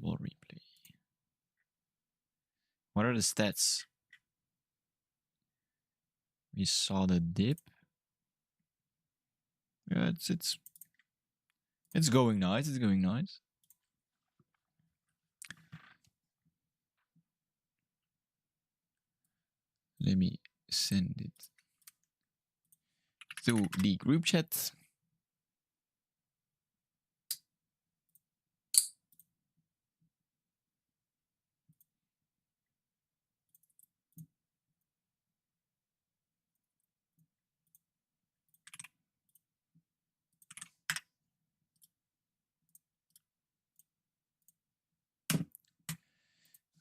Enable replay. What are the stats? We saw the dip. Yeah, it's going nice. It's going nice. Let me send it to the group chat.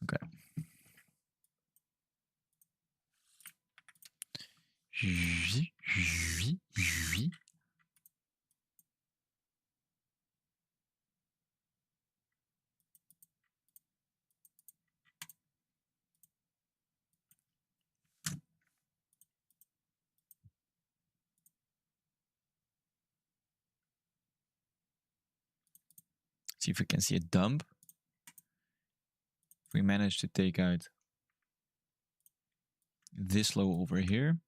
Okay. See if we can see a dump. If we manage to take out this low over here.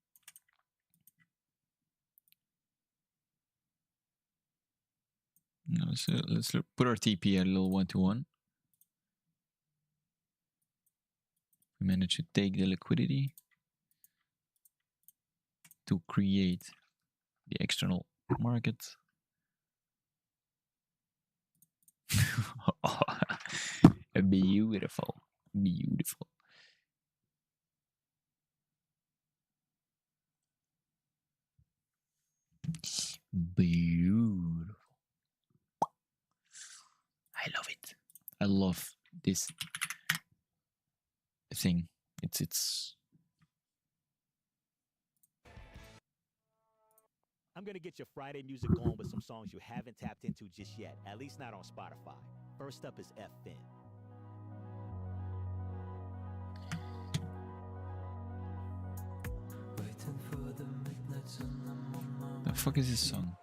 No, so let's put our TP at a little 1-to-1. We manage to take the liquidity to create the external market. Beautiful, beautiful. Beautiful. I love it. I love this thing. It's I'm gonna get your Friday music going with some songs you haven't tapped into just yet, at least not on Spotify. First up is FN. the fuck is this song?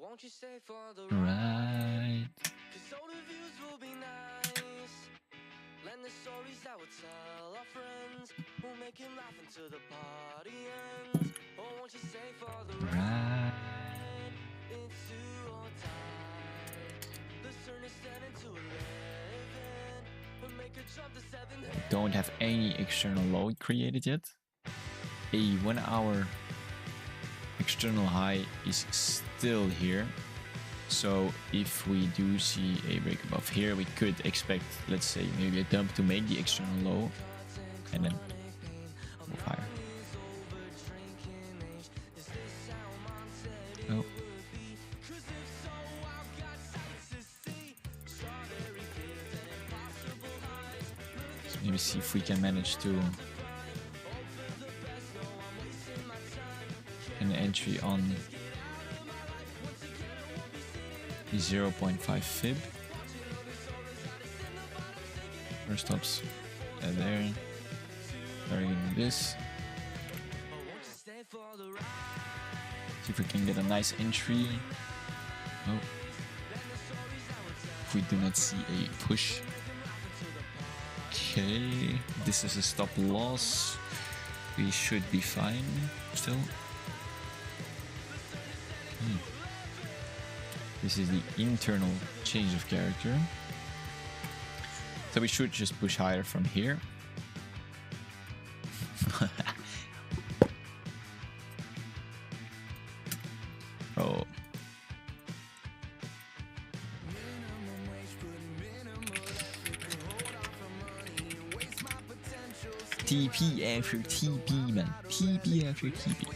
Won't you stay for the Right. Cause all the views will be nice. Lend the stories that would tell our friends. We'll make him laugh until the party ends. Oh, won't you stay for the Right. It's do or die. Let's turn this 10 into 11. And make a jump to 7. Don't have any external load created yet. A 1 hour external high is still here. So if we do see a break above here, we could expect, let's say, maybe a dump to make the external low and then move higher. Oh. So maybe see if we can manage to an entry on the 0.5 fib. First stops there. Targeting this. See if we can get a nice entry. Oh. If we do not see a push. Okay, this is a stop loss. We should be fine still. This is the internal change of character. So we should just push higher from here. Oh. TP after TP, man. TP after TP.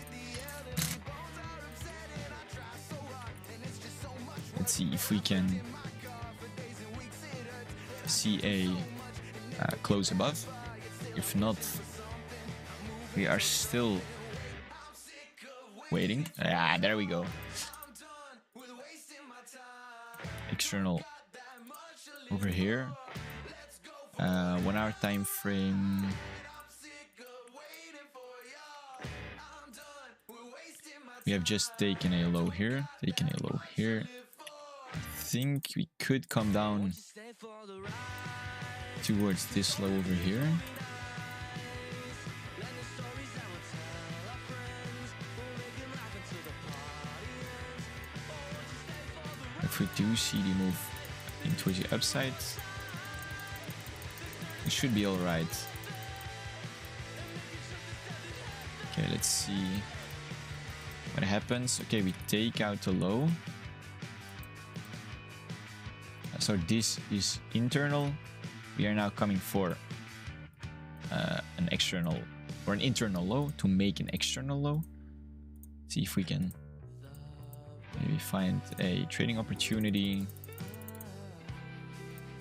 Let's see if we can see a close above. If not, we are still waiting. Ah, there we go. External over here. 1 hour time frame. We have just taken a low here, taken a low here. I think we could come down towards this low over here. If we do see the move into the upside, it should be all right. Okay, let's see what happens. Okay, we take out the low. So this is internal. We are now coming for an external or an internal low to make an external low. See if we can maybe find a trading opportunity.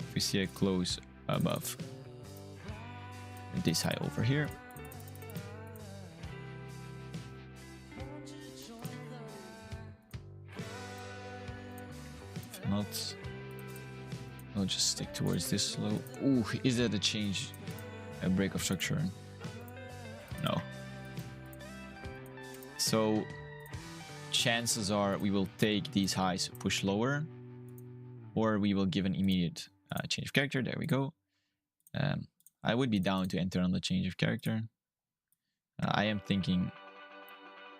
If we see a close above this high over here. If not, I'll just stick towards this low. Ooh, is that a change? A break of structure? No. So chances are we will take these highs, push lower, or we will give an immediate change of character. There we go. I would be down to enter on the change of character. I am thinking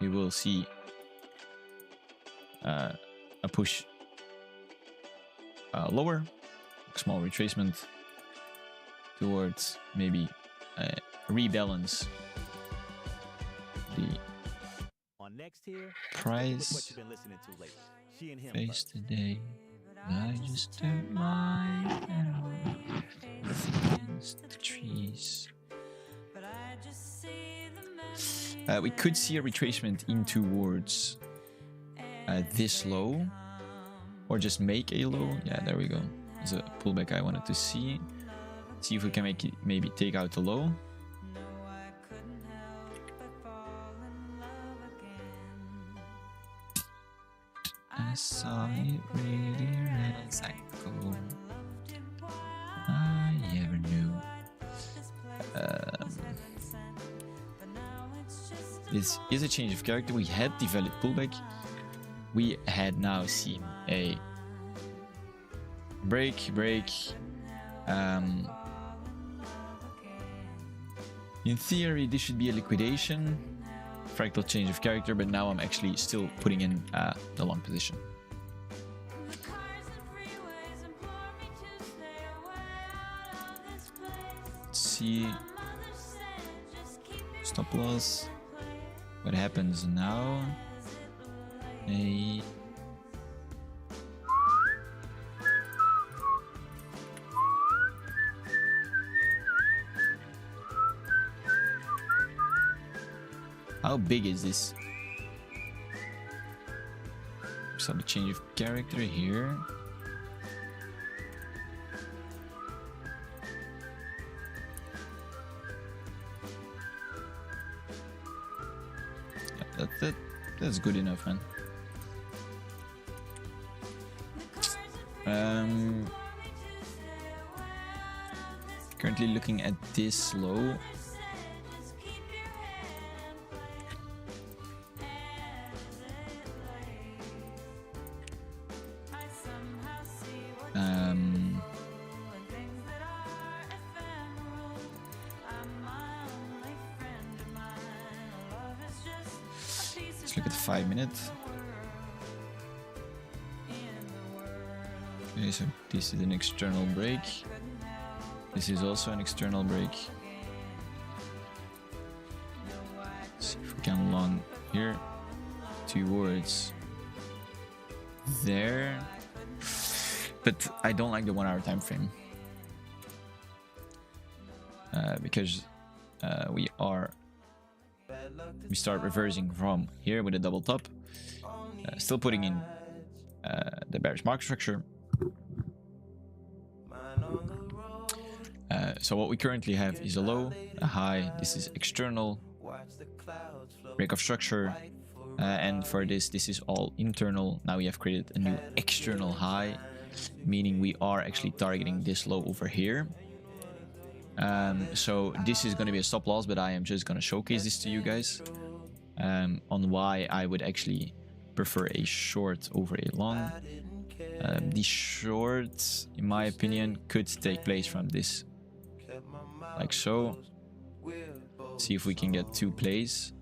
we will see a push lower, small retracement towards maybe rebalance the On next here, price what you've been listening to lately. She and him. face today. I just took my head against the trees. We could see a retracement in towards this low, or just make a low. Yeah, there we go. There's a pullback I wanted to see. See if we can make it, maybe take out the low. I saw it really as I go. I ever knew. This is a change of character. We had the valid pullback. We had now seen a break. In theory, this should be a liquidation. Fractal change of character, but now I'm actually still putting in the long position. Let's see. Stop loss. What happens now? How big is this? So the change of character here. Yeah, that's good enough, man. Currently looking at this low. Let's look at the 5 minutes. Okay, so this is an external break. This is also an external break. Let's see if we can long here towards there. But I don't like the 1 hour time frame. Because we start reversing from here with a double top, still putting in the bearish market structure. So what we currently have is a low, a high. This is external break of structure, and for this is all internal. Now we have created a new external high, meaning we are actually targeting this low over here. So this is going to be a stop loss, but I am just going to showcase this to you guys on why I would actually prefer a short over a long. The short, in my opinion, could take place from this, like so. See if we can get 2 plays.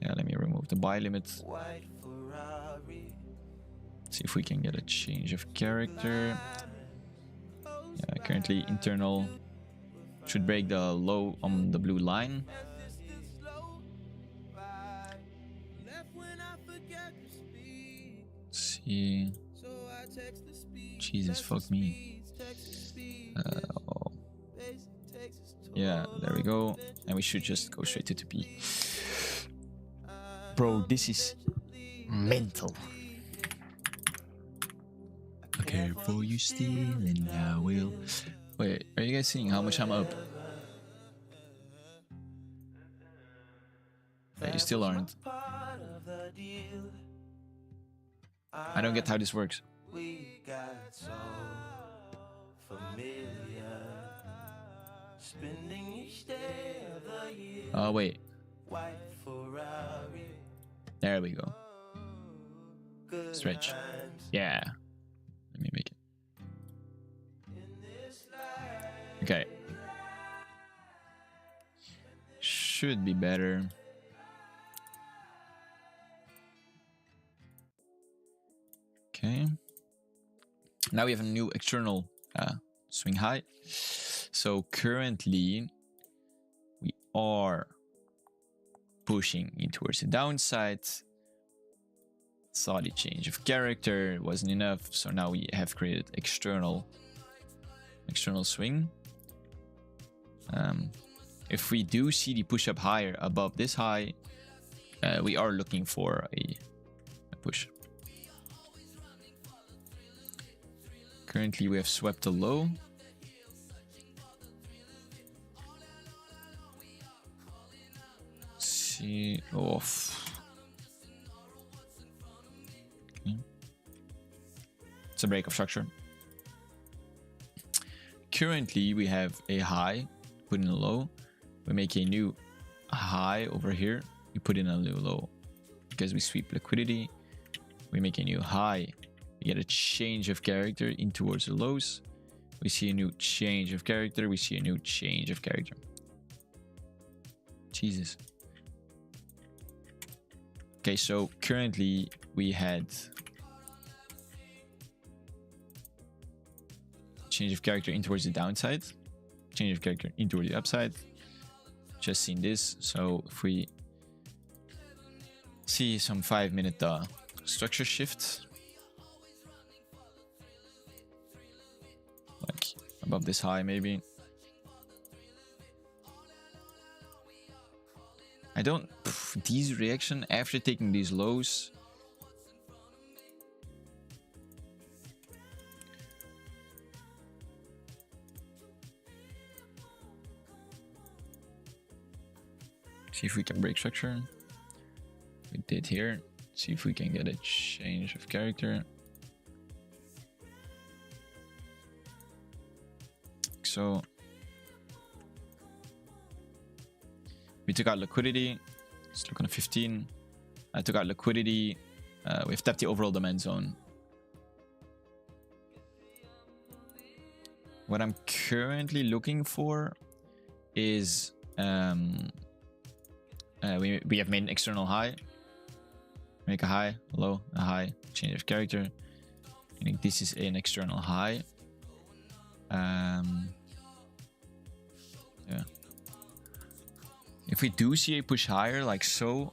Yeah, let me remove the buy limit. See if we can get a change of character. Yeah, currently internal should break the low on the blue line. Let's see. Jesus, fuck me. Oh. Yeah, there we go. And we should just go straight to 2P. Bro, this is mental. Careful you steal and I will. Wait, are you guys seeing how much I'm up? Yeah, you still aren't. I don't get how this works. Oh, wait. There we go. Stretch. Yeah. Let me make it. Okay. Should be better. Okay. Now we have a new external swing high. So currently we are pushing in towards the downside. Saw the change of character, wasn't enough, so now we have created external swing. If we do see the push up higher above this high, we are looking for a push. Currently we have swept the low. See, off. Okay. It's a break of structure. Currently we have a high, put in a low. We make a new high over here. We put in a new low because we sweep liquidity. We make a new high. We get a change of character in towards the lows. We see a new change of character. We see a new change of character. Jesus. Okay, so currently we had change of character in towards the downside, change of character in towards the upside. Just seen this. So if we see some 5-minute structure shift, like above this high maybe. I don't, these reaction after taking these lows. See if we can break structure. We did here. See if we can get a change of character. So we took out liquidity. Let's look on a 15. I took out liquidity. We've tapped the overall demand zone. What I'm currently looking for is we have made an external high. Make a high, low, a high, change of character. I think this is an external high. Yeah. If we do see a push higher like so,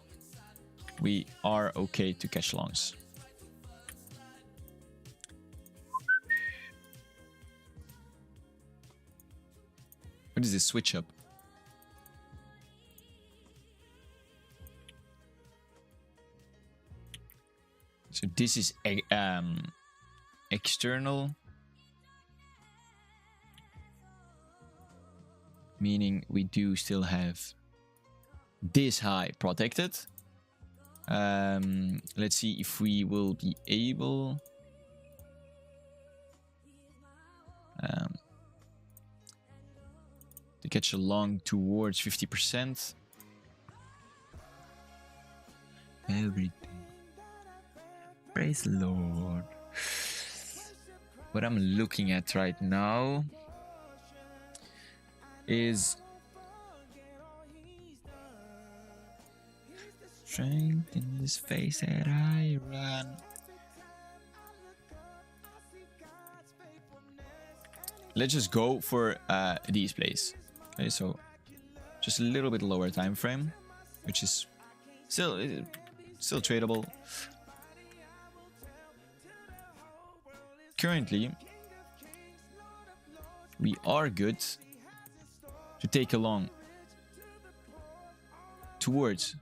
we are okay to catch longs. What is this switch up? So this is external, meaning we do still have this high protected. Let's see if we will be able. catch along towards 50%. Everything. Praise the Lord. What I'm looking at right now is strength in this face that I run. Let's just go for these plays. Okay, so just a little bit lower time frame, which is still tradable. Currently, we are good to take along towards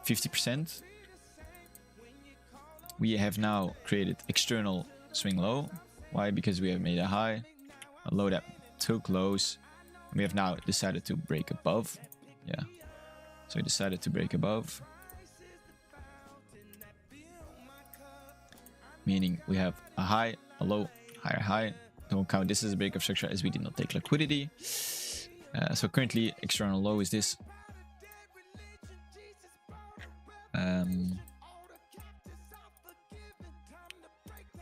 50%. We have now created external swing low. Why? Because we have made a high, a low that took lows. We have now decided to break above. Yeah. So we decided to break above. Meaning we have a high, a low, higher high. Don't count this as a break of structure as we did not take liquidity. So currently external low is this.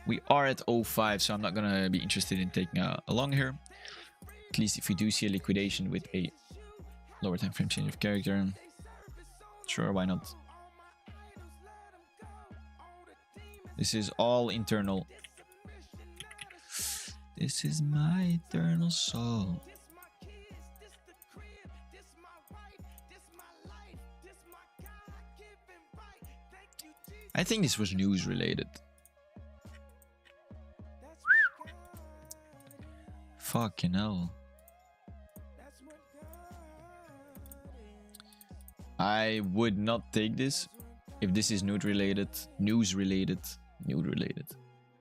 We are at 0.5, so I'm not gonna be interested in taking a long here. At least if we do see a liquidation with a lower time frame change of character, sure, why not? This is all internal. This is my eternal soul. I think this was news related. Fucking hell. I would not take this if this is nude related, news related, nude related.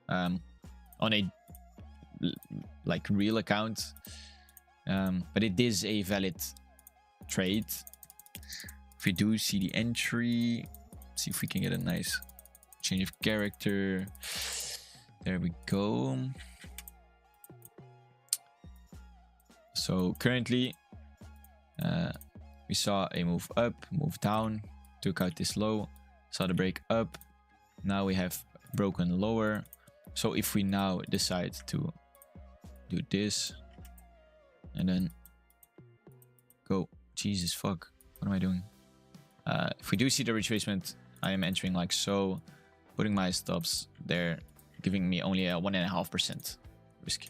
On a like real account. But it is a valid trade. If we do see the entry, see if we can get a nice change of character. There we go. So currently we saw a move up, move down, took out this low, saw the break up. Now we have broken lower. So if we now decide to do this and then go, Jesus fuck, what am I doing? If we do see the retracement, I am entering like so, putting my stops there, giving me only a 1.5% risk.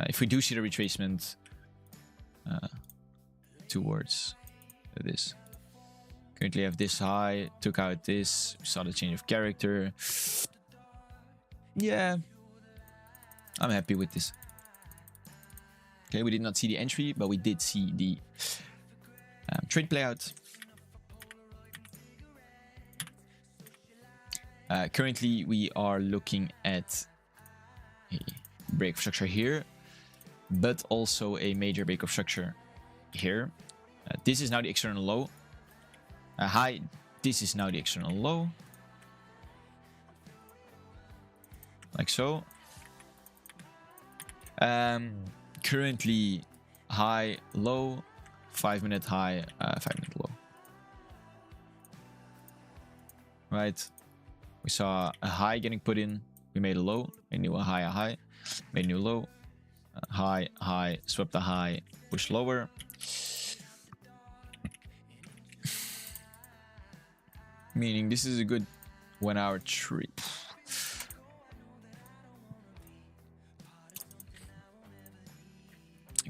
If we do see the retracement towards this, currently I have this high, took out this, saw the change of character. Yeah, I'm happy with this. Okay, we did not see the entry, but we did see the trade playout. Currently, we are looking at a break of structure here, but also a major break of structure here. This is now the external low. High, this is now the external low. Like so. Currently, high, low, 5-minute high, 5-minute low. Right. We saw a high getting put in. We made a low, made new high, a high, made new low, high, high, swept the high, push lower. Meaning this is a good 1 hour trade.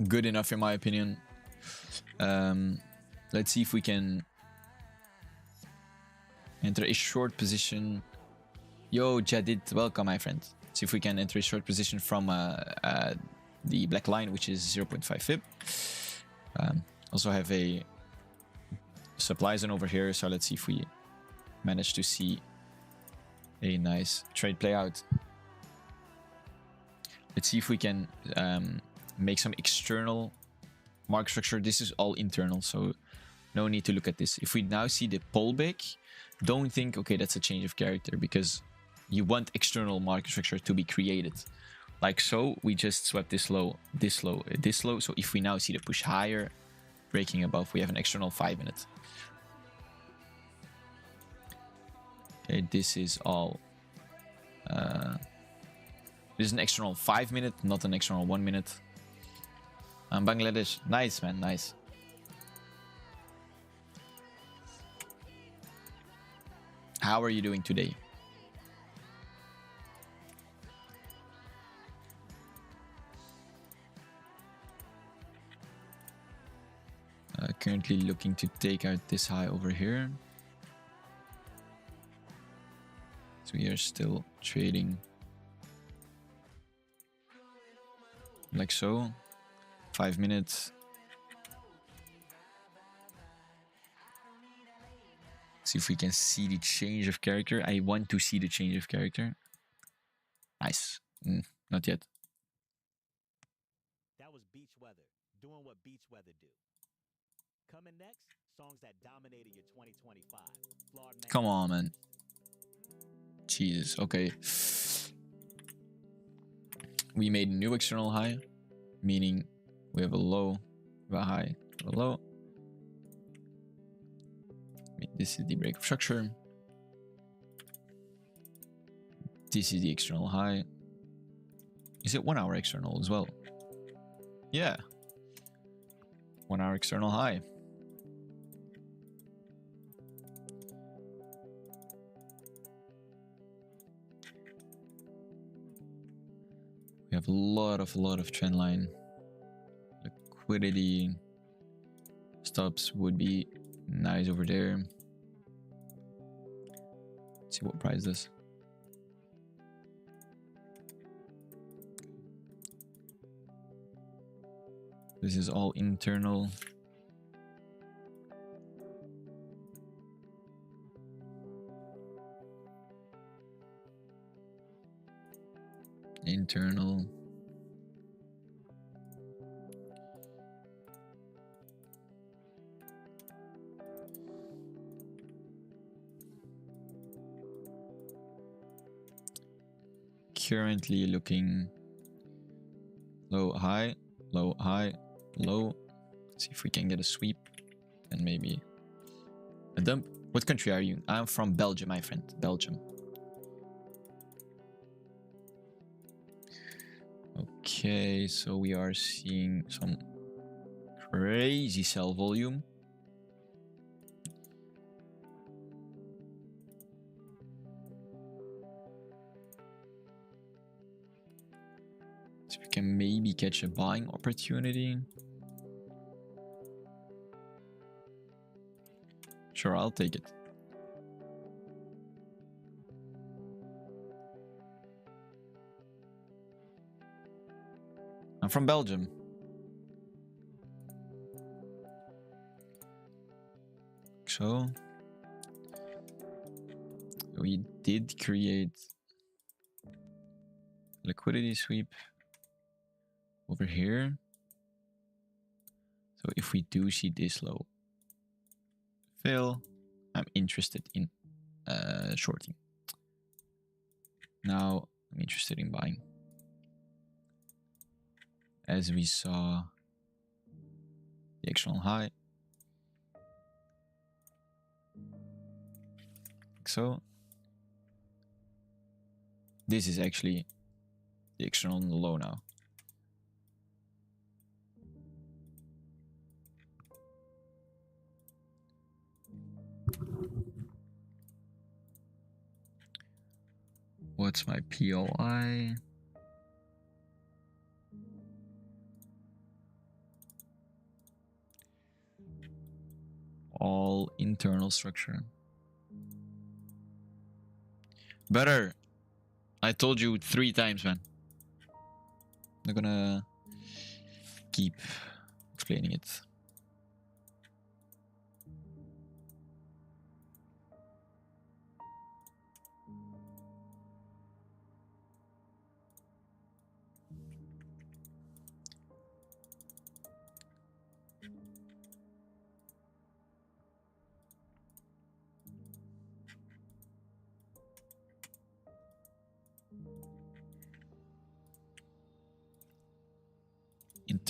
Good enough in my opinion. Let's see if we can enter a short position. Yo, Jadid, welcome my friend. See if we can enter a short position from the black line, which is 0.5 fib. Also have a supply zone over here, so let's see if we manage to see a nice trade play out. Let's see if we can make some external market structure. This is all internal, so no need to look at this. If we now see the pullback, don't think, okay, that's a change of character, because you want external market structure to be created. Like so, we just swept this low, this low, this low. So if we now see the push higher, breaking above, we have an external 5 minute. Okay, this is all. This is an external 5 minute, not an external 1 minute. Bangladesh, nice man, nice. How are you doing today? Currently looking to take out this high over here. So we are still trading like so. 5 minutes. See if we can see the change of character. I want to see the change of character. Nice. Not yet. That was Beach Weather, doing what beach weather do. Coming next, songs that dominated your 2025. Flawed Man. Come on, man. Jesus. Okay. We made a new external high, meaning we have a low, we have a high, a low. This is the break of structure. This is the external high. Is it 1 hour external as well? Yeah. 1 hour external high. We have a lot of trend line. Liquidity stops would be nice over there. Let's see what price this. This is all internal. Internal. Currently looking low, high, low, high, low. Let's see if we can get a sweep and maybe a dump. What country are you? I'm from Belgium, my friend. Belgium. Okay, so we are seeing some crazy sell volume. So we can maybe catch a buying opportunity. Sure, I'll take it. I'm from Belgium. So we did create liquidity sweep over here. So if we do see this low fail, I'm interested in shorting. Now I'm interested in buying. As we saw the external high. Like so. This is actually the external low now. What's my POI? All internal structure. Better. I told you 3 times, man. I'm gonna keep explaining it.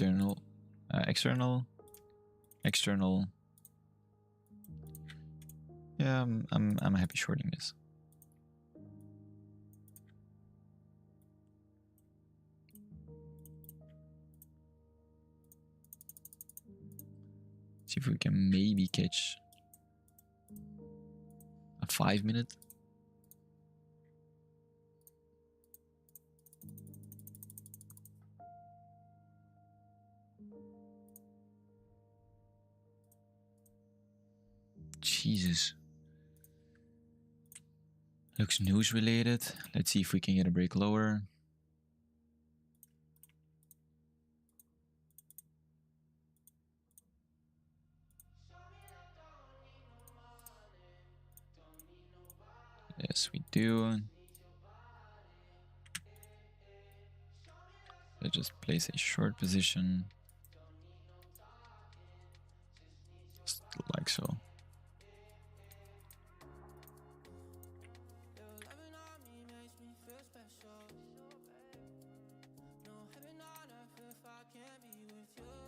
internal, external, external. Yeah, I'm happy shorting this. See if we can maybe catch a 5 minute. Jesus. Looks news related. Let's see if we can get a break lower. Yes, we do. Let's just place a short position. Still like so.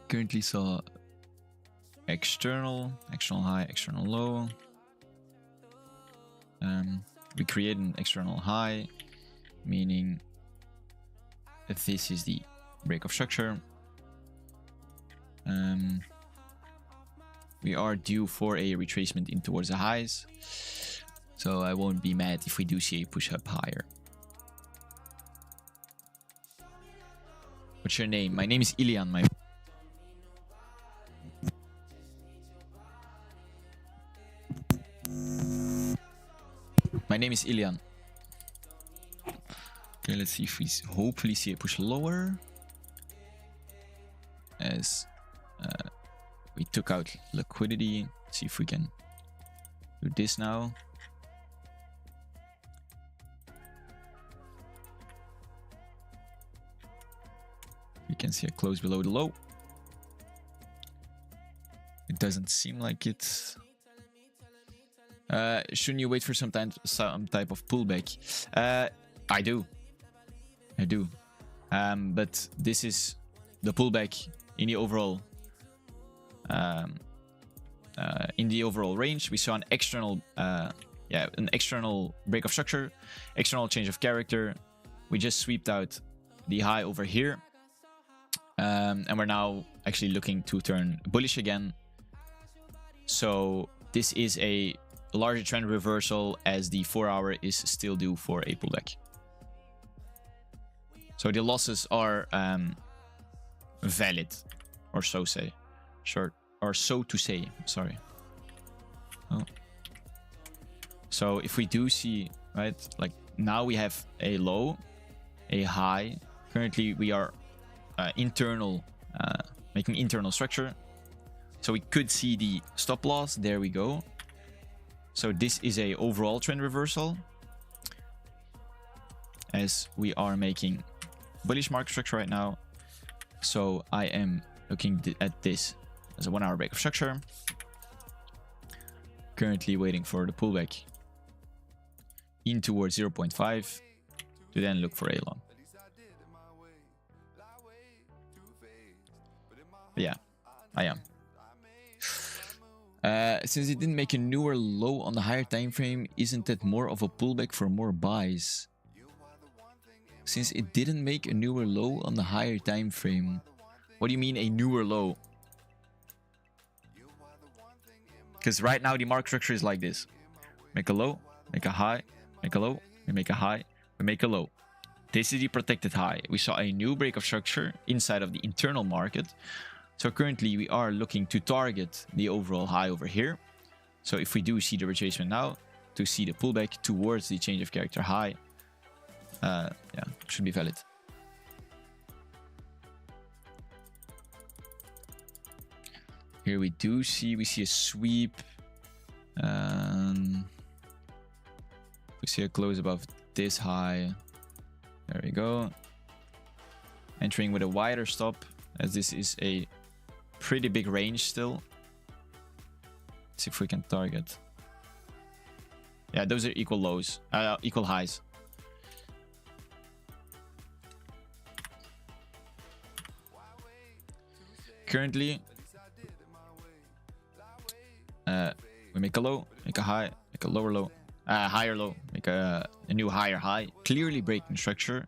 Currently saw external high, external low. We create an external high, meaning that this is the break of structure. We are due for a retracement in towards the highs, so I won't be mad if we do see a push up higher. What's your name? My name is Ilian. My name is Ilian. Okay, let's see if we hopefully see a push lower. As we took out liquidity. See if we can do this now. We can see a close below the low. It doesn't seem like it's... shouldn't you wait for some type of pullback? I do. But this is the pullback in the overall range. We saw an external break of structure, external change of character. We just swept out the high over here, and we're now actually looking to turn bullish again. So this is a larger trend reversal, as the 4-hour is still due for a pullback. So the losses are valid, or so say, short, or so to say. Sorry. Oh. So if we do see, right, like now we have a low, a high. Currently we are making internal structure. So we could see the stop loss. There we go. So this is a overall trend reversal, as we are making bullish market structure right now. So I am looking at this as a 1-hour break of structure. Currently waiting for the pullback in towards 0.5 to then look for a long. But yeah, I am. Since it didn't make a newer low on the higher time frame, isn't that more of a pullback for more buys? Since it didn't make a newer low on the higher time frame, what do you mean a newer low? Because right now the market structure is like this: make a low, make a high, make a low, we make a high, we make a low. This is the protected high. We saw a new break of structure inside of the internal market. So currently we are looking to target the overall high over here. So if we do see the retracement now, to see the pullback towards the change of character high, yeah, should be valid. Here we see a sweep. We see a close above this high. There we go. Entering with a wider stop, as this is a pretty big range still. Let's see if we can target. Yeah, those are equal lows, equal highs. currently, we make a low, make a high, make a lower low, higher low, make a new higher high, clearly breaking structure.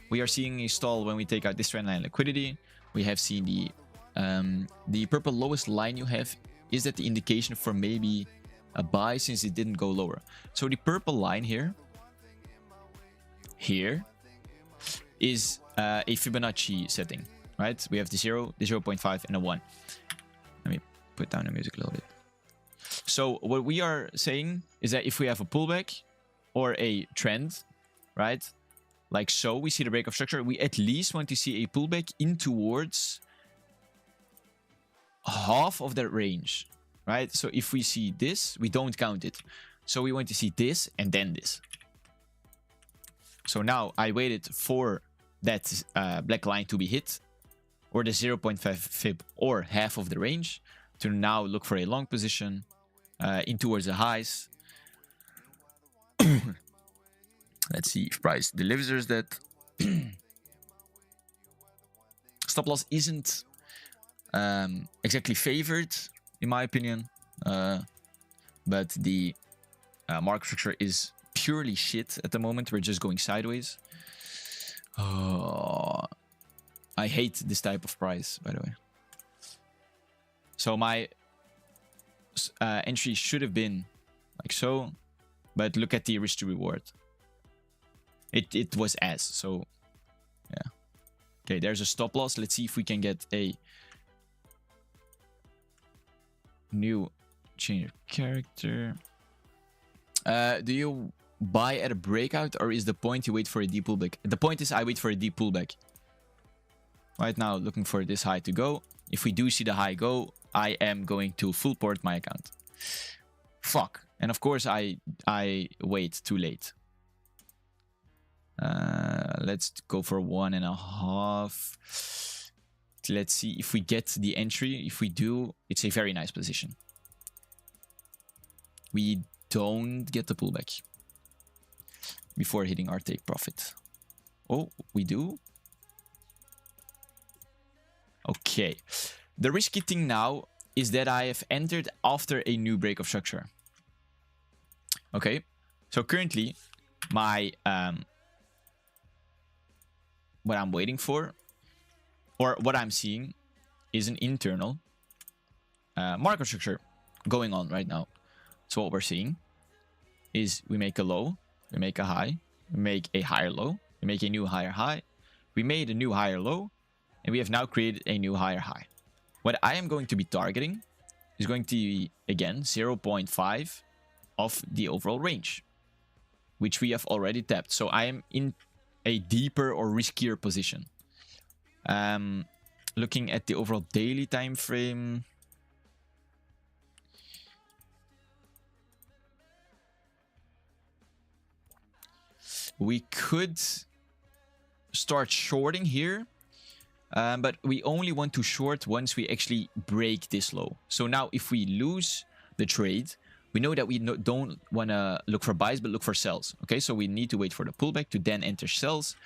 We are seeing a stall when we take out this trend line liquidity. We have seen the purple lowest line you have. Is that the indication for maybe a buy since it didn't go lower? So the purple line here is a Fibonacci setting, right? We have the 0, the 0.5, and a 1. Let me put down the music a little bit. So what we are saying is that if we have a pullback or a trend, right? Like so, we see the break of structure. We at least want to see a pullback in towards half of that range, right? So if we see this, we don't count it. So we want to see this and then this. So now I waited for that black line to be hit, or the 0.5 fib, or half of the range, to now look for a long position in towards the highs. Let's see if price delivers that. Stop loss isn't exactly favored, in my opinion, but the market structure is purely shit at the moment. We're just going sideways. Oh, I hate this type of price, by the way. So my entry should have been like so, but look at the risk to reward. It was as, so yeah. Okay, there's a stop loss. Let's see if we can get a new change of character. Do you buy at a breakout, or is the point you wait for a deep pullback? The point is I wait for a deep pullback. Right now, looking for this high to go. If we do see the high go, I am going to full port my account. Fuck. And of course, I wait too late. Let's go for 1.5. Let's see if we get the entry. If we do, it's a very nice position. We don't get the pullback before hitting our take profit. Oh, we do. Okay. The risky thing now is that I have entered after a new break of structure. Okay. So currently, my what I'm waiting for, or what I'm seeing, is an internal market structure going on right now. So what we're seeing is we make a low, we make a high, we make a higher low, we make a new higher high, we made a new higher low, and we have now created a new higher high. What I am going to be targeting is going to be, again, 0.5 of the overall range, which we have already tapped. So I am in a deeper or riskier position. Looking at the overall daily time frame, we could start shorting here, but we only want to short once we actually break this low. So now if we lose the trade, we know that we don't want to look for buys, but look for sells. Okay, so we need to wait for the pullback to then enter sells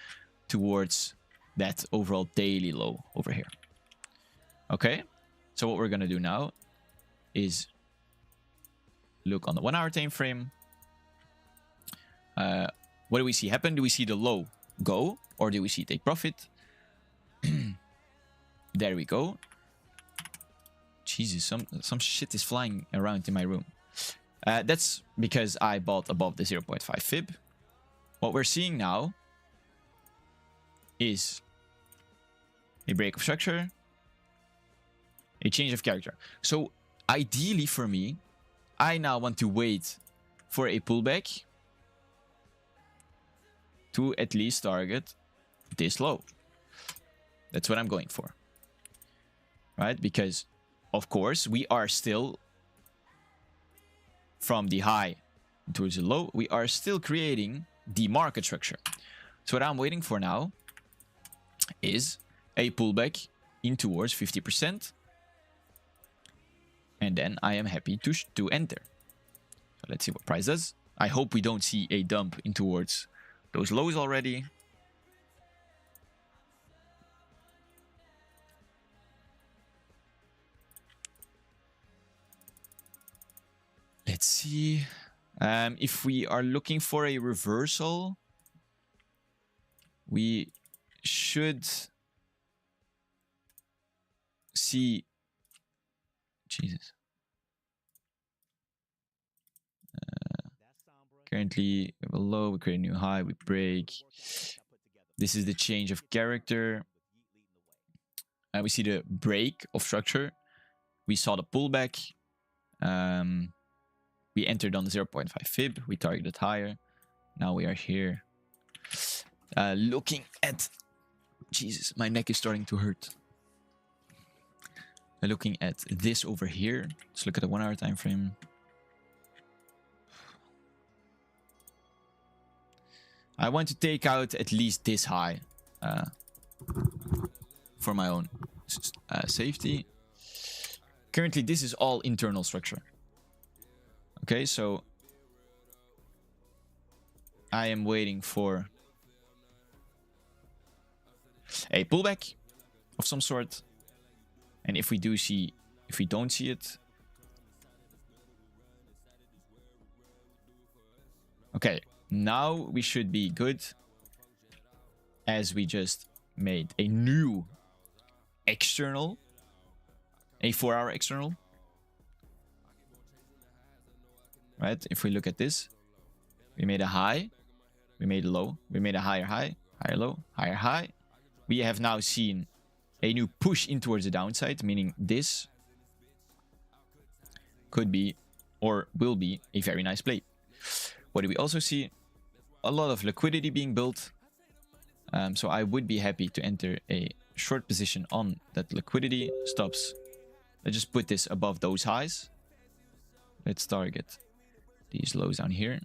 towards that overall daily low over here. Okay, so what we're going to do now is look on the 1 hour time frame. What do we see happen? Do we see the low go, or do we see take profit? There we go. Jesus, some shit is flying around in my room. That's because I bought above the 0.5 fib. What we're seeing now is a break of structure, a change of character. So ideally for me, I now want to wait for a pullback to at least target this low. That's what I'm going for. Right? Because, of course, we are still, from the high towards the low, we are still creating the market structure. So what I'm waiting for now is a pullback in towards 50%. And then I am happy to enter. So let's see what price does. I hope we don't see a dump in towards those lows already. Let's see. If we are looking for a reversal, we should see. Jesus. Currently, we have a low, we create a new high, we break. This is the change of character. We see the break of structure. We saw the pullback. We entered on 0.5 fib. We targeted higher. Now we are here. Looking at... Jesus, my neck is starting to hurt. Looking at this over here. Let's look at the 1 hour time frame. I want to take out at least this high for my own safety. Currently, this is all internal structure. Okay, so I am waiting for a pullback of some sort. And if we don't see it. Okay, now we should be good, as we just made a new external, a 4 hour external. Right, if we look at this, we made a high, we made a low, we made a higher high, higher low, higher high. We have now seen a new push in towards the downside, meaning this could be or will be a very nice play. What do we also see? A lot of liquidity being built. So I would be happy to enter a short position on that liquidity. Stops. Let's just put this above those highs. Let's target these lows down here.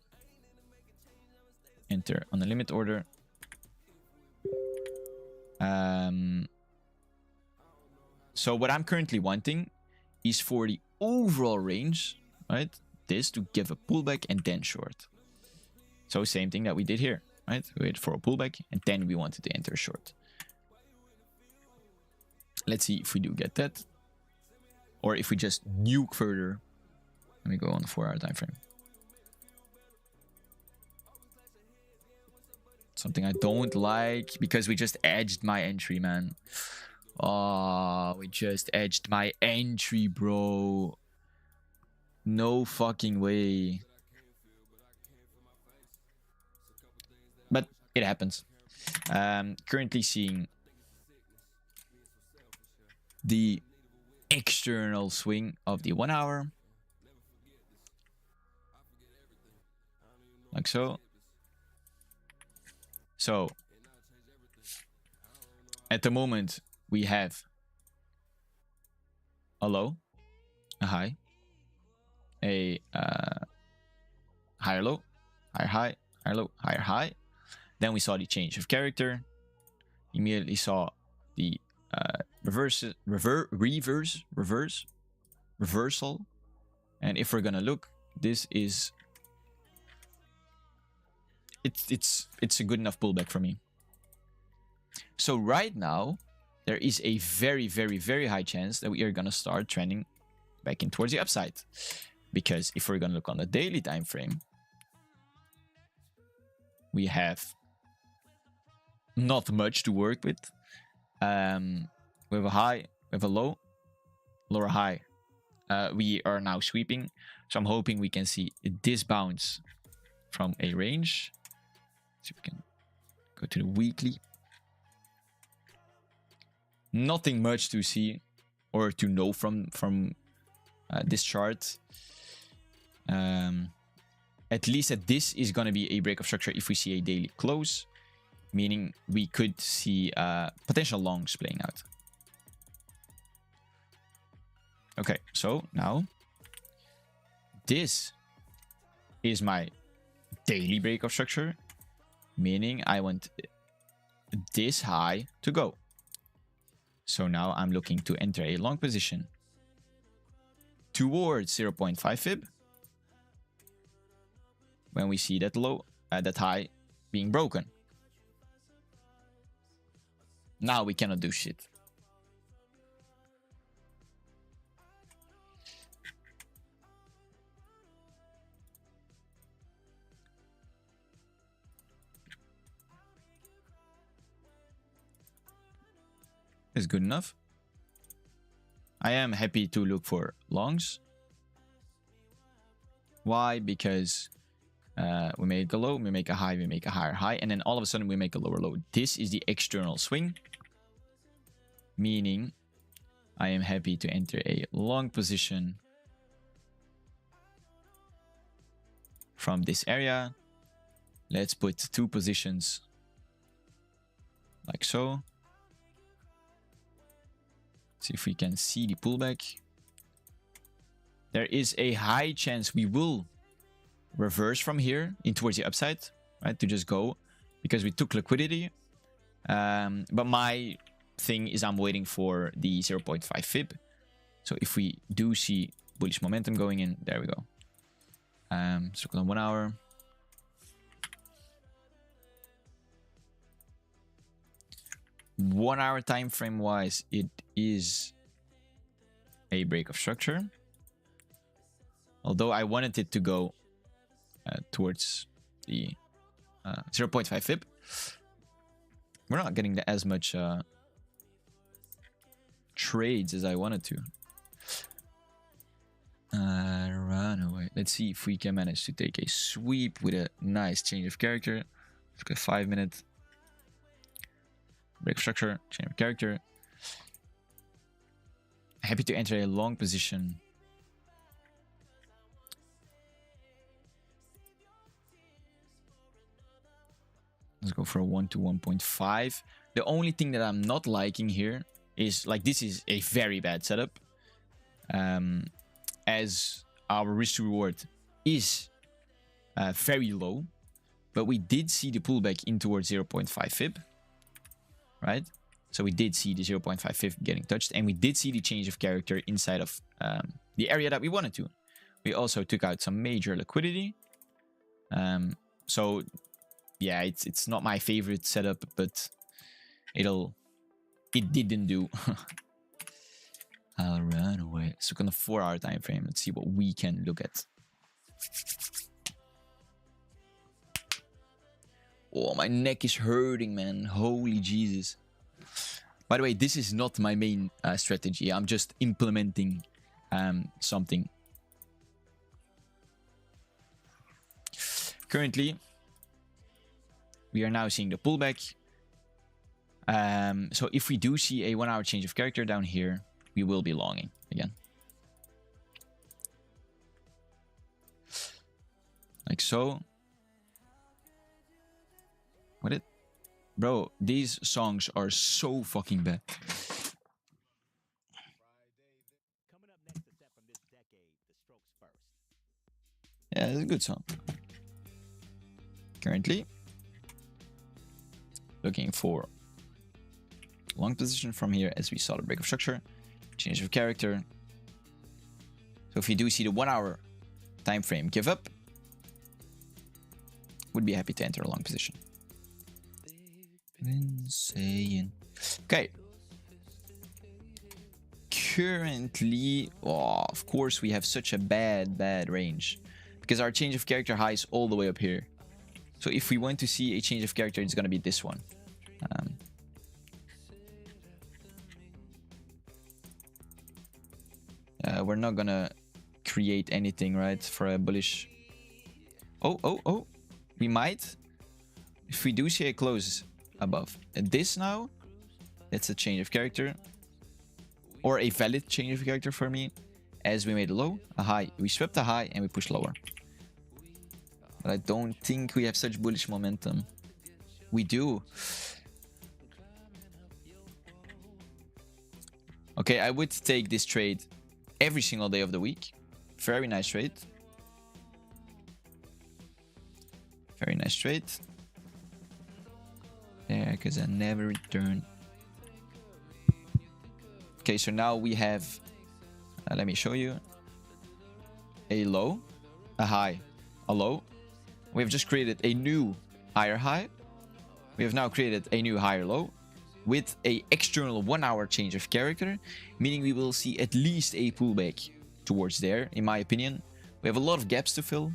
Enter on the limit order. So what I'm currently wanting is for the overall range, right? This to give a pullback and then short. So same thing that we did here, right? We waited for a pullback and then we wanted to enter a short. Let's see if we do get that. Or if we just nuke further. Let me go on the 4 hour time frame. Something I don't like because we just edged my entry, man. Oh, we just edged my entry, bro. No fucking way. But it happens. Currently seeing the external swing of the 1 hour. Like so. So, at the moment, we have a low, a high, a higher low, higher high, higher low, higher high. Then we saw the change of character. Immediately saw the reversal. And if we're gonna look, this is it's a good enough pullback for me. So right now, there is a very, very, very high chance that we are gonna start trending back in towards the upside. Because if we're gonna look on the daily time frame, we have not much to work with. We have a high, we have a low, lower high. We are now sweeping, so I'm hoping we can see this bounce from a range. See if we can go to the weekly. Nothing much to see or to know from this chart. At least that this is going to be a break of structure if we see a daily close, meaning we could see potential longs playing out. Okay, so now this is my daily break of structure, meaning I want this high to go. So now I'm looking to enter a long position towards 0.5 fib. When we see that low, that high being broken. Now we cannot do shit. is good enough. I am happy to look for longs. Why? Because we make a low, we make a high, we make a higher high, and then all of a sudden we make a lower low. This is the external swing, meaning I am happy to enter a long position from this area. Let's put 2 positions like so. See if we can see the pullback. There is a high chance we will reverse from here in towards the upside, right? To just go because we took liquidity. But my thing is I'm waiting for the 0.5 fib. So if we do see bullish momentum going in, there we go. Circle on 1 hour. One hour time frame wise, it is a break of structure. Although I wanted it to go towards the 0.5 fib. We're not getting as much trades as I wanted to. Run away. Let's see if we can manage to take a sweep with a nice change of character. Let's go 5 minute. Break of structure, change of character. Happy to enter a long position. Let's go for a 1 to 1.5. The only thing that I'm not liking here is, like, this is a very bad setup. As our risk to reward is very low. But we did see the pullback in towards 0.5 fib. Right? So we did see the 0.5 fib getting touched. And we did see the change of character inside of the area that we wanted to. We also took out some major liquidity. So... yeah, it's not my favorite setup, but it didn't do. I'll run away. So on a 4 hour time frame, let's see what we can look at. Oh, my neck is hurting, man. Holy Jesus. By the way, this is not my main strategy. I'm just implementing something. Currently, we are now seeing the pullback. So if we do see a 1 hour change of character down here, we will be longing again. Like so. What it? Bro, these songs are so fucking bad. Coming up next, a set from this decade, The Strokes First. Yeah, it's a good song. Currently, looking for long position from here as we saw the break of structure, change of character. So if you do see the 1 hour time frame give up, would be happy to enter a long position. Insane. Okay. Currently, oh, of course we have such a bad range because our change of character high is all the way up here. So if we want to see a change of character, it's going to be this one. We're not going to create anything, right, for a bullish... Oh. We might. If we do see a close above this now, that's a change of character. Or a valid change of character for me. As we made a low, a high. We swept a high and we pushed lower. But I don't think we have such bullish momentum. We do. Okay, I would take this trade every single day of the week. Very nice trade. Very nice trade. There, because I never return. Okay, so now we have... let me show you. A low, a high, a low. We have just created a new higher high. We have now created a new higher low with a external 1 hour change of character, meaning we will see at least a pullback towards there, in my opinion. We have a lot of gaps to fill,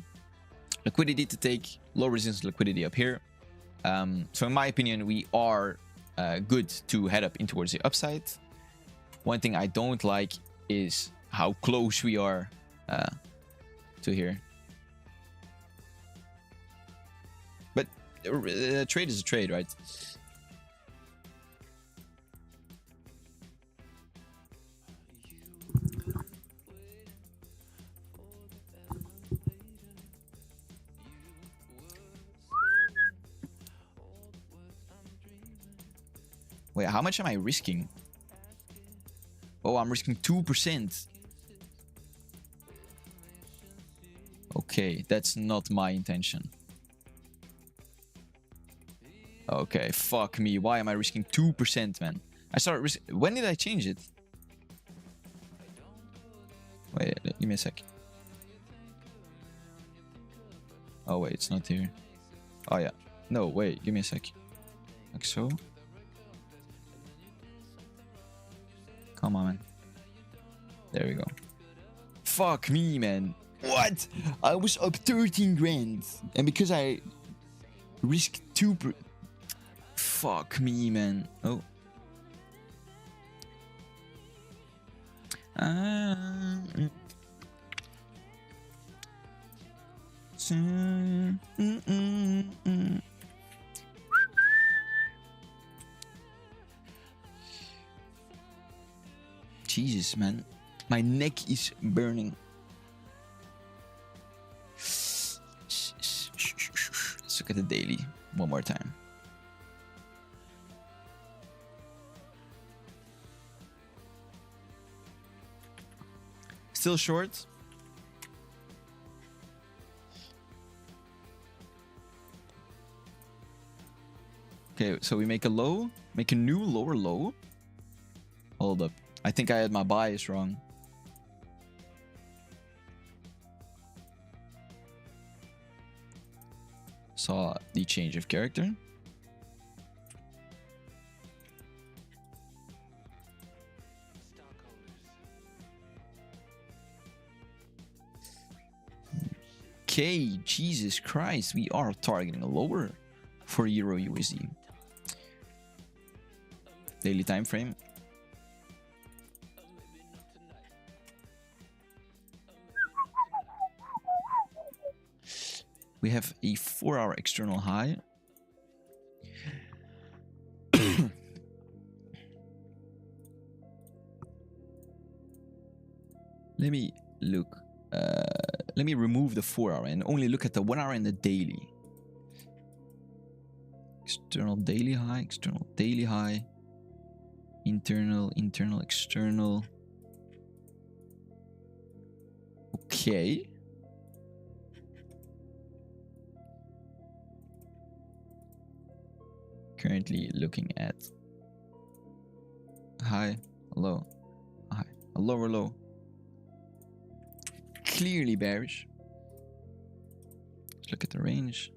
liquidity to take, low resistance liquidity up here. So in my opinion, we are good to head up in towards the upside. One thing I don't like is how close we are to here. But a trade is a trade, right? Wait, how much am I risking? Oh, I'm risking 2%. Okay, that's not my intention. Okay, fuck me. Why am I risking 2%, man? I started risking... When did I change it? Wait, give me a sec. Oh, wait, it's not here. Oh, yeah. No, wait, give me a sec. Like so. Come on, man. There we go. Fuck me, man. What? I was up 13 grand. And because I risked 2%... Fuck me, man. Oh. Jesus, man. My neck is burning. Let's look at the daily one more time. Still short. Okay, so we make a low, make a new lower low. Hold up. I think I had my bias wrong. Saw the change of character. Okay, Jesus Christ, we are targeting a lower for Euro USD. Daily time frame. We have a 4-hour external high. Let me look. Let me remove the 4-hour and only look at the 1 hour and the daily. External daily high, external daily high. Internal, internal, external. Okay. Currently looking at high, low, high, a lower low. Clearly bearish. Let's look at the range.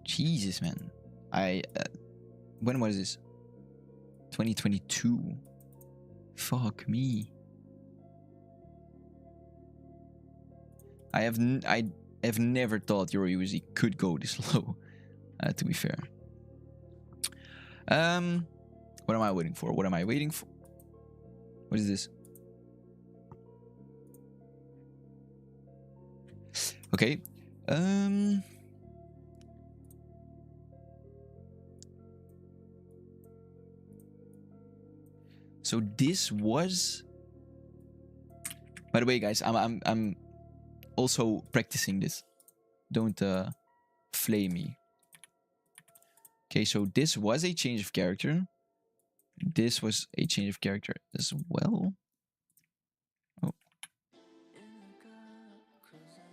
Jesus, man. When was this? 2022. Fuck me. I have never thought Euro USD could go this low. To be fair. What am I waiting for? What am I waiting for? What is this? Okay. So this was. By the way, guys, I'm also practicing this. Don't flame me. Okay, so this was a change of character. This was a change of character as well. Oh.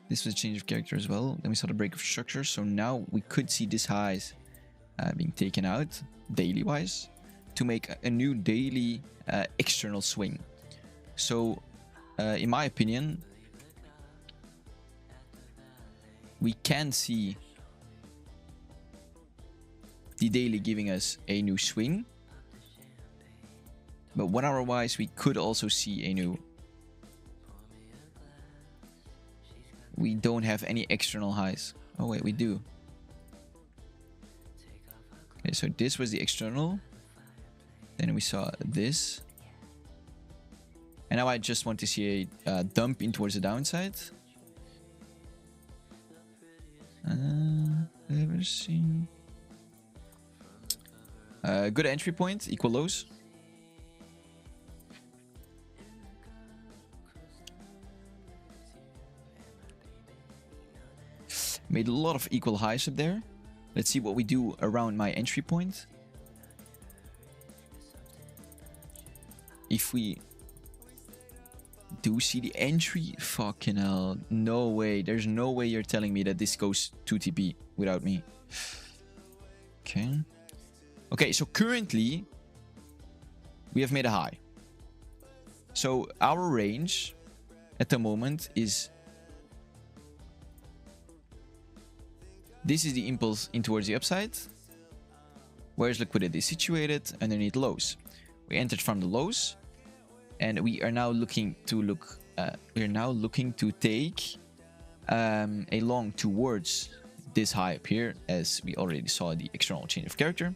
This was a change of character as well. Then we saw the break of structure. So now we could see this highs being taken out daily wise to make a new daily external swing. So in my opinion, we can see the daily giving us a new swing. But 1 hour wise, we could also see a new we don't have any external highs. Oh wait, we do. Okay, so this was the external. Then we saw this. And now I just want to see a dump in towards the downside. Ever seen? Good entry point, equal lows. Made a lot of equal highs up there. Let's see what we do around my entry point. If we do see the entry, fucking hell, no way. There's no way you're telling me that this goes 2TP without me. Okay. Okay, so currently we have made a high. So our range at the moment is... This is the impulse in towards the upside. Where's liquidity situated? Underneath lows. We entered from the lows. And we are now looking to take a long towards this high up here, as we already saw the external change of character.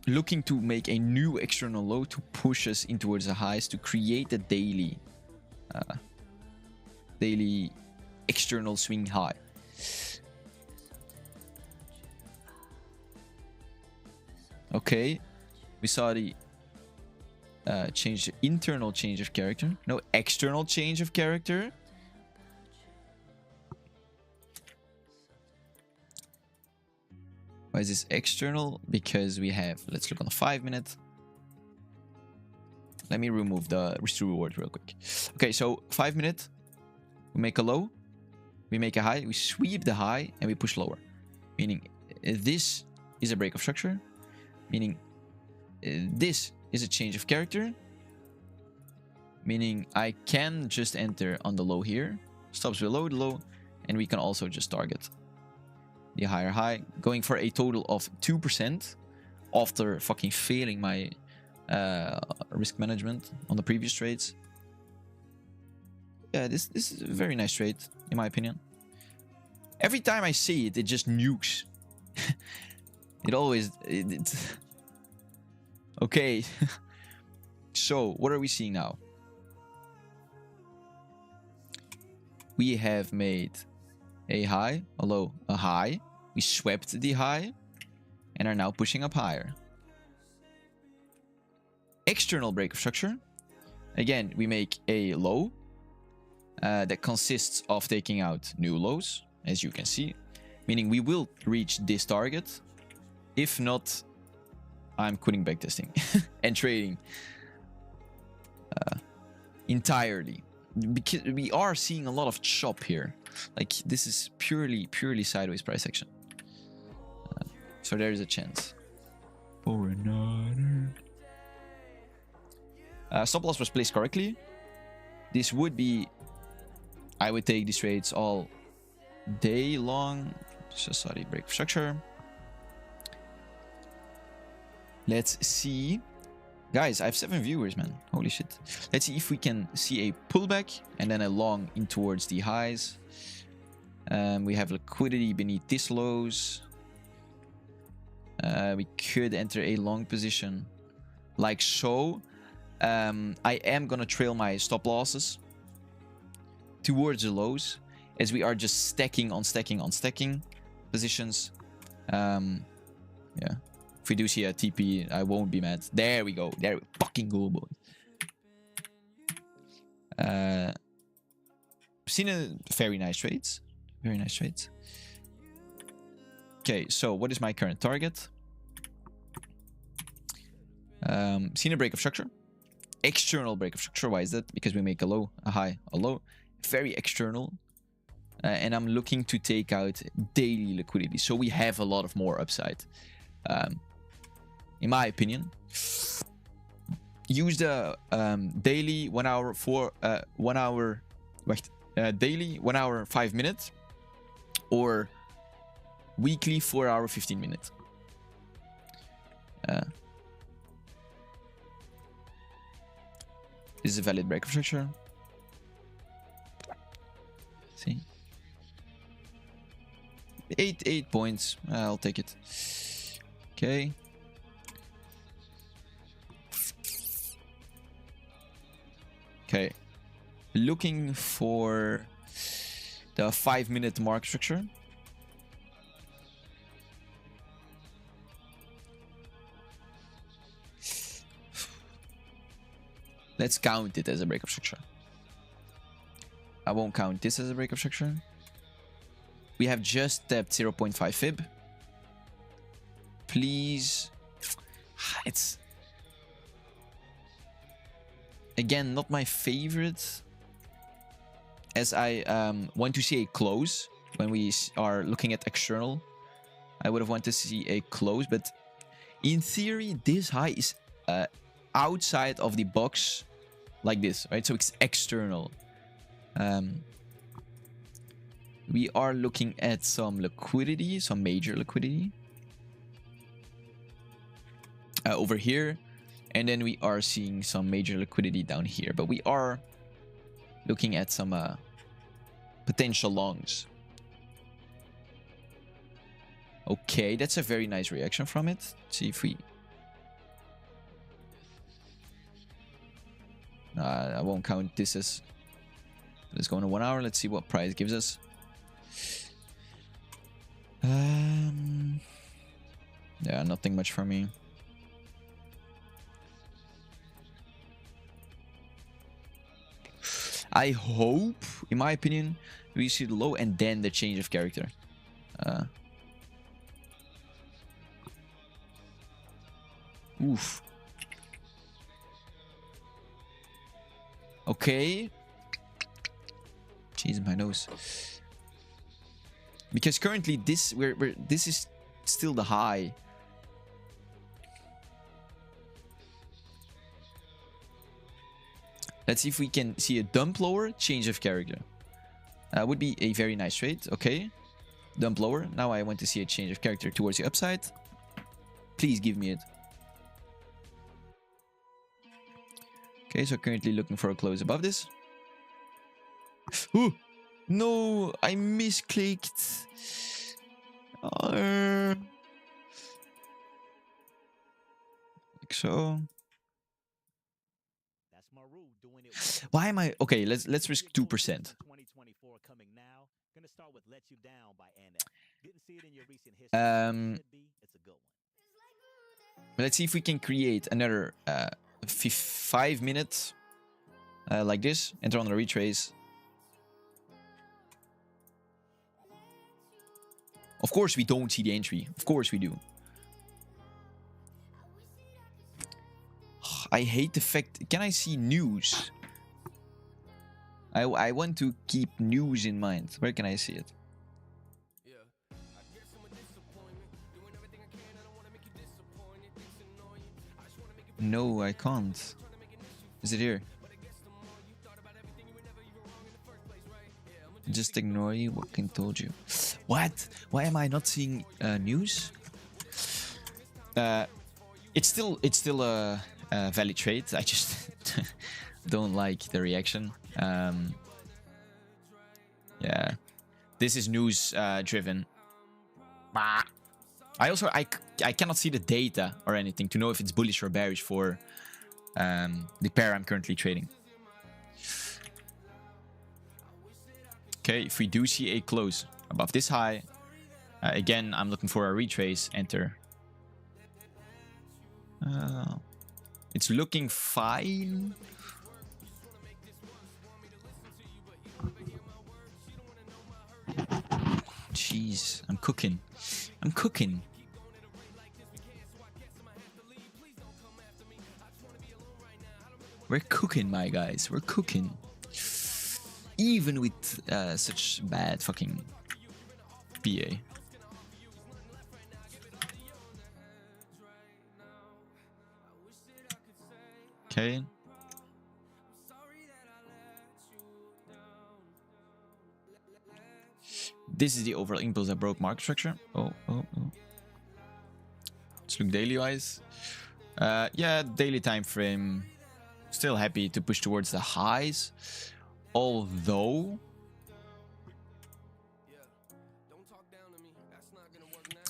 Looking to make a new external low to push us in towards the highs to create a daily external swing high. Okay. We saw the internal change of character. No external change of character. Why is this external? Because we have... Let's look on the 5-minute. Let me remove the risk to reward real quick. Okay, so 5-minute. We make a low. We make a high. We sweep the high and we push lower. Meaning this is a break of structure. Meaning... this is a change of character, meaning I can just enter on the low here, stops below the low, and we can also just target the higher high, going for a total of 2% after fucking failing my risk management on the previous trades. Yeah, this is a very nice trade, in my opinion. Every time I see it, it just nukes. It's... Okay, so what are we seeing now? We have made a high, a low, a high. We swept the high and are now pushing up higher. External break of structure. Again, we make a low that consists of taking out new lows, as you can see. Meaning we will reach this target. If not... I'm quitting backtesting and trading entirely, because we are seeing a lot of chop here. Like this is purely sideways price action. So there is a chance for another. Stop loss was placed correctly. This would be... I would take these trades all day long. So sorry, break of structure. Let's see. Guys, I have 7 viewers, man. Holy shit. Let's see if we can see a pullback and then a long in towards the highs. We have liquidity beneath these lows. We could enter a long position like so. I am going to trail my stop losses towards the lows as we are just stacking on stacking on stacking positions. Yeah. If we do see a TP, I won't be mad. There we go. There we fucking go, boys. Seen a very nice trades. Very nice trades. Okay, so what is my current target? Seen a break of structure. External break of structure. Why is that? Because we make a low, a high, a low. Very external. And I'm looking to take out daily liquidity. So we have a lot of more upside. In my opinion, use the daily 1 hour for 1 hour. Daily 1 hour 5 minutes, or weekly 4 hour 15 minutes. This is a valid break of structure. 8 points. I'll take it. Okay. Okay. Looking for the 5-minute mark structure. Let's count it as a breakup structure. I won't count this as a breakup structure. We have just tapped 0.5 fib. Please. It's... Again, not my favorite. As I want to see a close when we are looking at external. I would have wanted to see a close, but in theory, this high is outside of the box like this, right? So it's external. We are looking at some liquidity, some major liquidity over here. And then we are seeing some major liquidity down here. But we are looking at some potential longs. Okay, that's a very nice reaction from it. Let's see if we... I won't count this as... Let's go into 1 hour. Let's see what price gives us. Yeah, nothing much for me. I hope, in my opinion, we see the low and then the change of character. Oof. Okay. Jeez, my nose. Because currently this this is still the high. Let's see if we can see a dump lower, change of character. Would be a very nice trade. Okay. Dump lower. Now I want to see a change of character towards the upside. Please give me it. Okay, so currently looking for a close above this. Ooh! No! I misclicked. Like so. Why am I... Okay, let's risk 2%. 2024 coming now. Gonna start with Let You Down by NF. Didn't see it in your recent history. It's a good one. Let's see if we can create another 5 minutes like this. Enter on the retrace. Of course we don't see the entry. Of course we do. I hate the fact... Can I see news? I want to keep news in mind. Where can I see it? No, I can't. Is it here? Just ignore you. What can told you? What? Why am I not seeing news? It's still a valid trade. I just don't like the reaction. Yeah, this is news driven. I cannot see the data or anything to know if it's bullish or bearish for the pair I'm currently trading. Okay, if we do see a close above this high, again, I'm looking for a retrace, enter. It's looking fine. Jeez, I'm cooking. I'm cooking. We're cooking, my guys. We're cooking. Even with such bad fucking PA. Okay. This is the overall impulse that broke market structure. Oh. Let's look daily wise. Yeah, daily time frame. Still happy to push towards the highs. Although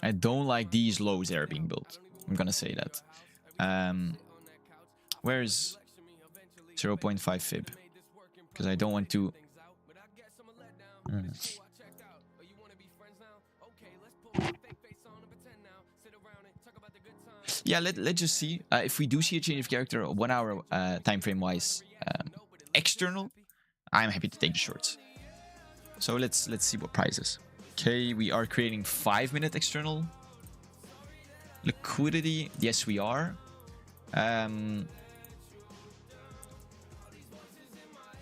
I don't like these lows that are being built. I'm gonna say that. Where's 0.5 fib? Because I don't want to... Yeah, let's just see. If we do see a change of character, 1 hour time frame wise, external, I'm happy to take the shorts. So let's see what prices. Okay, we are creating 5-minute external. Liquidity, yes we are.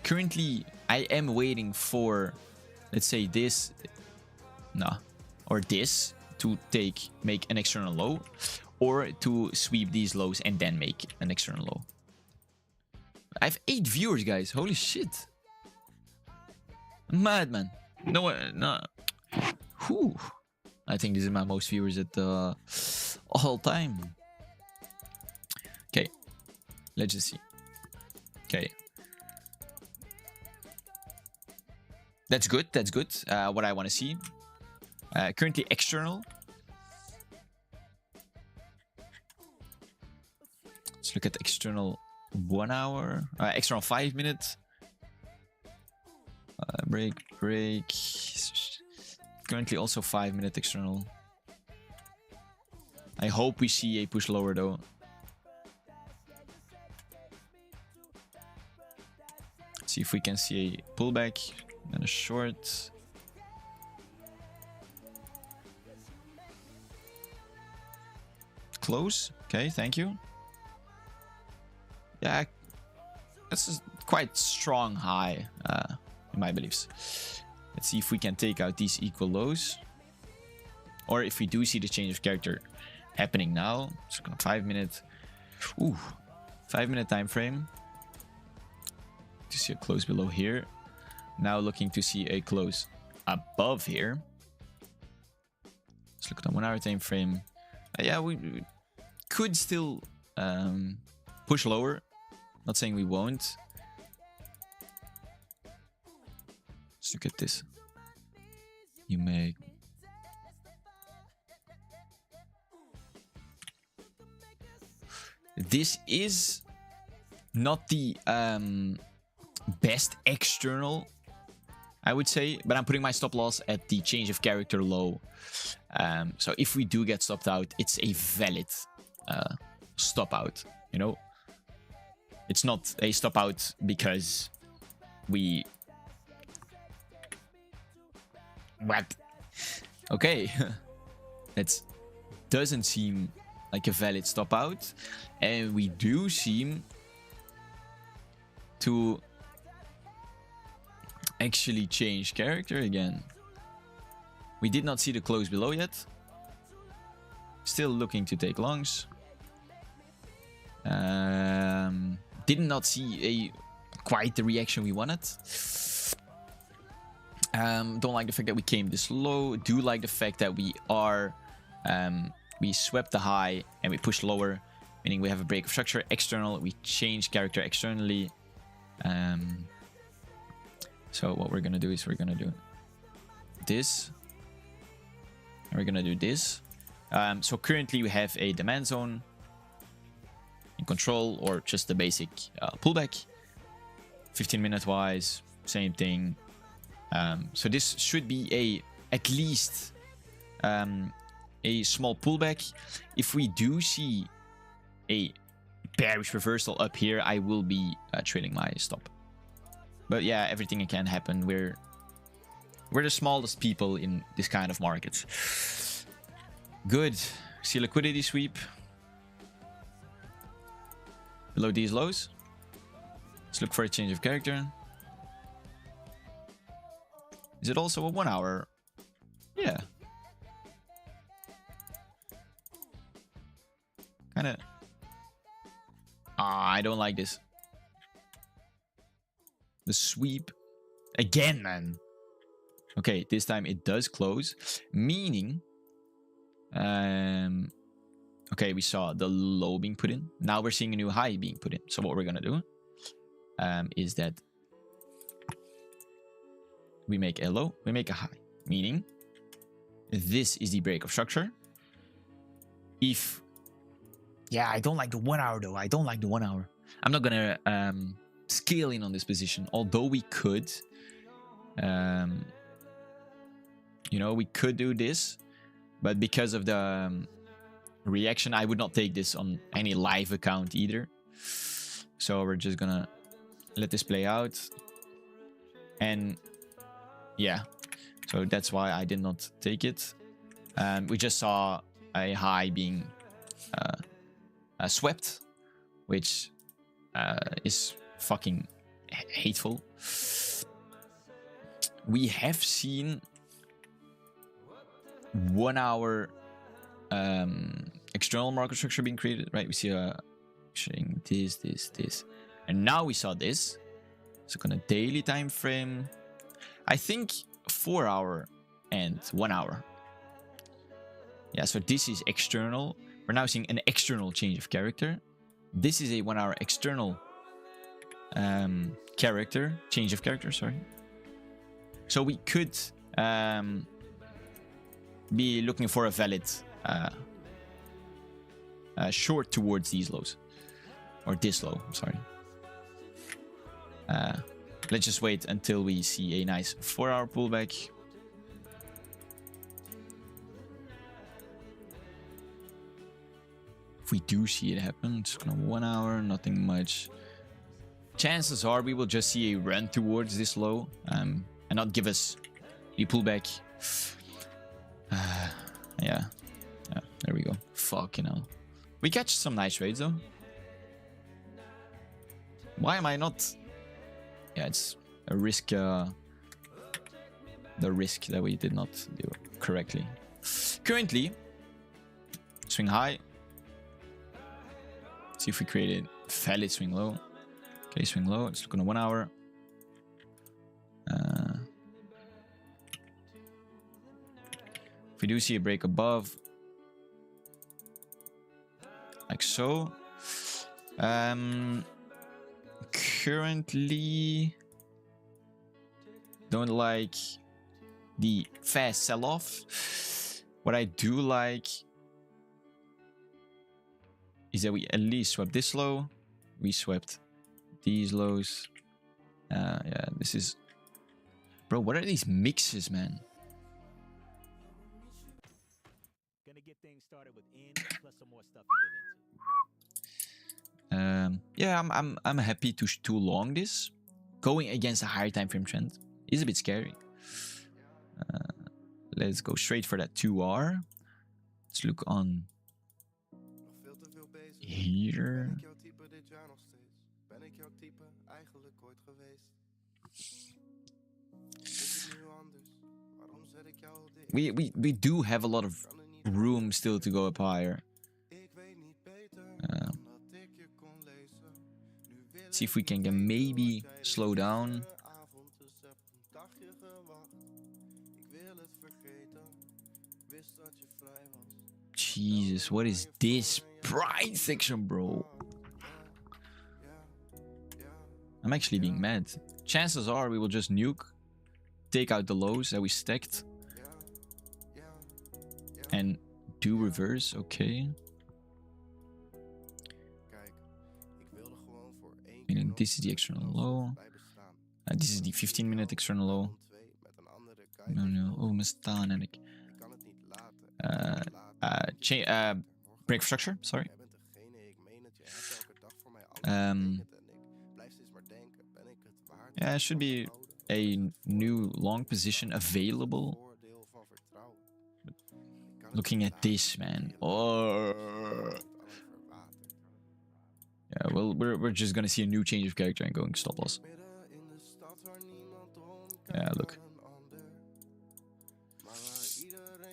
Currently, I am waiting for, let's say this, or this to make an external low, or to sweep these lows and then make an external low. I have 8 viewers, guys. Holy shit. Madman. No. Whew. I think this is my most viewers at all time. Okay. Let's just see. Okay. That's good. That's good. What I want to see. Currently external. Let's look at the external 1 hour. External 5 minutes. Break. Currently also 5-minute external. I hope we see a push lower though. See if we can see a pullback and a short. Close. Okay, thank you. Yeah, this is quite strong high in my beliefs. Let's see if we can take out these equal lows. Or if we do see the change of character happening now. It's 5 minutes. Ooh, 5-minute time frame. To see a close below here. Now looking to see a close above here. Let's look at the 1 hour time frame. Yeah, we could still push lower. Not saying we won't. Let's look at this. You make... This is not the best external, I would say, but I'm putting my stop loss at the change of character low. So if we do get stopped out, it's a valid stop out, you know? It's not a stop out because we... What? Okay. That doesn't seem like a valid stop out. And we do seem to actually change character again. We did not see the close below yet. Still looking to take longs. Did not see quite the reaction we wanted. Don't like the fact that we came this low. Do like the fact that we are we swept the high and we pushed lower, meaning we have a break of structure. External, we change character externally. So what we're gonna do is we're gonna do this, and we're gonna do this. So currently we have a demand zone in control, or just the basic pullback. 15-minute wise, same thing. So this should be at least a small pullback. If we do see a bearish reversal up here, I will be trailing my stop. But yeah, everything can happen. We're the smallest people in this kind of markets. Good. See liquidity sweep below these lows. Let's look for a change of character. Is it also a 1 hour? Yeah. Kind of. I don't like this. The sweep. Again, man. Okay, this time it does close. Meaning... okay, we saw the low being put in. Now we're seeing a new high being put in. So what we're going to do is that we make a low, we make a high. Meaning this is the break of structure. if... Yeah, I don't like the 1 hour though. I don't like the 1 hour. I'm not gonna scale in on this position, although we could. You know, we could do this, but because of the reaction, I would not take this on any live account either. So we're just gonna let this play out. And yeah, so that's why I did not take it. We just saw a high being swept, which is fucking hateful. We have seen 1 hour external market structure being created, right? We see this, and now we saw this. So on a daily time frame, I think 4 hour and 1 hour. Yeah, so this is external. We're now seeing an external change of character. This is a 1 hour external change of character, sorry. So we could be looking for a valid short towards these lows. Or this low, I'm sorry. Let's just wait until we see a nice 4 hour pullback. If we do see it happen, it's gonna 1 hour, nothing much. Chances are we will just see a run towards this low and not give us the pullback. Yeah, there we go. Fucking hell. We catch some nice trades though. Why am I not? Yeah, it's a risk. The risk that we did not do correctly. Currently, swing high. See if we create a valid swing low. Okay, swing low. Let's look on a 1 hour. If we do see a break above, like so. Currently, don't like the fast sell-off. What I do like is that we at least swept this low. We swept these lows. Yeah, this is... Bro, what are these mixes, man? Gonna get things started with ENG plus some more stuff you've been into. Yeah, I'm happy to long this. Going against a higher time frame trend is a bit scary. Let's go straight for that 2R. Let's look on here. We do have a lot of room still to go up higher. See if we can maybe slow down. Jesus, what is this price section, bro? I'm actually being mad. Chances are we will just nuke, take out the lows that we stacked, and do reverse. Okay. Meaning this is the external low. This is the 15-minute external low. No. Oh, me staan en ik. Break of structure, sorry. Yeah, it should be a new long position available. Looking at this, man. Oh. Yeah, well, we're just gonna see a new change of character and going stop loss. Yeah, look.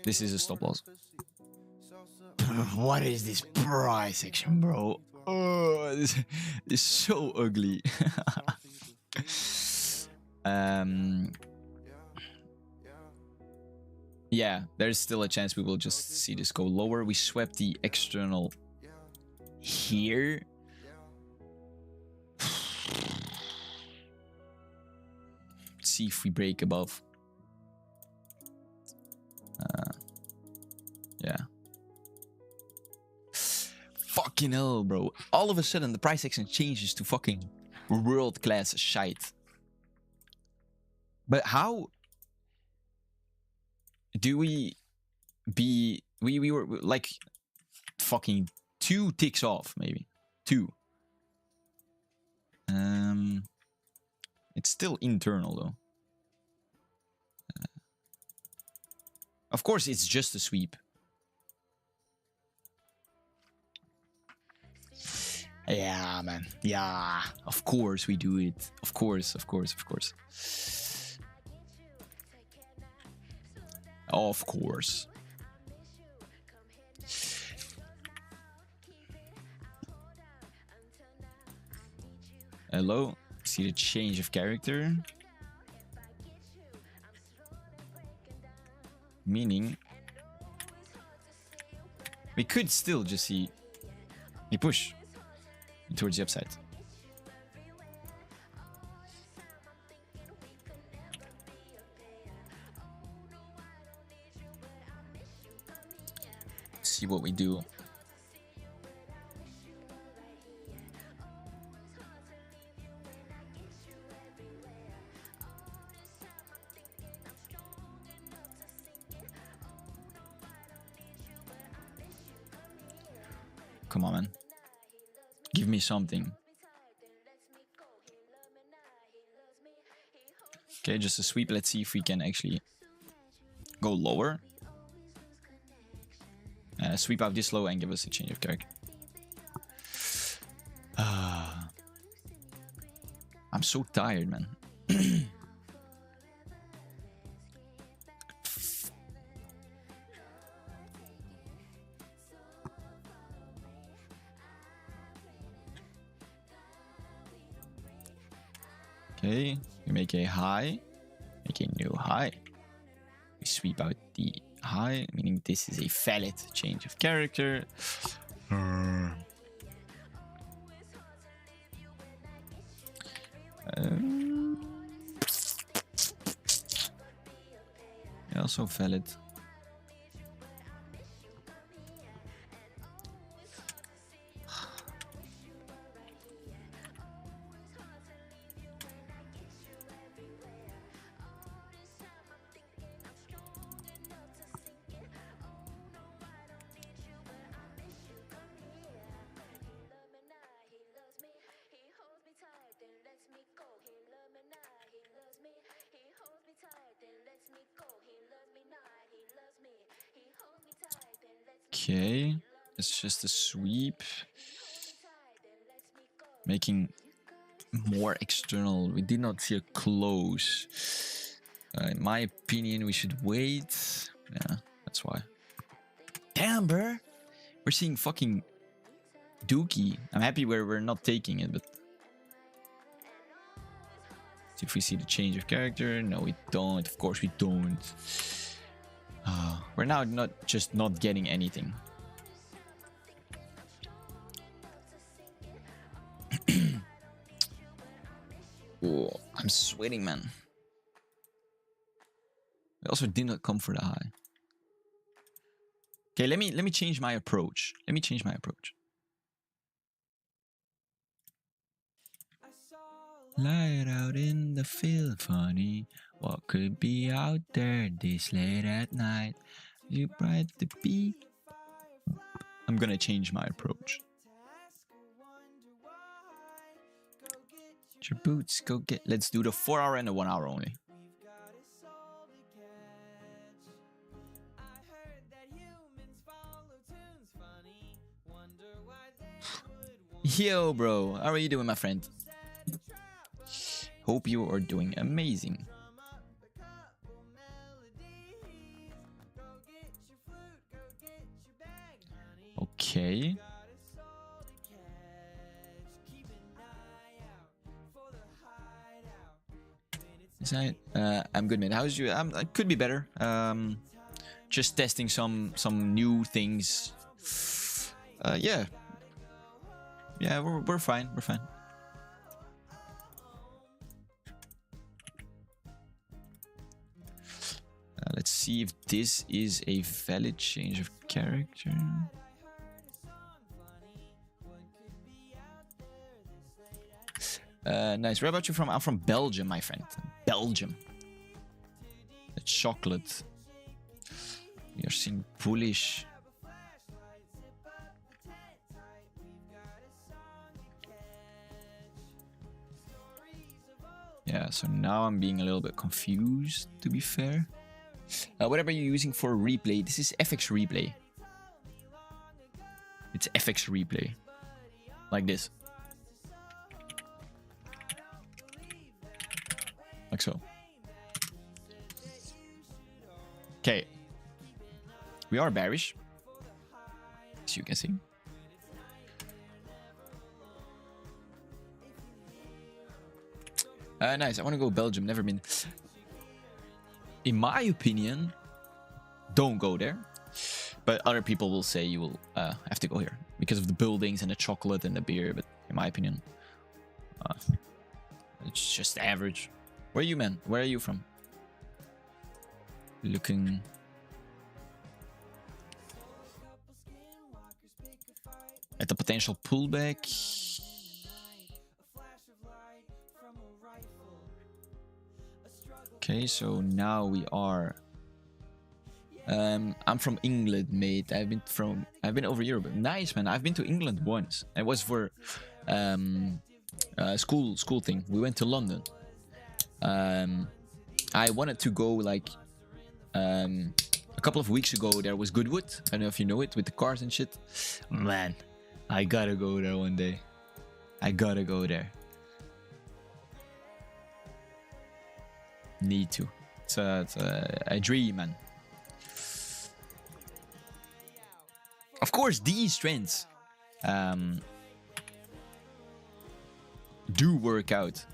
This is a stop loss. What is this price action, bro? Oh, this is so ugly. Yeah, there's still a chance we will just see this go lower. We swept the external here. Let's see if we break above. Yeah. Fucking hell, bro. All of a sudden, the price action changes to fucking world-class shite. But how do we be... We were like fucking 2 ticks off, maybe. 2. It's still internal, though. Of course, it's just a sweep. Yeah, man. Yeah. Of course we do it. Of course, of course, of course. Of course. Hello. See the change of character. Meaning we could still just see we push towards the upside. See what we do. Come on, man. Give me something. Okay, just a sweep. Let's see if we can actually go lower. Sweep out this low and give us a change of character. I'm so tired, man. Okay, we make a high, make a new high. We sweep out the high, meaning this is a valid change of character. Also valid. Okay, it's just a sweep. Making more external. We did not see a close. In my opinion, we should wait. Yeah, that's why. Damn, bro. We're seeing fucking dookie. I'm happy we're not taking it, but... See if we see the change of character. No, we don't. Of course we don't. We're now not getting anything. Oh, I'm sweating, man. We also did not come for the high. Okay, let me change my approach. Let me change my approach. Light out in the field, funny. What could be out there this late at night? You bright the beat. I'm gonna change my approach. Get your boots, go get. Let's do the 4 hour and the 1 hour only. Yo, bro, how are you doing, my friend? Hope you are doing amazing. Okay. Is that? I'm good, man. How's you? I could be better. Just testing some new things. Yeah. Yeah, we're fine. We're fine. Let's see if this is a valid change of character. Nice. Where about you from? I'm from Belgium, my friend. Belgium. The chocolate. We are seeing bullish. Yeah, so now I'm being a little bit confused, to be fair. Whatever you're using for replay, this is FX replay. It's FX replay. Like this. Like so. Okay. We are bearish, as you can see. Nice. I want to go Belgium. Never been. In my opinion, don't go there. But other people will say you will have to go here because of the buildings and the chocolate and the beer. But in my opinion, it's just average. Where are you, man? Where are you from? Looking. At the potential pullback. Okay, so now we are. I'm from England, mate. I've been over Europe. Nice, man. I've been to England once. It was for school thing. We went to London. I wanted to go like a couple of weeks ago. There was Goodwood. I don't know if you know it, with the cars and shit. Man, I gotta go there one day. I gotta go there. Need to. It's a dream, man. Of course, these trends do work out.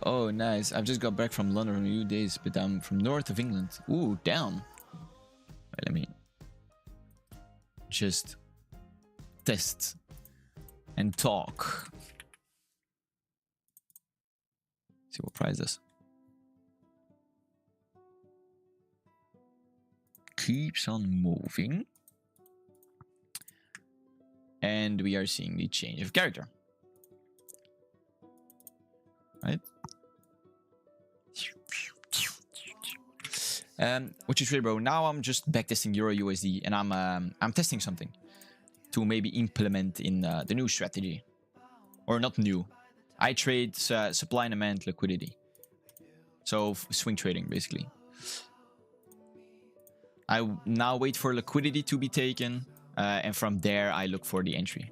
Oh, nice. I've just got back from London for a few days, but I'm from north of England. Ooh, damn. Wait, let me just test and talk. See what price is. Keeps on moving. And we are seeing the change of character. Right? What you trade, bro? Now I'm just backtesting Euro USD, and I'm testing something to maybe implement in the new strategy, or not new. I trade supply and demand liquidity, so swing trading basically. I now wait for liquidity to be taken, and from there I look for the entry.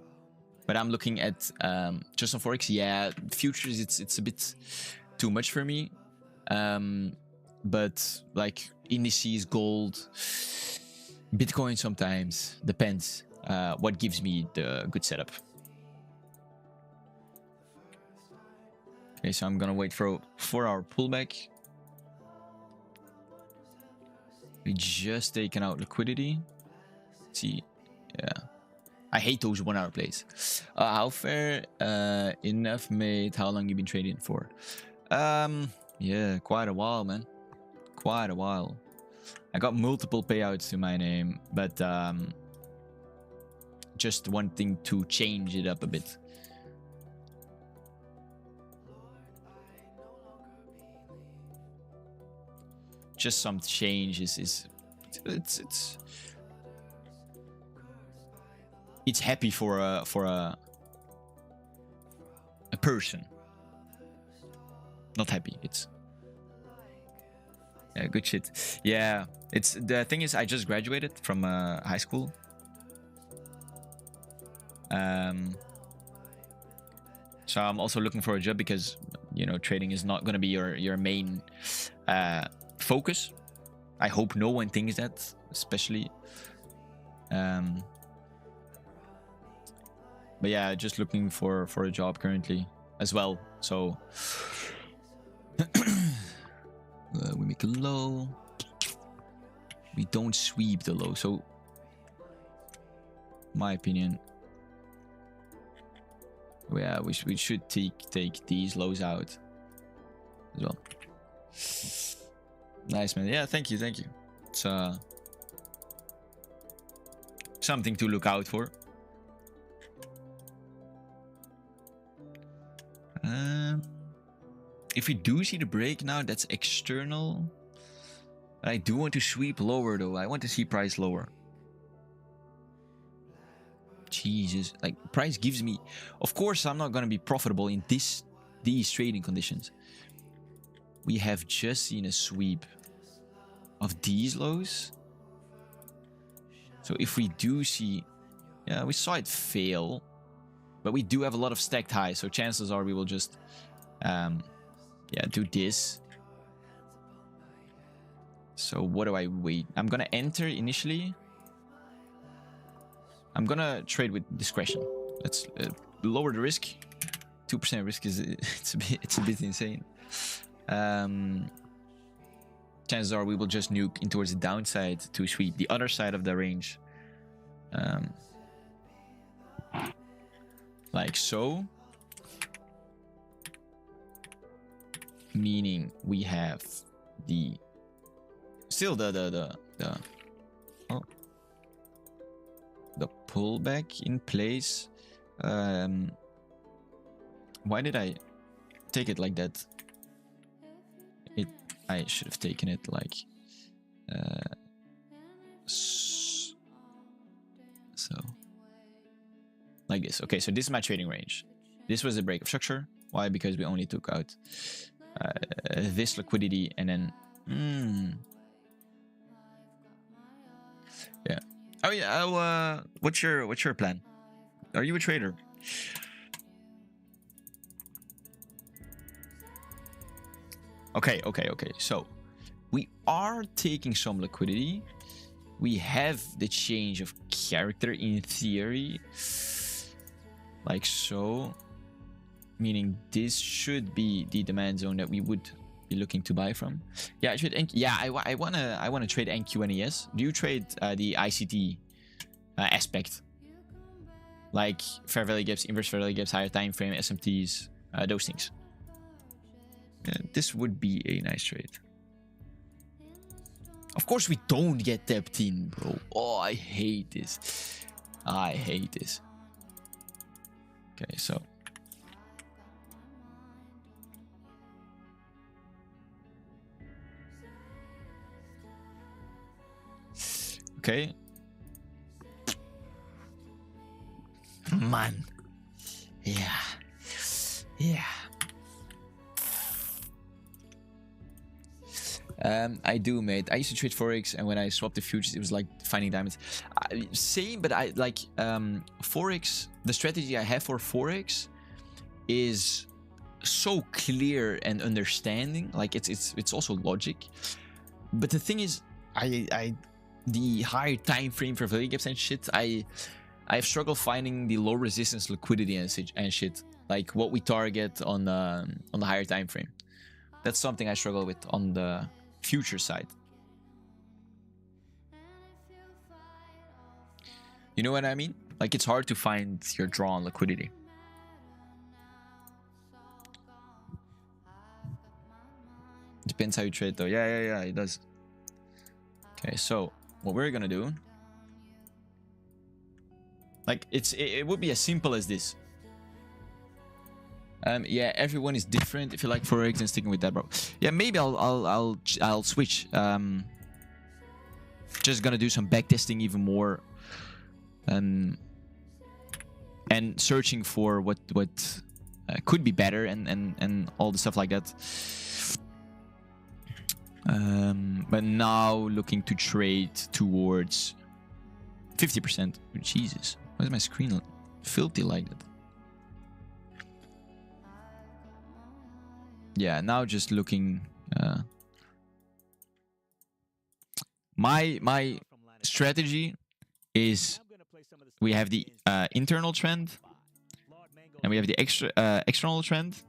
But I'm looking at just on Forex. Yeah, futures it's a bit too much for me. But like indices, gold, Bitcoin sometimes depends. What gives me the good setup. Okay, so I'm gonna wait for a 4-hour pullback. We just taken out liquidity. Let's see, yeah. I hate those 1-hour plays. How fair enough, mate? How long you been trading for? Yeah, quite a while, man. Quite a while. I got multiple payouts to my name, but just wanting to change it up a bit. Just some changes it's happy for a person. Not happy. It's yeah, good shit. Yeah, it's the thing is I just graduated from high school. So I'm also looking for a job because, you know, trading is not gonna be your main focus. I hope no one thinks that, especially. But yeah, just looking for a job currently as well. So we make a low. We don't sweep the low. So, my opinion, yeah, we should take these lows out as well. Nice, man. Yeah, thank you. It's something to look out for. If we do see the break now, that's external. But I do want to sweep lower though. I want to see price lower. Jesus, like price gives me. Of course, I'm not gonna be profitable in these trading conditions. We have just seen a sweep of these lows. So if we do see, yeah, we saw it fail, but we do have a lot of stacked highs. So chances are we will just, yeah, do this. So what do I wait? I'm gonna enter initially. I'm gonna trade with discretion. Let's lower the risk. 2% risk is it's a bit insane. Chances are we will just nuke in towards the downside to sweep the other side of the range. Like so. Meaning we have the still the pullback in place. Why did I take it like that? I should have taken it like so like this. Okay, so this is my trading range. This was a break of structure. Why? Because we only took out this liquidity and then yeah. Oh yeah. What's your plan? Are you a trader? Okay. So we are taking some liquidity. We have the change of character in theory, like so. Meaning this should be the demand zone that we would be looking to buy from. Yeah, I should. Yeah, I wanna trade NQ and ES. Do you trade the ICT aspect, like fair value gaps, inverse fair value gaps, higher time frame, SMTs, those things? Yeah, this would be a nice trade. Of course, we don't get tapped in, bro. Oh, I hate this. I hate this. Okay, so. Okay. Man. Yeah. I do, mate. I used to trade Forex, and when I swapped the futures, it was like finding diamonds. Same, but I like Forex. The strategy I have for Forex is so clear and understanding. Like it's also logic. But the thing is, the higher time frame for value gaps and shit, I've struggled finding the low resistance liquidity and shit, like what we target on the higher time frame. That's something I struggle with on the future side. You know what I mean? Like it's hard to find your draw on liquidity. Depends how you trade though. Yeah, it does. Okay, so what we're gonna do, like it would be as simple as this. Yeah, everyone is different. If you like Forex, then sticking with that, bro. Yeah, maybe I'll switch. Just gonna do some backtesting even more, and searching for what could be better and all the stuff like that. But now looking to trade towards 50%. Jesus, why is my screen filthy like that? Yeah, now just looking. My strategy is we have the internal trend and we have the external trend.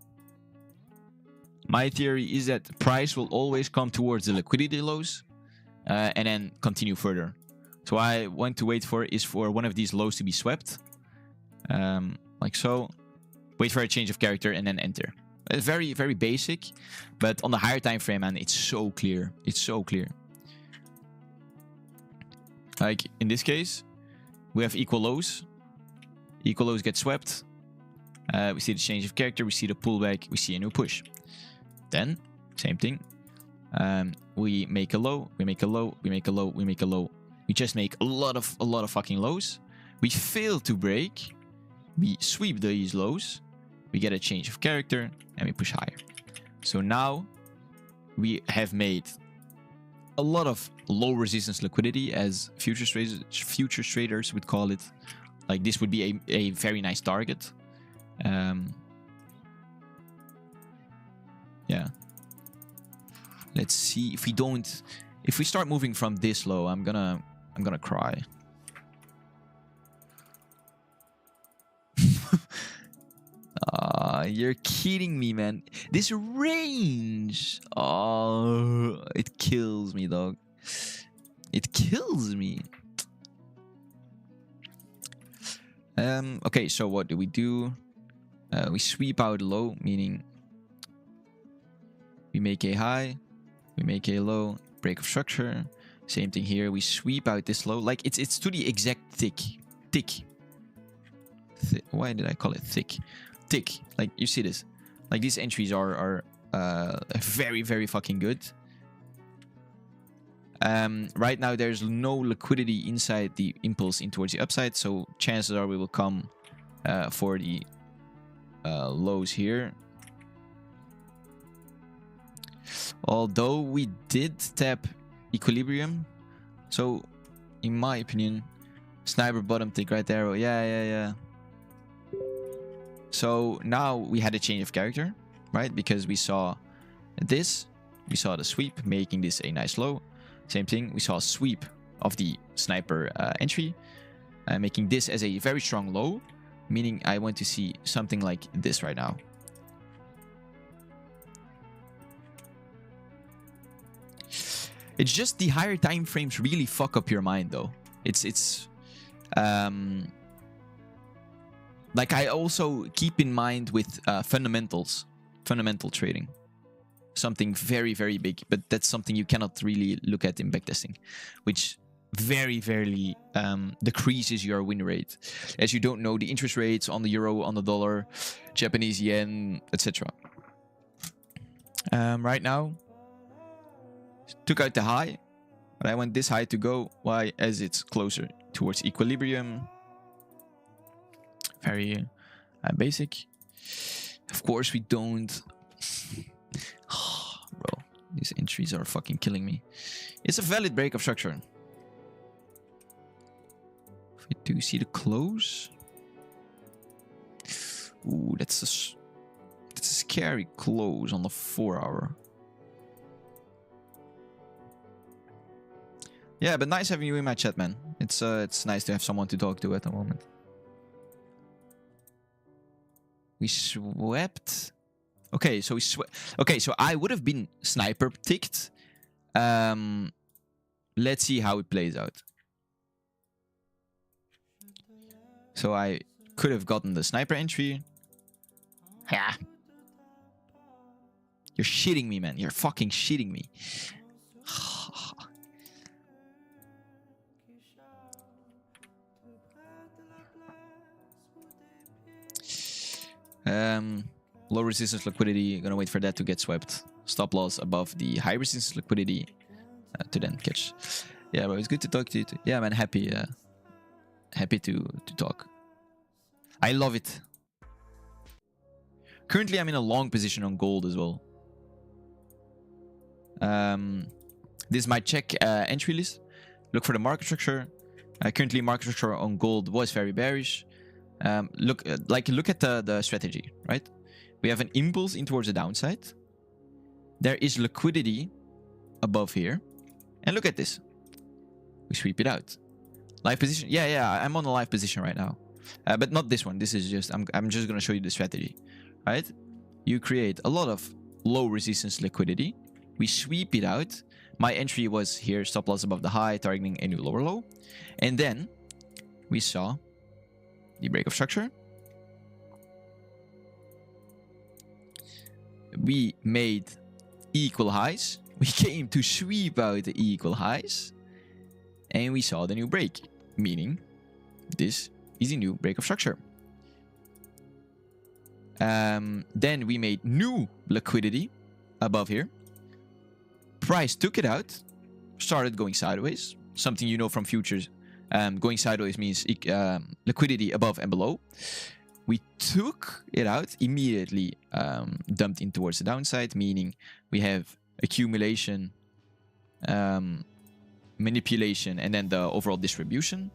My theory is that price will always come towards the liquidity lows and then continue further. So what I want to wait for is for one of these lows to be swept, like so. Wait for a change of character and then enter. It's very, very basic, but on the higher time frame, man, it's so clear. It's so clear. Like in this case, we have equal lows. Equal lows get swept. We see the change of character. We see the pullback. We see a new push. Then, same thing. We make a low, we make a low, we make a low, we make a low. We just make a lot of fucking lows. We fail to break. We sweep these lows. We get a change of character and we push higher. So now we have made a lot of low resistance liquidity, as future traders would call it. Like this would be a very nice target. Yeah. Let's see if we don't. If we start moving from this low, I'm gonna cry. You're kidding me, man. This range. Oh, it kills me, dog. It kills me. Okay, so what do? We sweep out low, meaning we make a high, we make a low, break of structure. Same thing here. We sweep out this low. Like it's to the exact thick. Why did I call it thick? Thick. Like you see this. Like these entries are very, very fucking good. Right now there's no liquidity inside the impulse in towards the upside, so chances are we will come for the lows here. Although we did tap equilibrium, so in my opinion, sniper bottom tick right there. Yeah. So now we had a change of character, right? Because we saw this, we saw the sweep making this a nice low. Same thing, we saw a sweep of the sniper entry, making this as a very strong low, meaning I want to see something like this right now. It's just the higher time frames really fuck up your mind, though. It's like I also keep in mind with fundamental trading. Something very, very big, but that's something you cannot really look at in backtesting, which very decreases your win rate, as you don't know the interest rates on the euro, on the dollar, Japanese yen, etc. Right now, took out the high, but I want this high to go. Why? As it's closer towards equilibrium. Very basic. Of course, we don't. Bro, these entries are fucking killing me. It's a valid break of structure. Do you see the close? Ooh, that's a scary close on the 4 hour. Yeah, but nice having you in my chat, man. It's nice to have someone to talk to at the moment. We swept. Okay, so I would have been sniper ticked. Let's see how it plays out. So I could have gotten the sniper entry. Yeah. You're shitting me, man. You're fucking shitting me. Low resistance liquidity, gonna wait for that to get swept. Stop loss above the high resistance liquidity to then catch. Yeah, bro, it's good to talk to you too. Yeah, man, happy to talk. I love it. Currently, I'm in a long position on gold as well. This is my check entry list. Look for the market structure. Currently, market structure on gold was very bearish. Look at the strategy, right? We have an impulse in towards the downside. There is liquidity above here. And look at this. We sweep it out. Live position. Yeah, I'm on a live position right now. But not this one. This is just, I'm just going to show you the strategy, right? You create a lot of low resistance liquidity. We sweep it out. My entry was here, stop loss above the high, targeting a new lower low. And then we saw the break of structure. We made equal highs. We came to sweep out the equal highs. And we saw the new break. Meaning, this is a new break of structure. Then we made new liquidity. above here. Price took it out, started going sideways. Something you know from futures. Going sideways means liquidity above and below. We took it out, immediately dumped in towards the downside, meaning we have accumulation, manipulation, and then the overall distribution.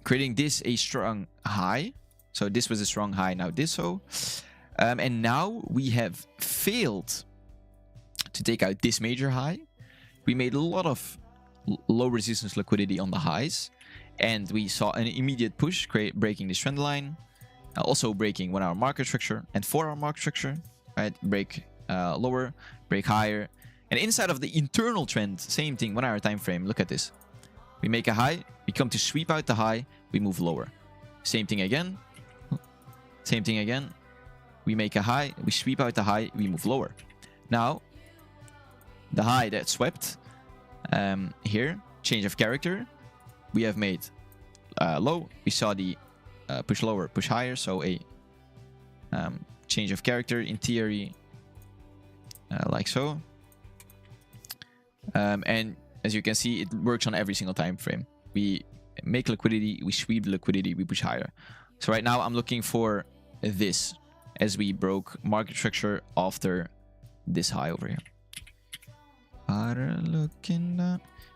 Creating this a strong high. So this was a strong high, now this so. And now we have failed to take out this major high. We made a lot of low resistance liquidity on the highs. And we saw an immediate push, breaking this trend line. Also breaking 1 hour market structure and 4 hour market structure. Right? Break lower, break higher. And inside of the internal trend, same thing, 1 hour time frame. Look at this. We make a high, we come to sweep out the high, we move lower. Same thing again. Same thing again. We make a high, we sweep out the high, we move lower. Now, the high that swept here, change of character. We have made low. We saw the push lower, push higher. So a change of character in theory, like so. And as you can see, it works on every single time frame. We make liquidity, we sweep the liquidity, we push higher. So right now I'm looking for this as we broke market structure after this high over here.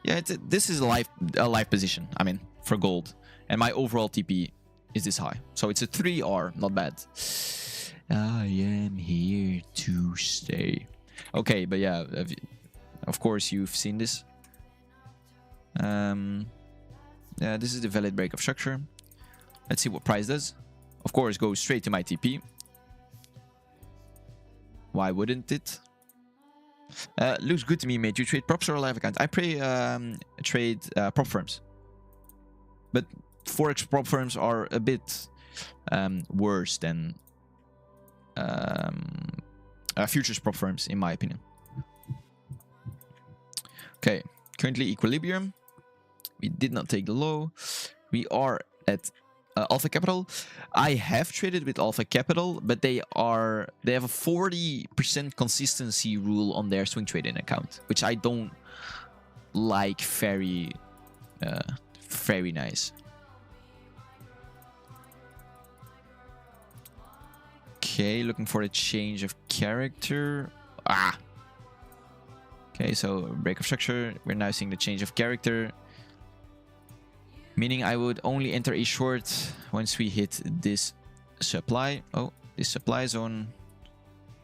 Yeah, this is a live position. I mean, for gold, and my overall TP is this high, so it's a 3R, not bad. I am here to stay. Okay, but yeah, of course you've seen this. Yeah, this is the valid break of structure. Let's see what price does. Of course, go straight to my TP. Why wouldn't it? Looks good to me, mate. You trade props or live accounts? I trade prop firms. But Forex prop firms are a bit worse than futures prop firms, in my opinion. Okay, currently equilibrium. We did not take the low. We are at Alpha Capital. I have traded with Alpha Capital, but they have a 40% consistency rule on their swing trading account, which I don't like. Very nice. Okay, looking for a change of character. Okay, so break of structure. We're now seeing the change of character. Meaning I would only enter a short once we hit this supply. Oh, this supply zone.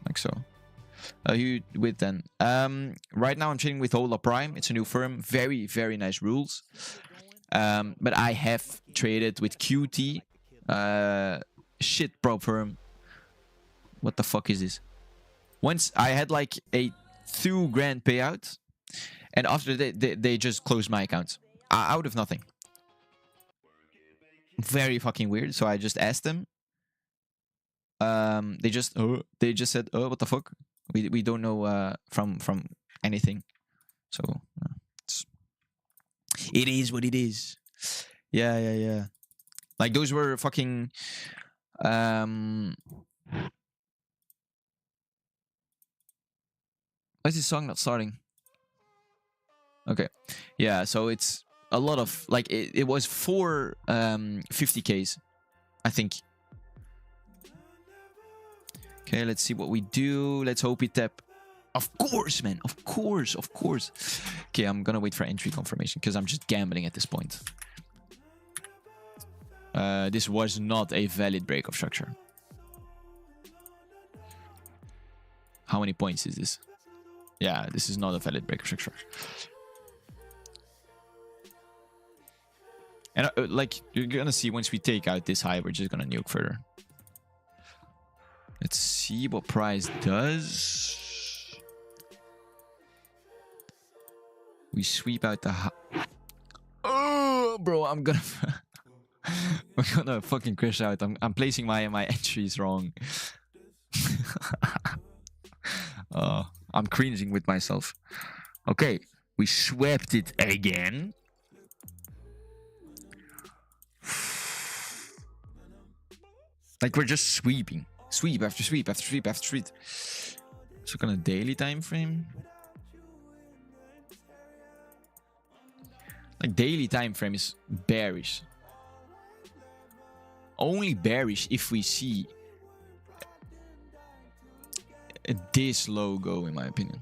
Like so. You with then. Right now I'm trading with Ola Prime. It's a new firm. Very, very nice rules. But I have traded with QT. Shit prop firm. What the fuck is this? Once I had like a $2 grand payout. And after they just closed my account. Out of nothing. Very fucking weird. So I just asked them. They just said, "Oh, what the fuck? We don't know from anything." So it is what it is. Yeah. Like those were fucking. Why is this song not starting? Okay, yeah. So it's a lot of like it was 450Ks, I think. Okay, let's see what we do. Let's hope we tap. Of course, man. Of course. Okay, I'm gonna wait for entry confirmation because I'm just gambling at this point. This was not a valid break of structure. How many points is this? Yeah, this is not a valid break of structure. And like you're gonna see once we take out this high, we're just gonna nuke further. Let's see what price does. We sweep out the high. Oh, bro, I'm gonna fucking crash out. I'm placing my entries wrong. I'm cringing with myself. Okay, we swept it again. Like we're just sweeping Sweep after sweep after sweep after sweep. Let's look on a daily time frame. Like daily time frame is bearish. Only bearish if we see this logo, in my opinion.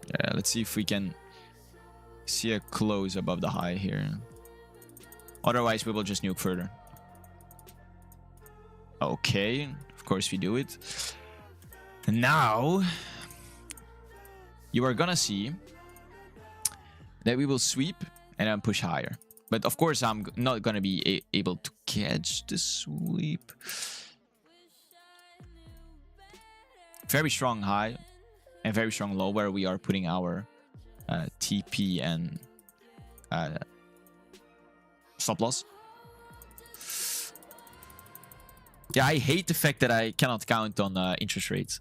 Yeah, let's see if we can see a close above the high here. Otherwise, we will just nuke further. Okay, of course we do it. And now, you are gonna see that we will sweep and then push higher. But of course, I'm not gonna be able to catch the sweep. Very strong high and very strong low where we are putting our TP and stop loss. Yeah, I hate the fact that I cannot count on interest rates.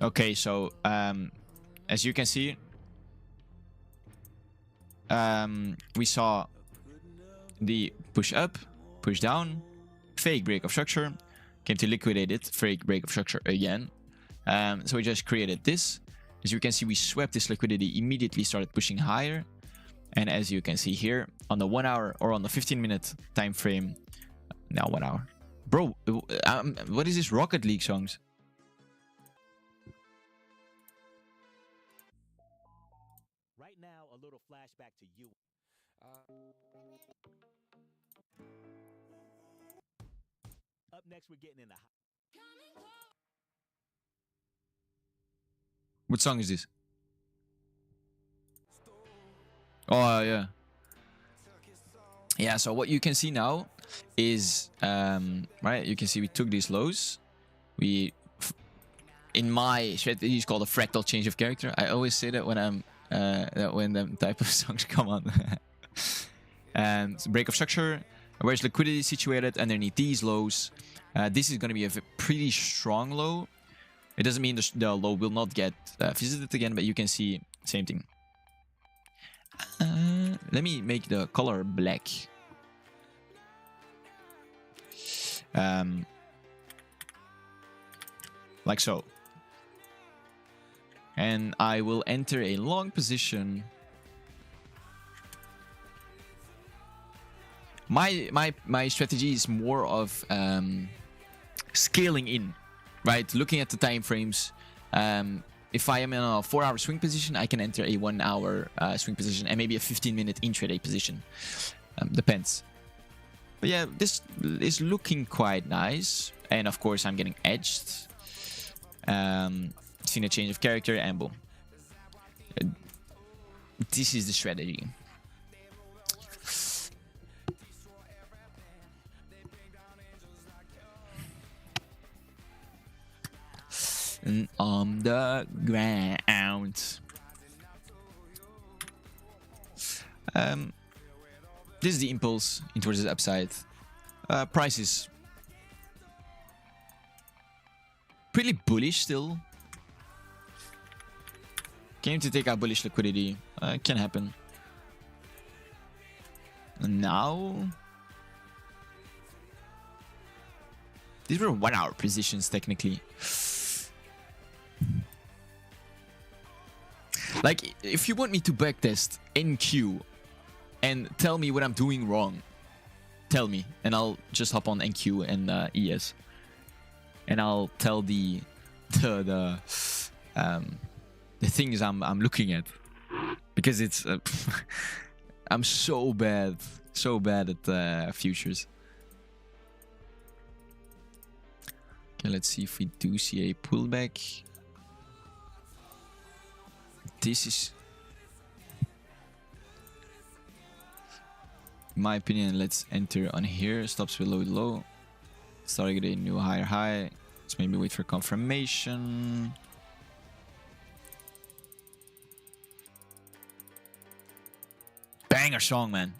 Okay, so as you can see, we saw the push up, push down, fake break of structure, came to liquidate it, fake break of structure again. So we just created this. As you can see, we swept this liquidity, immediately started pushing higher. And as you can see here, on the 1 hour or on the 15-minute time frame, now 1 hour. Bro, what is this Rocket League songs? Right now, a little flashback to you. Up next, we're getting in the. What song is this? Oh, yeah. Yeah, so what you can see now is, right, you can see we took these lows. We, in my strategy, it's called a fractal change of character. I always say that when I'm, when them type of songs come on. So break of structure, where's liquidity situated underneath these lows. This is going to be a pretty strong low. It doesn't mean the low will not get visited again, but you can see same thing. Let me make the color black. Like so. And I will enter a long position. My strategy is more of scaling in, right? Looking at the time frames. If I am in a 4-hour swing position, I can enter a 1-hour swing position and maybe a 15-minute intraday position. Depends. But yeah, this is looking quite nice. And of course, I'm getting edged. Seen a change of character and boom. This is the strategy. And on the ground. This is the impulse in towards the upside. Prices pretty bullish still. Came to take out bullish liquidity. Can happen. And now these were 1-hour positions technically. Like, if you want me to backtest NQ and tell me what I'm doing wrong, tell me, and I'll just hop on NQ and ES, and I'll tell the things I'm looking at, because it's I'm so bad at futures. Okay, let's see if we do see a pullback. This is, in my opinion, let's enter on here. Stops below the low. Let's target a new higher high. Let's maybe wait for confirmation. Banger song, man.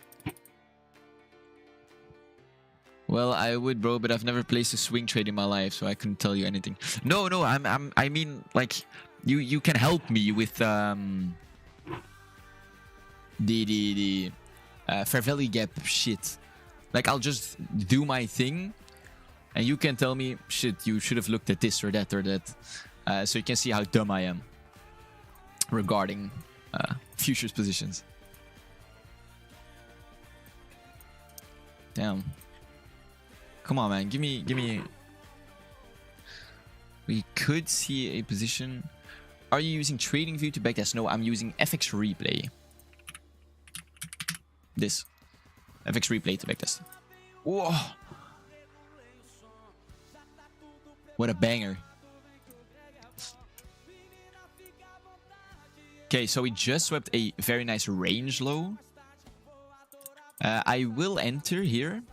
Well, I would, bro, but I've never placed a swing trade in my life, so I couldn't tell you anything. No, I mean, like, you can help me with the fair value gap shit. Like, I'll just do my thing, and you can tell me, shit, you should have looked at this or that or that. So you can see how dumb I am regarding futures positions. Damn. Come on, man. Give me. We could see a position. Are you using TradingView to backtest? No, I'm using FX Replay. This. FX Replay to backtest. Whoa. What a banger. Okay, so we just swept a very nice range low. I will enter here.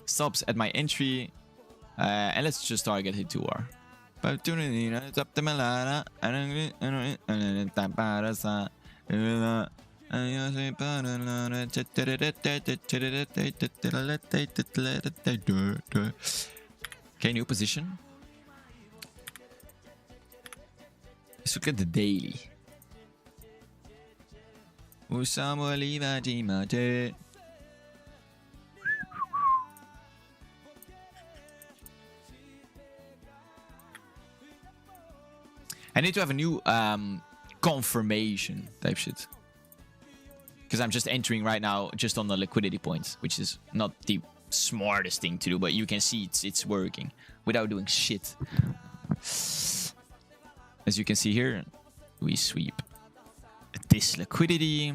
Stops at my entry. And let's just target hit 2R. Okay, new position. Let's look at the daily. I need to have a new confirmation type shit. Because I'm just entering right now just on the liquidity points, which is not the smartest thing to do, but you can see it's working without doing shit. As you can see here, we sweep this liquidity.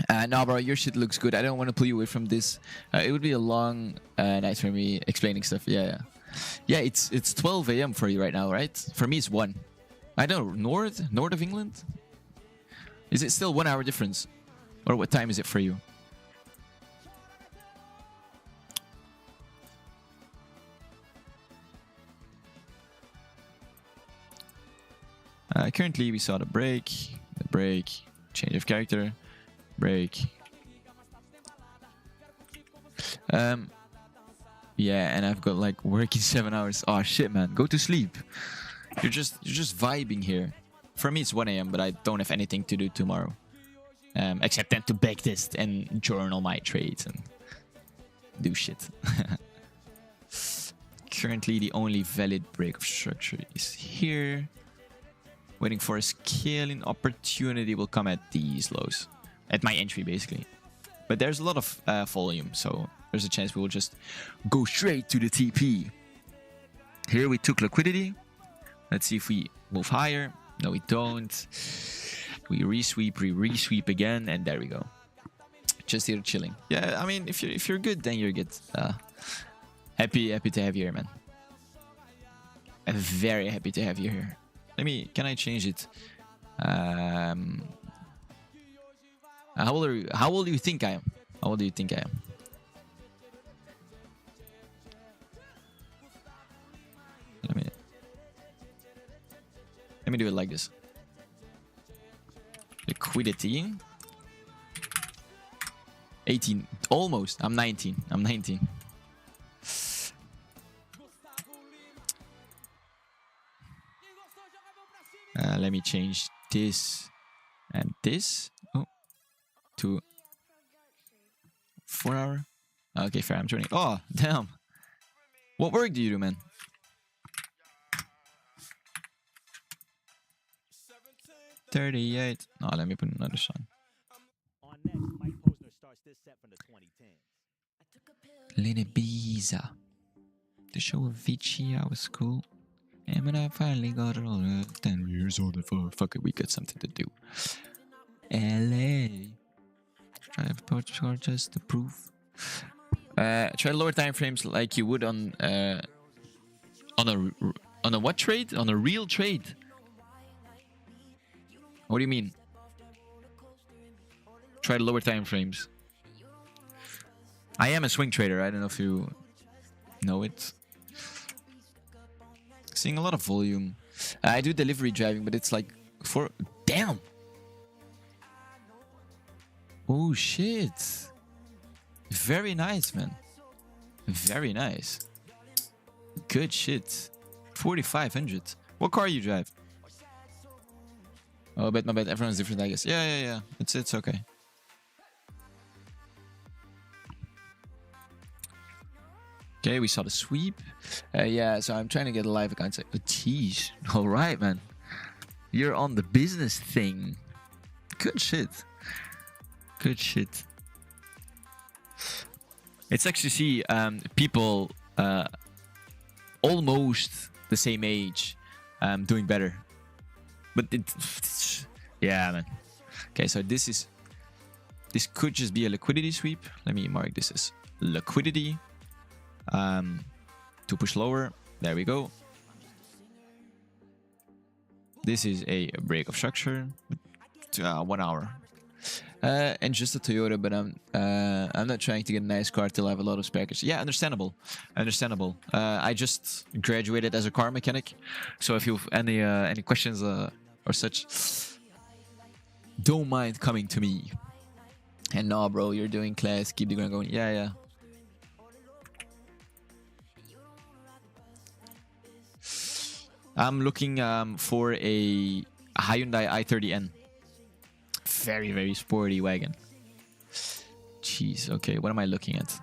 Nah, bro, your shit looks good. I don't want to pull you away from this. It would be a long night for me explaining stuff. Yeah. Yeah, it's 12 a.m. for you right now, right? For me, it's 1. I don't know, north of England? Is it still 1 hour difference? Or what time is it for you? Currently, we saw the break, change of character, break. Yeah, and I've got like work in 7 hours. Oh shit, man, go to sleep. You're just vibing here. For me, it's 1 a.m., but I don't have anything to do tomorrow, except then to backtest and journal my trades and do shit. Currently, the only valid break of structure is here. Waiting for a scaling opportunity will come at these lows. At my entry, basically. But there's a lot of volume, so there's a chance we will just go straight to the TP. Here we took liquidity. Let's see if we move higher. No, we don't. We resweep again, and there we go. Just here chilling. Yeah, I mean, if you're good, then you're good. Happy to have you here, man. I'm very happy to have you here. Can I change it? How old are you? How old do you think I am? How old do you think I am? Let me do it like this. Liquidity. 18. Almost. I'm 19. I'm 19. Let me change this and this to 4 hour. Okay, fair. I'm turning. Oh, damn. What work do you do, man? $38. Oh, let me put another song. On next, Mike Posner starts this set from the 2010s. Little Biza. The show of Vici, I was cool. And when I finally got older, 10 years older, fuck it, we got something to do. LA. Try to approach score just to prove. Try lower time frames like you would on a what trade? On a real trade. What do you mean? Try lower time frames. I am a swing trader. I don't know if you know it. Seeing a lot of volume. I do delivery driving, but it's like for... Damn! Oh, shit. Very nice, man. Very nice. Good shit. 4,500. What car you drive? Oh, but my bad. Everyone's different, I guess. Yeah. It's okay. Okay, we saw the sweep. Yeah, so I'm trying to get a live account. Oh, jeez. All right, man. You're on the business thing. Good shit. Good shit. It's actually see people almost the same age doing better. But yeah, man. Okay, so this could just be a liquidity sweep. Let me mark this as liquidity. To push lower. There we go. This is a break of structure. 1 hour. And just a Toyota, but I'm not trying to get a nice car till I have a lot of spares. Yeah, understandable. I just graduated as a car mechanic, so if you have any questions or such, don't mind coming to me. And no, bro, you're doing class. Keep the grind going. Yeah. I'm looking for a Hyundai i30N. Very, very sporty wagon. Jeez, okay, what am I looking at?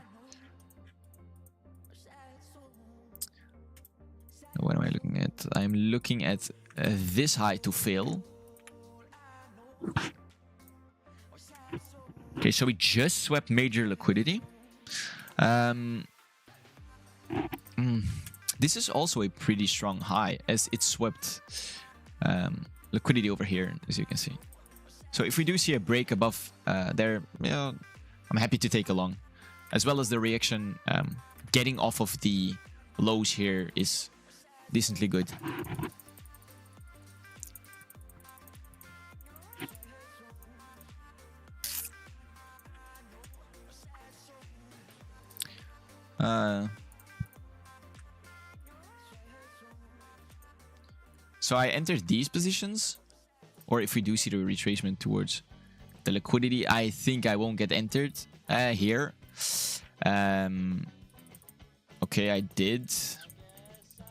What am I looking at? I'm looking at this high to fail. Okay, so we just swept major liquidity. This is also a pretty strong high as it swept liquidity over here, as you can see. So if we do see a break above there, I'm happy to take along. As well as the reaction getting off of the lows here is decently good. So I entered these positions, or if we do see the retracement towards the liquidity, I think I won't get entered here. Okay, I did.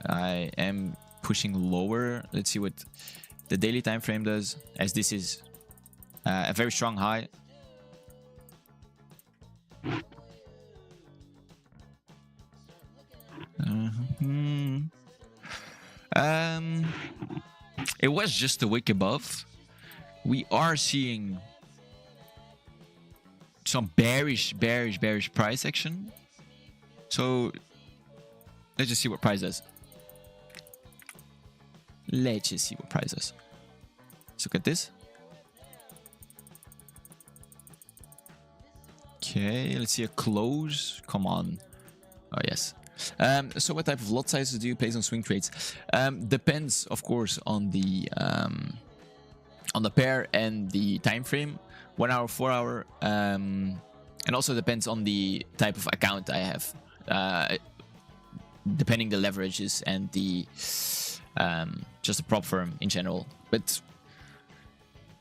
I am pushing lower. Let's see what the daily time frame does, as this is a very strong high. It was just a wick above. We are seeing some bearish price action. So let's just see what price does. Let's look at this. Okay, let's see a close. Come on. Oh, yes. So what type of lot sizes do you place on swing trades? Depends, of course, on the pair and the time frame. 1 hour, 4 hour, and also depends on the type of account I have, depending the leverages and the just the prop firm in general. But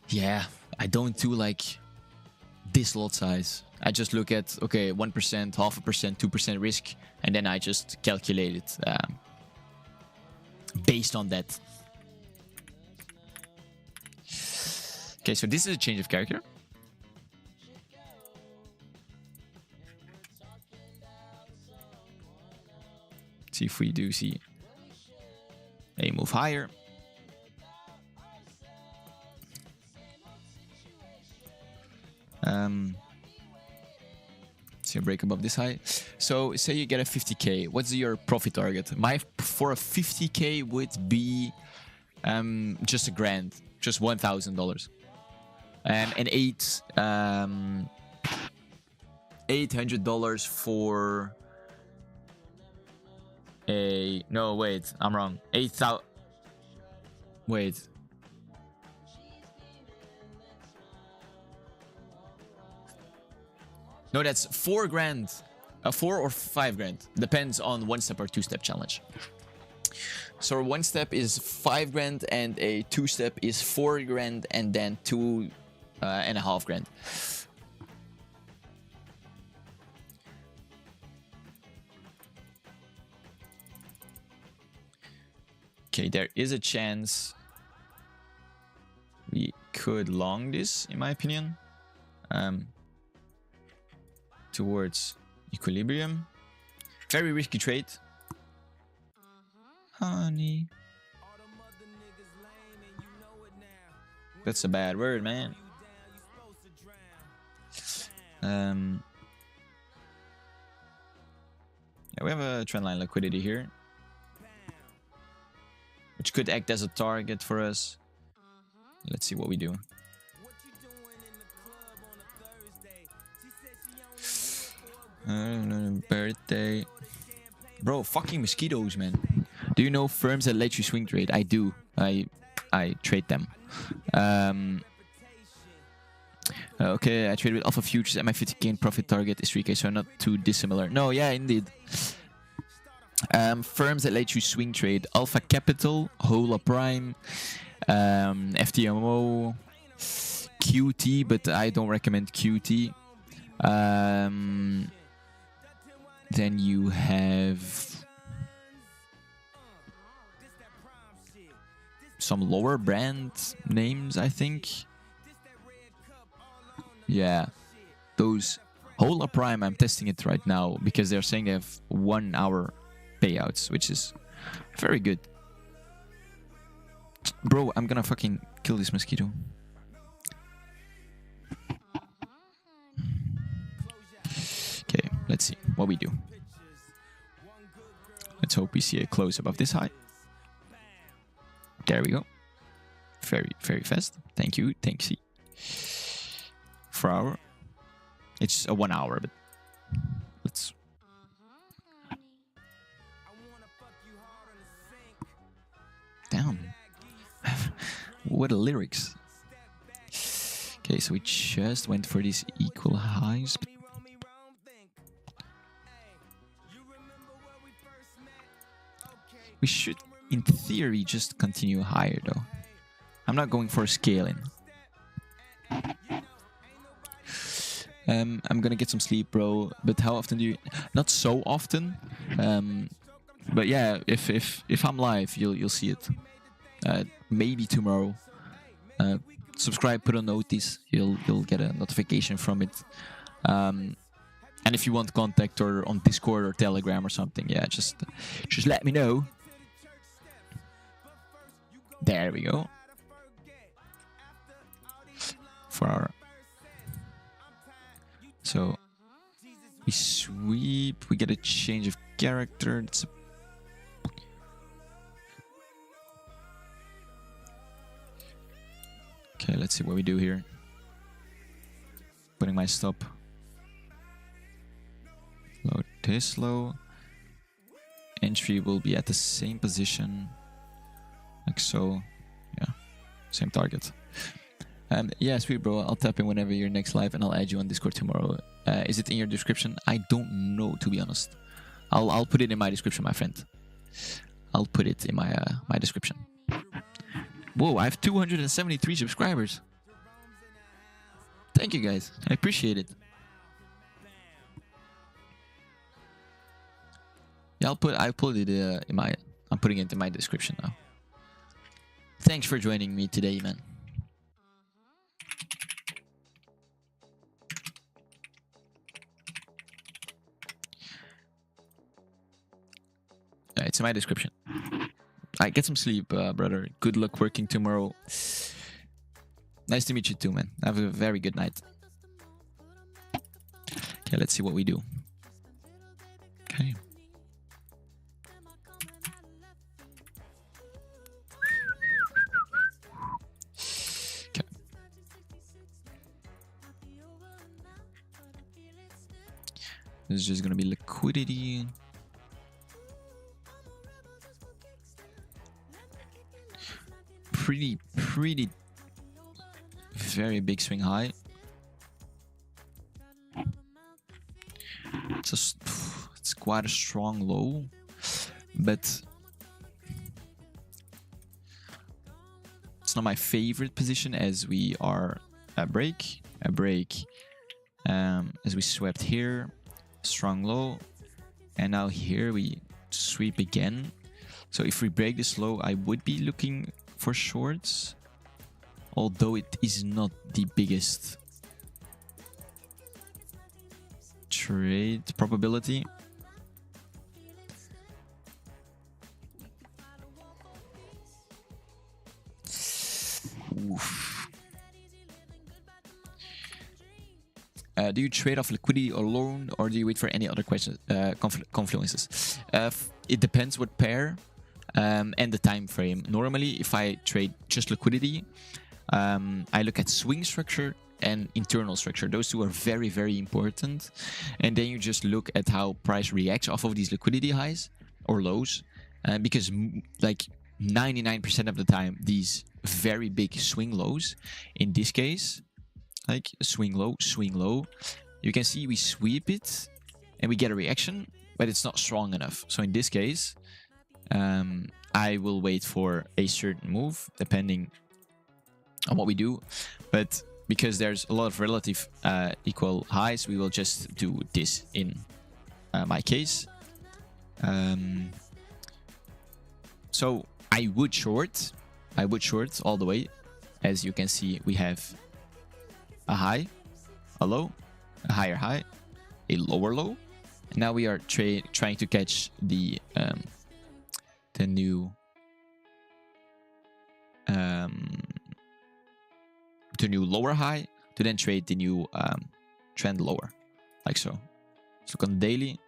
yeah, I don't do like this lot size. I just look at, okay, 1%, 0.5%, 2% risk, and then I just calculate it based on that. Okay, so this is a change of character. See if we do see a move higher. See a break above this high. So say you get a 50k. What's your profit target? My for a 50k would be just a grand, just $1,000, and $800 for a, no, wait, I'm wrong. 8,000. Wait. No, that's 4 grand. 4 or 5 grand. Depends on 1-step or 2-step challenge. So 1-step is 5 grand and a 2-step is 4 grand and then 2.5 grand. Okay, there is a chance we could long this, in my opinion, towards equilibrium. Very risky trade. Honey. That's a bad word, man. Yeah, we have a trendline liquidity here, which could act as a target for us. Let's see what we do. Birthday. Bro, fucking mosquitoes, man. Do you know firms that let you swing trade? I do. I trade them. Okay, I trade with Alpha Futures and my 50k profit target is 3k, so not too dissimilar. No, yeah, indeed. Firms that let you swing trade: Alpha Capital, Hola Prime, FTMO, QT, but I don't recommend QT. Then you have some lower brand names, I think. Yeah, those Hola Prime, I'm testing it right now because they're saying they have 1 hour payouts, which is very good. Bro, I'm gonna fucking kill this mosquito. Okay, let's see what we do. Let's hope we see a close above this high. There we go. Very, very fast. Thank you. Thanks. 4 hour. It's a 1 hour, but let's. Damn. What a lyrics. Okay, so we just went for these equal highs. But we should, in theory, just continue higher, though. I'm not going for scaling. I'm gonna get some sleep, bro. But how often do you? Not so often. But yeah, if I'm live, you'll see it. Maybe tomorrow. Subscribe, put on notice. You'll get a notification from it. And if you want contact or on Discord or Telegram or something, yeah, just let me know. There we go. For our. So we sweep. We get a change of character. It's okay, let's see what we do here. Putting my stop. Load this low. Entry will be at the same position. Like so. Yeah. Same target. Yeah, sweet, bro. I'll tap in whenever you're next live and I'll add you on Discord tomorrow. Is it in your description? I don't know, to be honest. I'll put it in my description, my friend. I'll put it in my my description. Whoa, I have 273 subscribers. Thank you, guys. I appreciate it. Yeah, I'll put it in my. I'm putting it in my description now. Thanks for joining me today, man. It's in my description. I get some sleep, brother. Good luck working tomorrow. Nice to meet you too, man. Have a very good night. Okay, let's see what we do. Okay. Okay. This is just gonna be liquidity. Pretty very big swing high. It's quite a strong low, but it's not my favorite position as we are a break, as we swept here, strong low, and now here we sweep again. So if we break this low, I would be looking for shorts. although it is not the biggest trade probability. Oof. Do you trade off liquidity alone, or do you wait for any other questions, confluences? It depends what pair and the time frame. Normally, if I trade just liquidity, I look at swing structure and internal structure. Those two are very, very important. And then you just look at how price reacts off of these liquidity highs or lows, because like 99% of the time, these very big swing lows, in this case, like swing low, you can see we sweep it and we get a reaction, but it's not strong enough. So in this case, I will wait for a certain move depending on what we do. But because there's a lot of relative equal highs, we will just do this in my case. So I would short all the way. As you can see, we have a high, a low, a higher high, a lower low. And now we are trying to catch the new lower high to then trade the new trend lower, like so. Let's look on the daily.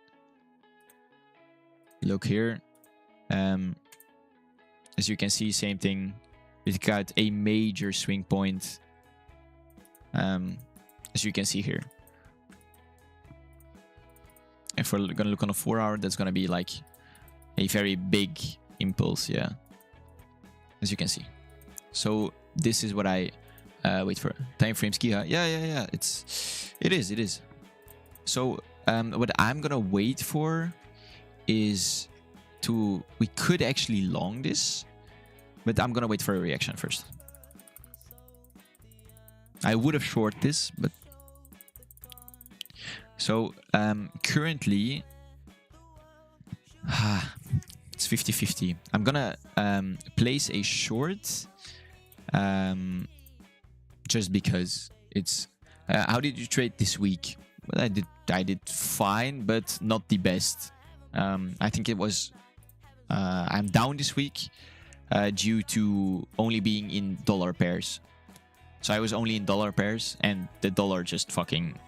Look here. As you can see, same thing. We've got a major swing point. As you can see here. If we're gonna look on a 4-hour, that's gonna be like a very big impulse, yeah. As you can see. So this is what I wait for. Time frame ski high. Yeah. It is. So what I'm gonna wait for is we could actually long this, but I'm gonna wait for a reaction first. I would have short this, but so currently it's 50-50. I'm gonna place a short just because it's how did you trade this week? Well, I did fine, but not the best. I think it was I'm down this week due to only being in dollar pairs. So I was only in dollar pairs, and the dollar just fucking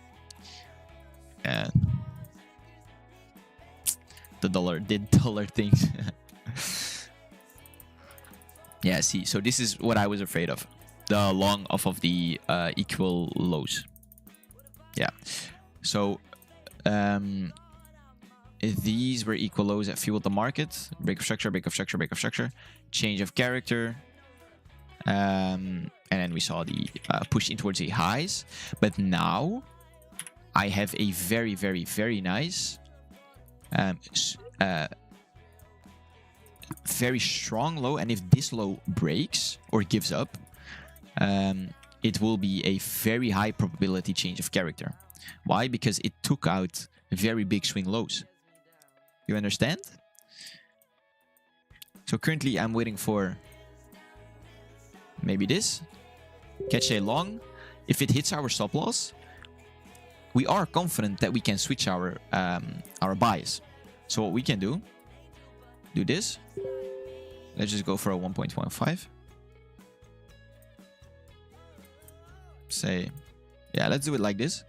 the dollar did dollar things. Yeah, see, so this is what I was afraid of. The long off of the equal lows. Yeah. So these were equal lows that fueled the market. Break of structure. Change of character. And then we saw the push in towards the highs. But now I have a very, very, very nice, very strong low. And if this low breaks or gives up, it will be a very high probability change of character. Why? Because it took out very big swing lows. You understand? So currently I'm waiting for maybe this. Catch a long. If it hits our stop loss, we are confident that we can switch our bias. So what we can do this. Let's just go for a 1.15. Say, yeah, let's do it like this.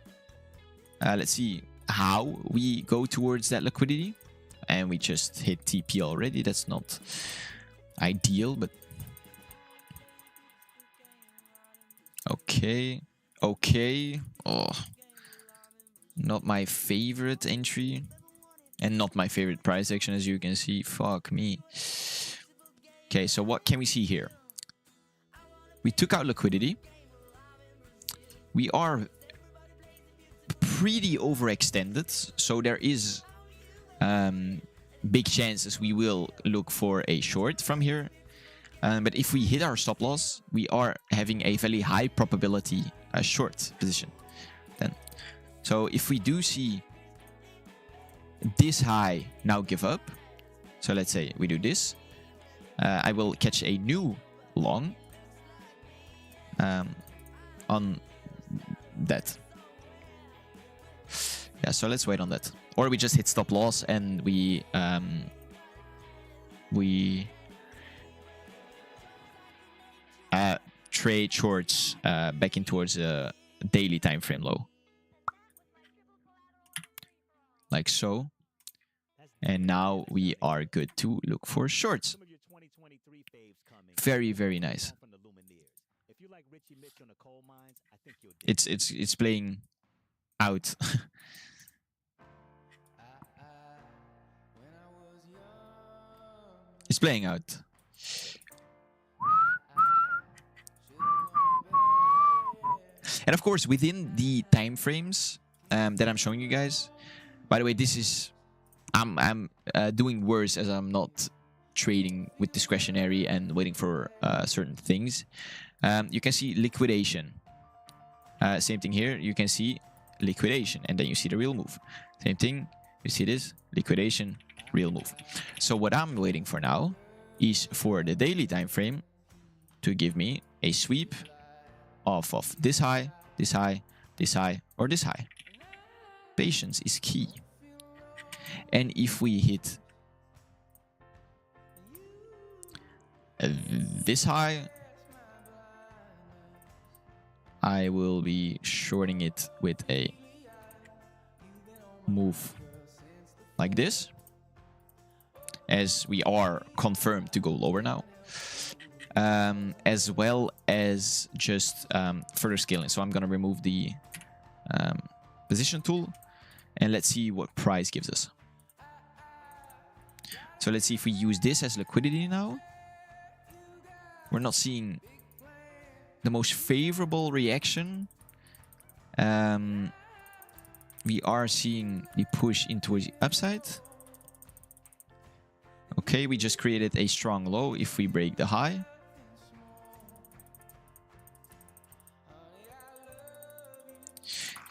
Let's see how we go towards that liquidity. And we just hit TP already. That's not ideal, but okay. Oh, not my favorite entry, and not my favorite price action, as you can see. Fuck me. Okay, so what can we see here? We took out liquidity. We are pretty overextended, so there is big chances we will look for a short from here. But if we hit our stop loss, we are having a very high probability short position. Then, so if we do see this high now give up, so let's say we do this, I will catch a new long. on that. Yeah, so let's wait on that. Or we just hit stop loss and we trade shorts back in towards a daily time frame low. Like so. And now we are good to look for shorts. Very, very nice. It's playing out. It's playing out. And of course, within the time frames that I'm showing you guys. By the way, this is I'm doing worse as I'm not trading with discretionary and waiting for certain things. You can see liquidation. Same thing here. You can see liquidation, and then you see the real move. Same thing. You see this liquidation, real move. So what I'm waiting for now is for the daily time frame to give me a sweep off of this high, this high, this high, or this high. Patience is key. And if we hit this high, I will be shorting it with a move like this, as we are confirmed to go lower now, as well as just further scaling. So I'm going to remove the position tool, and let's see what price gives us. So let's see if we use this as liquidity now. We're not seeing the most favorable reaction. We are seeing the push into the upside. Okay, we just created a strong low if we break the high.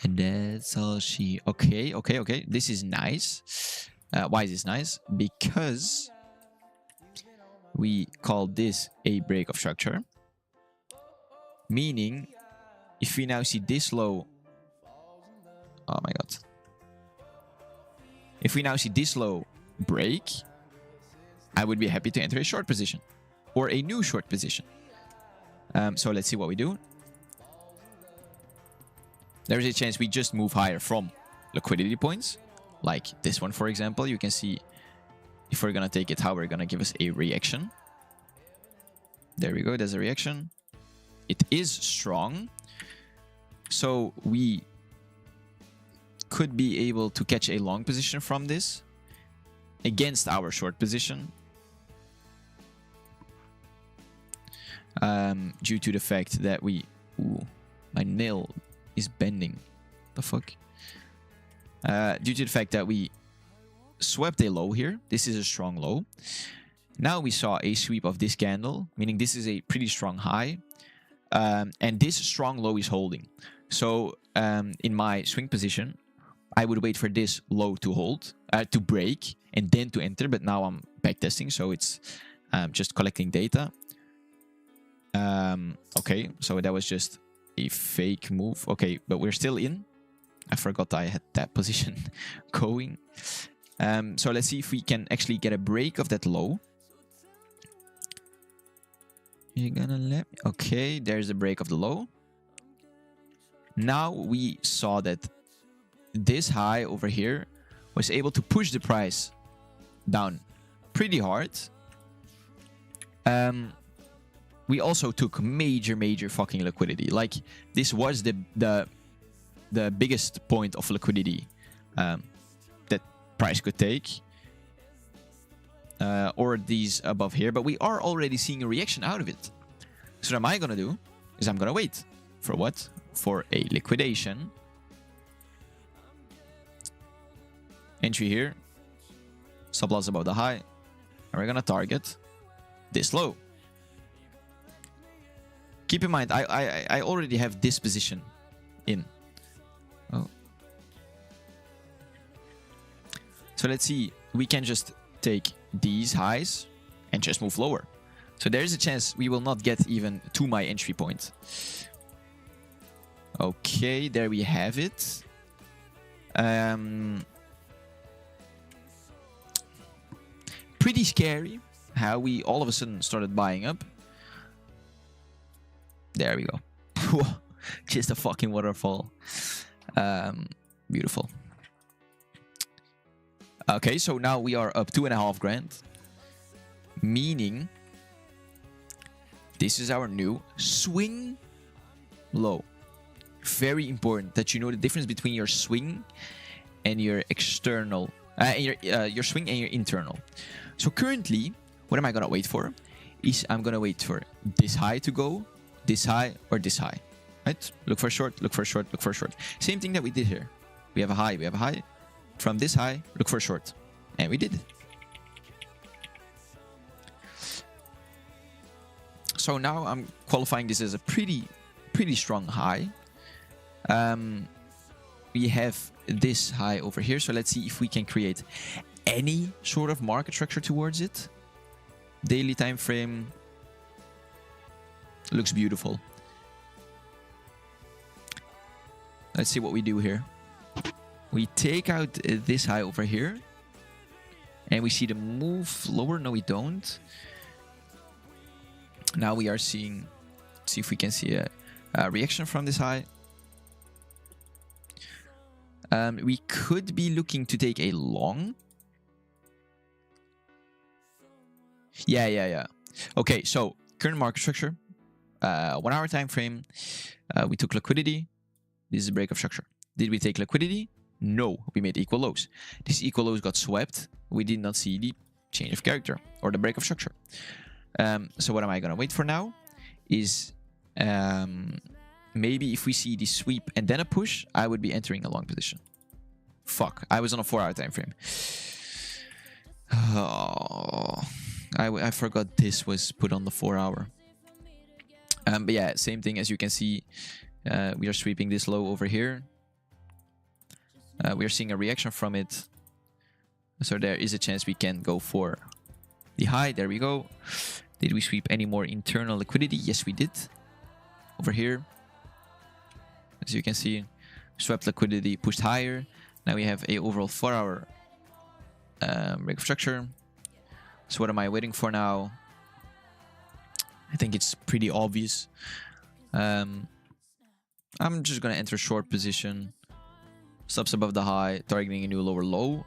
And that's all she... Okay. This is nice. Why is this nice? Because we call this a break of structure. Meaning, if we now see this low... Oh my god. If we now see this low break, I would be happy to enter a short position. Or a new short position. So let's see what we do. There's a chance we just move higher from liquidity points. Like this one, for example. You can see if we're going to take it, how we're going to give us a reaction. There we go. There's a reaction. It is strong. So we could be able to catch a long position from this against our short position. Due to the fact that we... Ooh, my nail is bending. The fuck? Due to the fact that we swept a low here. This is a strong low. Now we saw a sweep of this candle, meaning this is a pretty strong high. And this strong low is holding. So in my swing position, I would wait for this low to hold, to break, and then to enter. But now I'm backtesting, so it's just collecting data. Okay, so that was just a fake move. Okay, but we're still in. I forgot I had that position going. So let's see if we can actually get a break of that low. You're gonna let me... Okay, there's the break of the low. Now we saw that this high over here was able to push the price down pretty hard. We also took major fucking liquidity. Like, this was the biggest point of liquidity that price could take. Or these above here. But we are already seeing a reaction out of it. So what am I going to do? Is I'm going to wait. For what? For a liquidation. Entry here. Stop loss above the high. And we're going to target this low. Keep in mind, I already have this position in. Oh. So let's see. We can just take these highs and just move lower. So there's a chance we will not get even to my entry point. Okay, there we have it. Pretty scary how we all of a sudden started buying up. There we go. Just a fucking waterfall. Beautiful. Okay, so now we are up 2.5 grand. Meaning this is our new swing low. Very important that you know the difference between your swing and your external, your swing and your internal. So currently, what am I gonna wait for? Is I'm gonna wait for this high to go, this high, or this high. Right? Look for short, look for short, look for short. Same thing that we did here. We have a high, we have a high. From this high, look for short. And we did it. So now I'm qualifying this as a pretty strong high. We have this high over here. So let's see if we can create any sort of market structure towards it. Daily time frame. Looks beautiful. Let's see what we do here. We take out this high over here. And we see the move lower. No, we don't. Now we are seeing... see if we can see a reaction from this high. We could be looking to take a long. Yeah. Okay, so current market structure. 1 hour time frame. We took liquidity. This is a break of structure. Did we take liquidity? No, we made equal lows. These equal lows got swept. We did not see the change of character or the break of structure. So what am I going to wait for now? Is maybe if we see the sweep and then a push, I would be entering a long position. Fuck, I was on a 4 hour time frame. Oh, I forgot this was put on the 4 hour. But yeah, same thing as you can see. We are sweeping this low over here. We are seeing a reaction from it. So there is a chance we can go for the high. There we go. Did we sweep any more internal liquidity? Yes, we did. Over here. As you can see, swept liquidity, pushed higher. Now we have a overall 4 hour break of structure. So what am I waiting for now? I think it's pretty obvious. I'm just going to enter short position. Stops above the high, targeting a new lower low.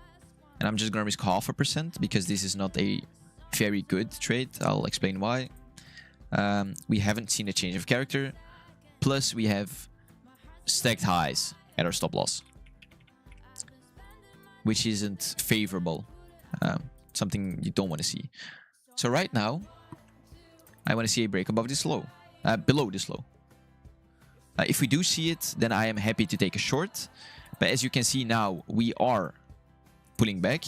And I'm just going to risk 0.5% because this is not a very good trade. I'll explain why. We haven't seen a change of character. Plus, we have stacked highs at our stop loss, which isn't favorable. Something you don't want to see. So right now, I want to see a break above this low, below this low. If we do see it, then I am happy to take a short. But as you can see now, we are pulling back.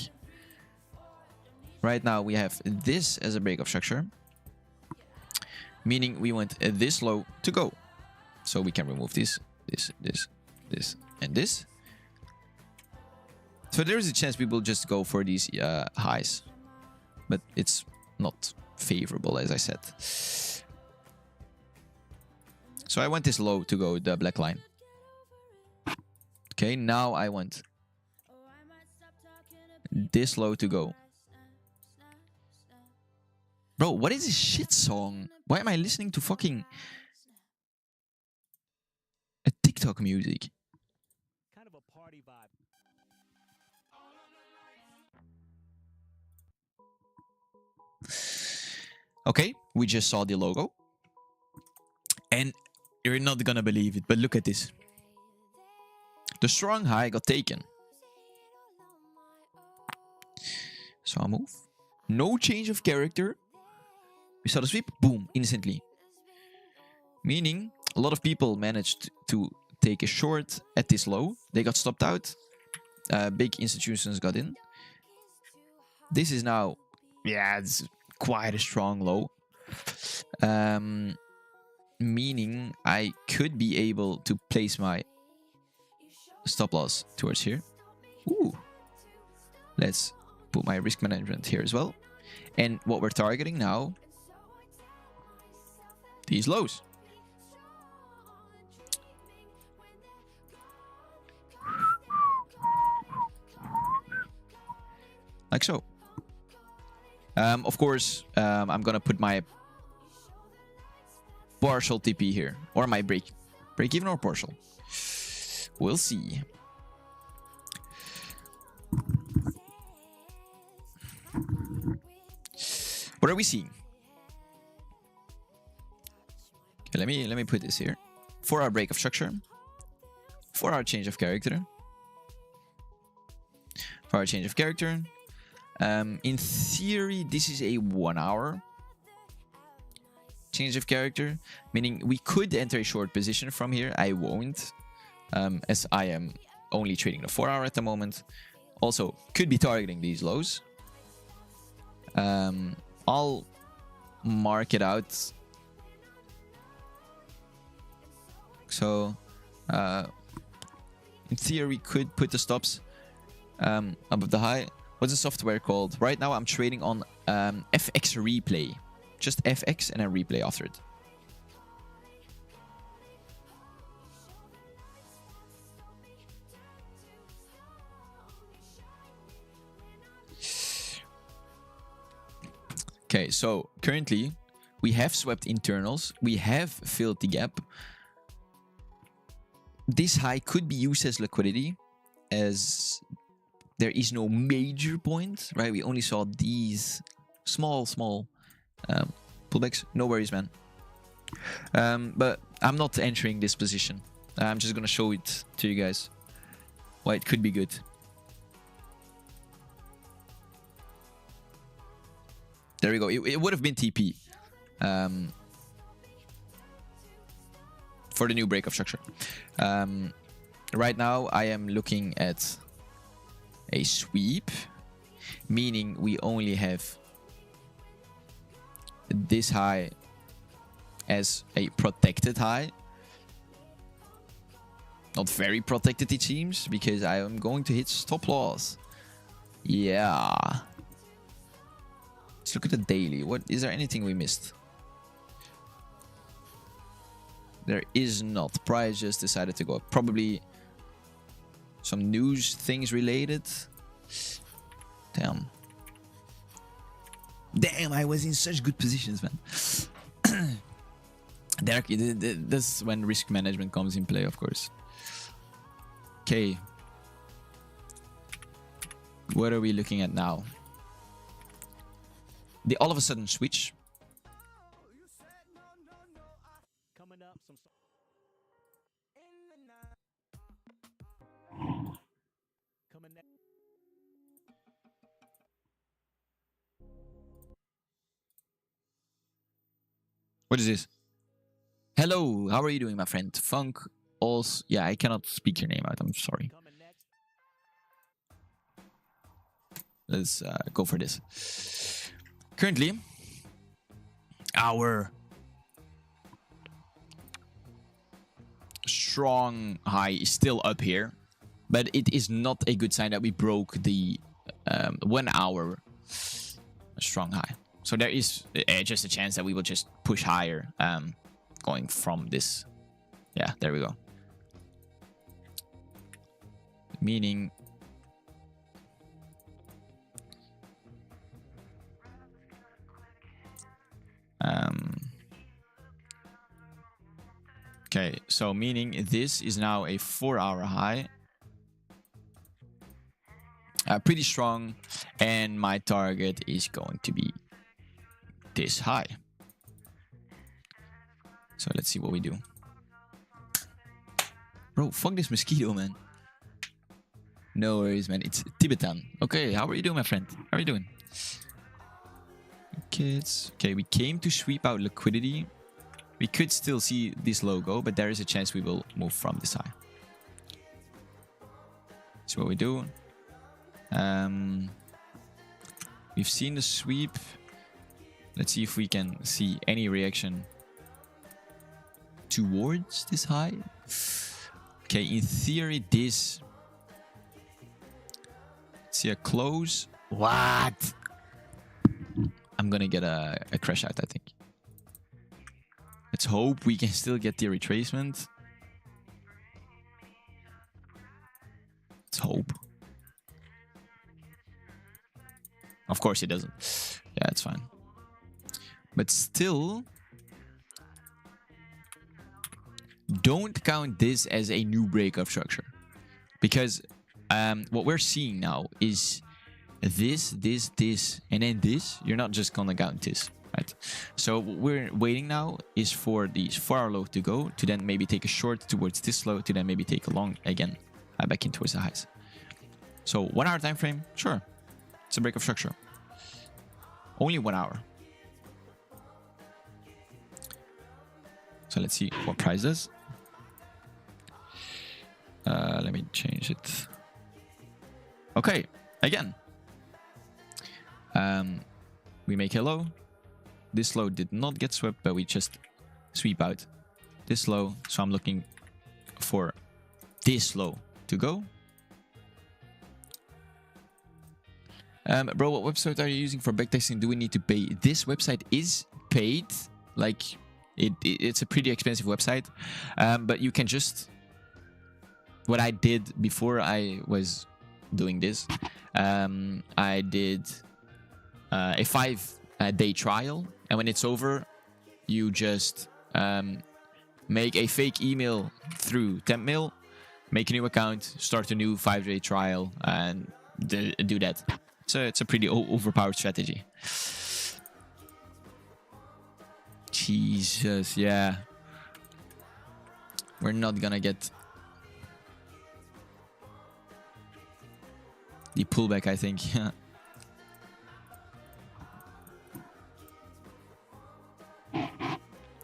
Right now, we have this as a break of structure, meaning we want this low to go. So we can remove this, and this. So there is a chance we will just go for these highs, but it's not favorable, as I said. So I want this low to go, the black line. Okay, now I want this low to go. Bro, what is this shit song? Why am I listening to fucking a TikTok music? Kind of a party vibe. Okay, we just saw the logo. And you're not gonna believe it, but look at this. The strong high got taken. So I'll move. No change of character. We saw the sweep. Boom. Instantly. Meaning, a lot of people managed to take a short at this low. They got stopped out. Big institutions got in. This is now... yeah, it's quite a strong low. Meaning, I could be able to place my stop loss towards here. Ooh. Let's put my risk management here as well. And what we're targeting now these lows. Like so. Of course, I'm gonna put my partial TP here, or my break even or partial. We'll see. What are we seeing? Okay, let me put this here. 4-hour break of structure. 4-hour change of character. 4-hour change of character. In theory, this is a 1-hour change of character, meaning we could enter a short position from here. I won't, as I am only trading the 4-hour at the moment. Also, could be targeting these lows. I'll mark it out. So, in theory, we could put the stops above the high. What's the software called? Right now, I'm trading on FX replay. Just FX and then replay after it. Okay, so currently we have swept internals. We have filled the gap. This high could be used as liquidity, as there is no major point, right? We only saw these small pullbacks. No worries, man. But I'm not entering this position. I'm just gonna show it to you guys why it could be good. There we go. It would have been TP for the new break of structure. Right now, I am looking at a sweep, meaning we only have this high as a protected high. Not very protected, it seems, because I am going to hit stop loss. Yeah. Let's look at the daily. What is there anything we missed? There is not. Price just decided to go up. Probably some news things related. Damn. Damn, I was in such good positions, man. That's when risk management comes in play, of course. Okay. What are we looking at now? The all of a sudden switch. Coming up, some coming next. What is this? Hello, how are you doing, my friend? Funk also. Yeah, I cannot speak your name out. I'm sorry. Coming next. Let's go for this. Currently, our strong high is still up here, but it is not a good sign that we broke the 1 hour strong high. So there is just a chance that we will just push higher, going from this. Yeah, there we go. Meaning okay, so meaning this is now a 4-hour high. Pretty strong, and my target is going to be this high. So let's see what we do. Bro, fuck this mosquito, man. No worries, man. It's Tibetan. Okay, how are you doing, my friend? How are you doing? Kids. Okay, we came to sweep out liquidity. We could still see this logo, but there is a chance we will move from this high. See what we do. We've seen the sweep. Let's see if we can see any reaction towards this high. Okay, in theory, this. See a close. What? I'm gonna get a crash out, I think. Let's hope we can still get the retracement. Let's hope. Of course it doesn't. Yeah, it's fine. But still, don't count this as a new break of structure. Because what we're seeing now is this, and then this. You're not just gonna count this, right? So what we're waiting now is for these 4-hour low to go, to then maybe take a short towards this low, to then maybe take a long again, back in towards the highs. So 1 hour time frame, sure. It's a break of structure. Only 1 hour. So let's see what price does. Let me change it. Okay, again. We make a low. This low did not get swept, but we just sweep out this low. So I'm looking for this low to go. Bro, what website are you using for backtesting? Do we need to pay? This website is paid. Like, it's a pretty expensive website. But you can just... What I did before I was doing this, I did a 5-day trial. And when it's over, you just make a fake email through TempMail, make a new account, start a new 5-day trial, and do that. So it's a pretty overpowered strategy. Jesus, yeah. We're not gonna get the pullback, I think.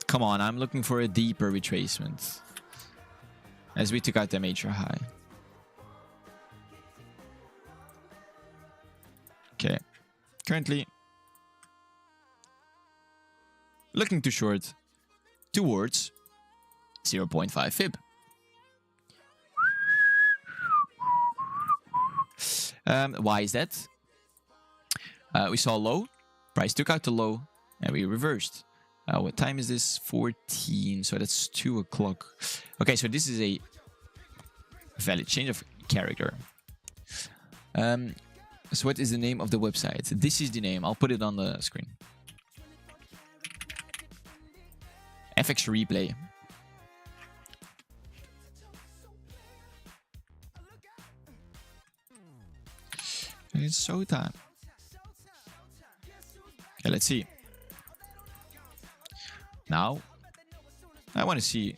Come on, I'm looking for a deeper retracement. As we took out the major high. Okay. Currently looking to short towards 0.5 fib. Why is that? We saw a low, price took out the low, and we reversed. What time is this? 14, so that's 2 o'clock. Okay, so this is a valid change of character. So what is the name of the website? This is the name. I'll put it on the screen. FX Replay. It's so time. Okay, let's see. Now, I want to see.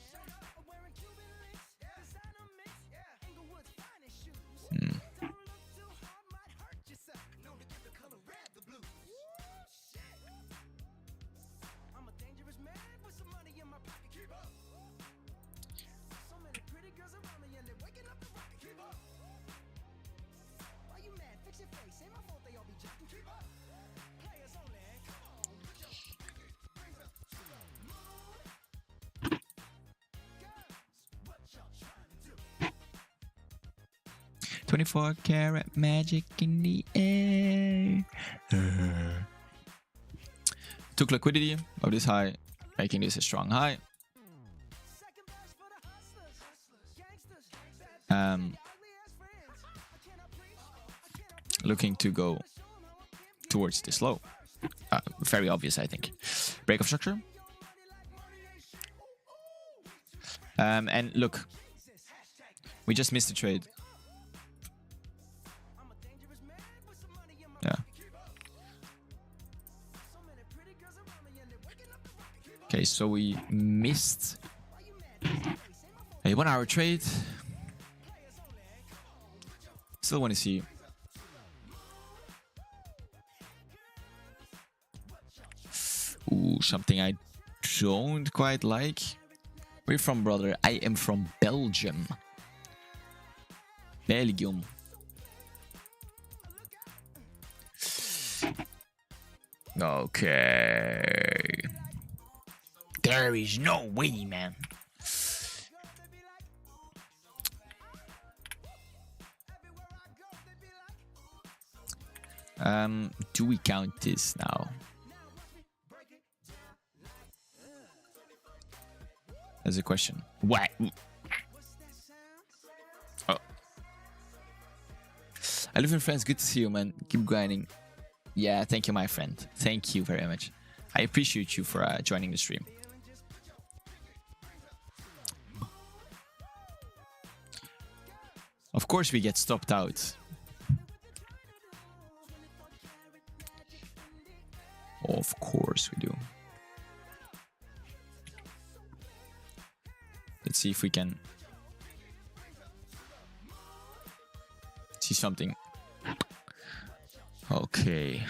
"24 karat magic in the air." Took liquidity of this high, making this a strong high. Looking to go towards this low. Very obvious, I think. Break of structure. And look, we just missed the trade. Yeah. Okay, so we missed a 1 hour trade. Still want to see. Ooh, something I don't quite like. Where you from, brother? I am from Belgium. Belgium. Okay. There is no way, man. Do we count this now? That's a question. Why? Oh. I live in France. Good to see you, man. Keep grinding. Yeah, thank you, my friend. Thank you very much. I appreciate you for joining the stream. Of course we get stopped out. Of course we do. Let's see if we can see something. Okay.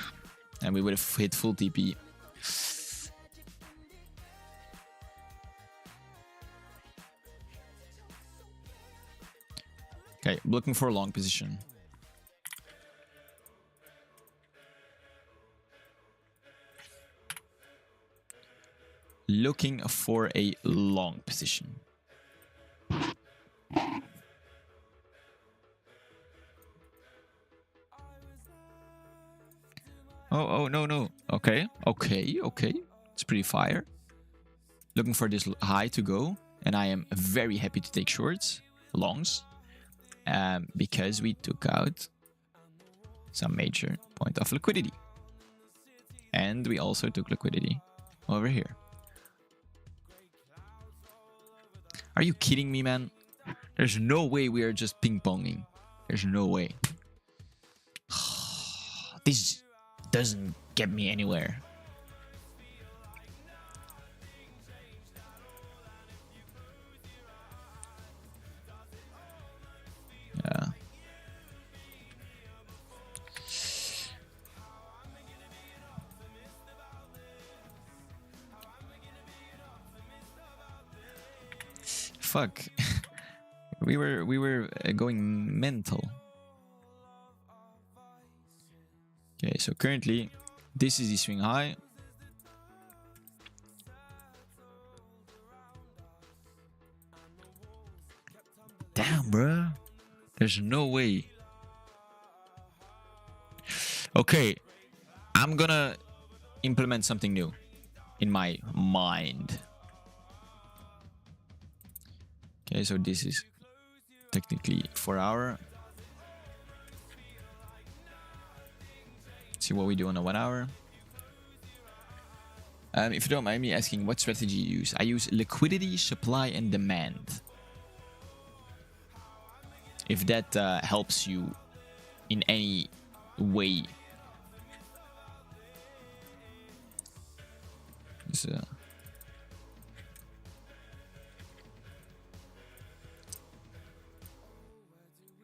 And we would have hit full TP. Okay, looking for a long position. Looking for a long position. Oh, no. Okay. It's pretty fire. Looking for this high to go. And I am very happy to take shorts, longs. Because we took out some major point of liquidity. And we also took liquidity over here. Are you kidding me, man? There's no way we are just ping-ponging. There's no way. This doesn't get me anywhere. Yeah. Fuck. we were going mental. Okay, so currently this is the swing high. Damn, bruh. There's no way. Okay, I'm gonna implement something new in my mind. Okay, so this is technically 4 hour. See what we do on a 1 hour. If you don't mind me asking, what strategy you use? I use liquidity, supply, and demand. If that helps you in any way. So,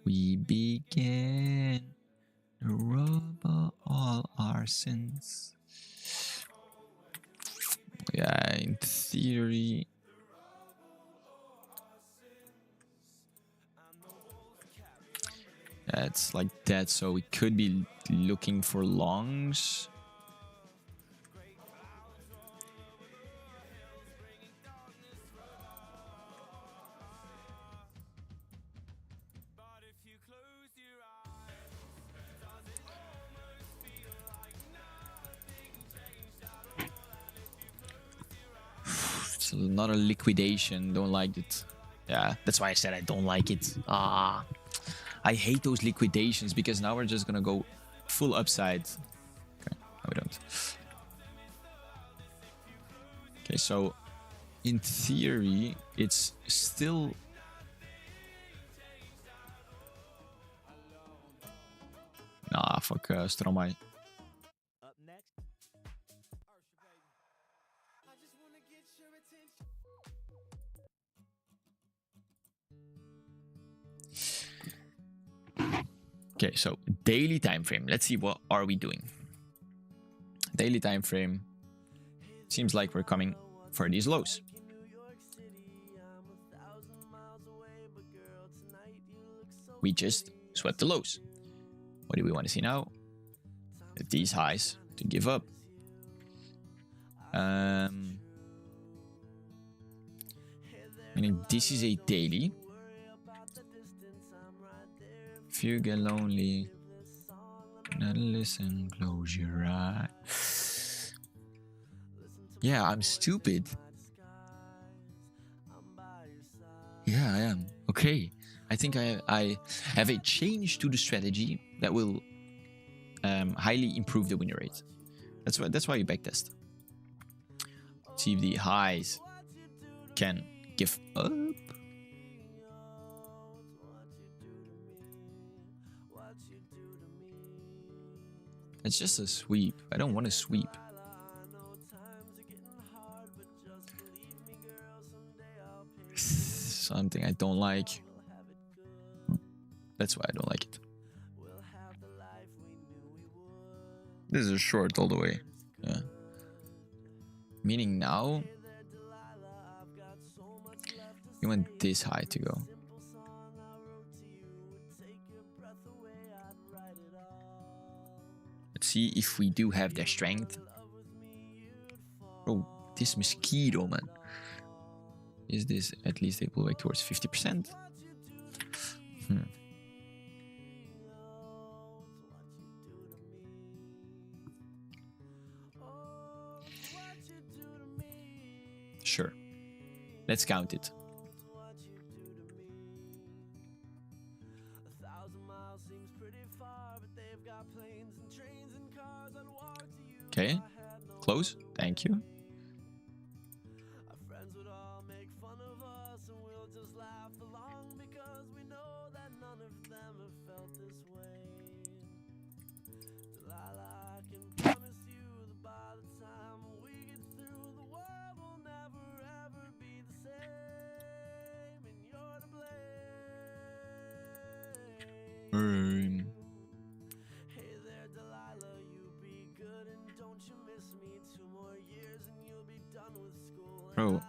we began to rub all our sins. Yeah, in theory. Yeah, it's like that, so we could be looking for longs. It's not a liquidation, don't like it. Yeah, that's why I said I don't like it. I hate those liquidations because now we're just gonna go full upside. Okay, no we don't. Okay, so in theory, it's still... Nah, fuck Stromae. Up next. Okay, so daily time frame. Let's see what are we doing. Daily time frame. Seems like we're coming for these lows. We just swept the lows. What do we want to see now? These highs to give up. Meaning this is a daily. If you get lonely, not listen, close your eyes. Yeah, I'm stupid. Yeah, I am. Okay. I think I have a change to the strategy that will highly improve the win rate. That's why you backtest. See if the highs can give up. It's just a sweep. I don't want to sweep. Something I don't like. That's why I don't like it. This is a short all the way. Yeah. Meaning now you want this high to go. Let's see if we do have their strength. Oh, this mosquito, man. Is this at least a pullback towards 50%? Sure. Let's count it. Okay. Close. Thank you. Oh.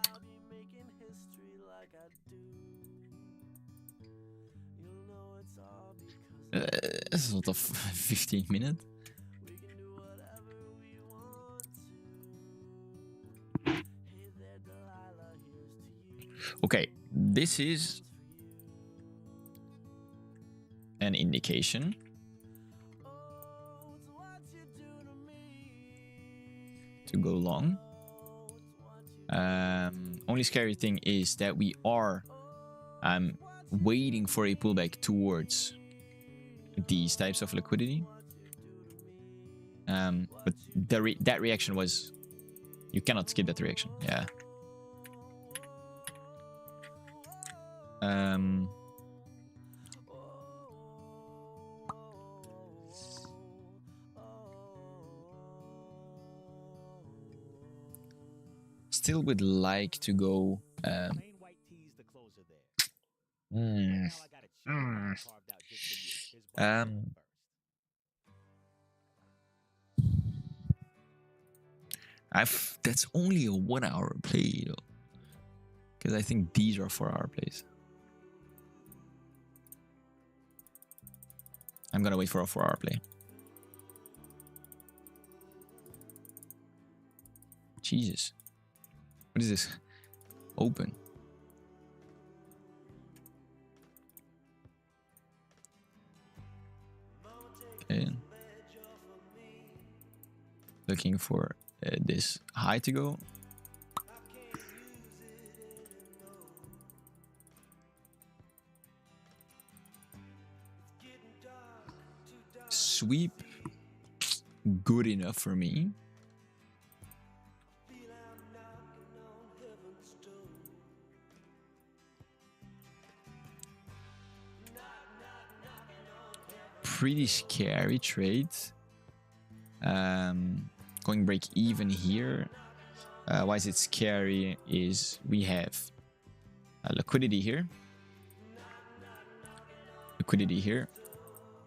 This is not a 15 minute. Okay, this is an indication to go long. Only scary thing is that we are waiting for a pullback towards these types of liquidity. But that reaction was, you cannot skip that reaction. Yeah. Still would like to go that's only a 1 hour play though, because I think these are 4 hour plays. I'm gonna wait for a 4 hour play. Jesus. What is this? Open. Okay. Looking for this high to go. Sweep. Good enough for me. Pretty scary trade. Going break even here. Why is it scary? Is we have liquidity here. Liquidity here.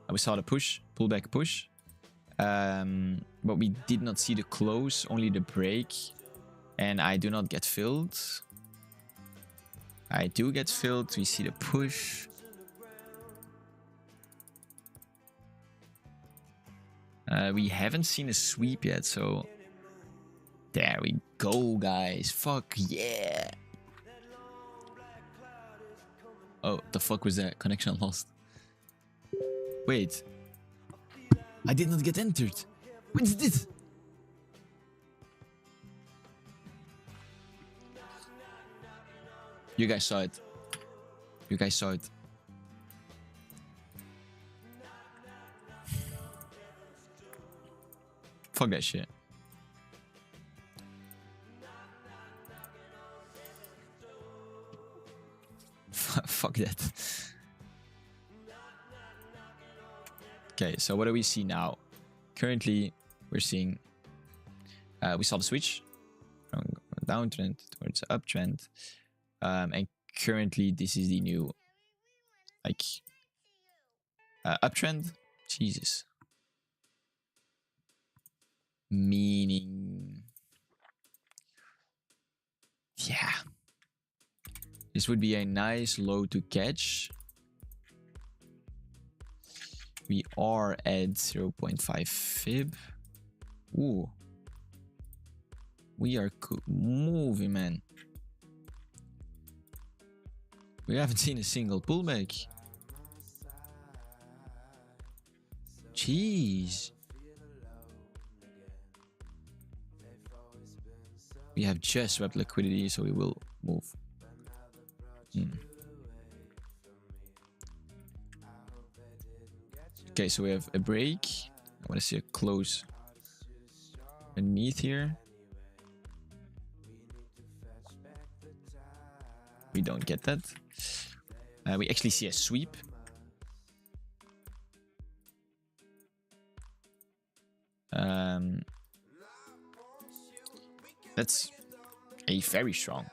We saw the push, pullback push. But we did not see the close, only the break. And I do not get filled. I do get filled. We see the push. We haven't seen a sweep yet, so there we go, guys. Fuck yeah. Oh, the fuck was that? Connection lost. Wait. I did not get entered. What is this? You guys saw it. You guys saw it. Fuck that shit. Fuck that. Okay, so what do we see now? Currently, we're seeing... we saw the switch from downtrend towards uptrend. And currently, this is the new... like... uptrend. Jesus. Meaning... yeah. This would be a nice low to catch. We are at 0.5 fib. Ooh. We are moving, man. We haven't seen a single pullback. Jeez. We have just swept liquidity, so we will move. Okay, so we have a break. I want to see a close beneath here. We don't get that. We actually see a sweep. That's a very strong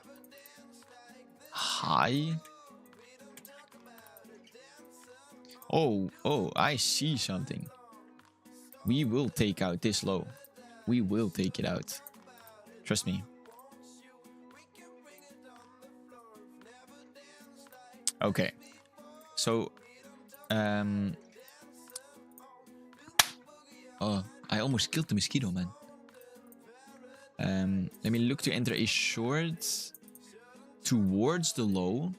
high. Oh, I see something. We will take out this low. We will take it out. Trust me. Okay. So, oh, I almost killed the mosquito, man. Let me look to enter a short towards the low.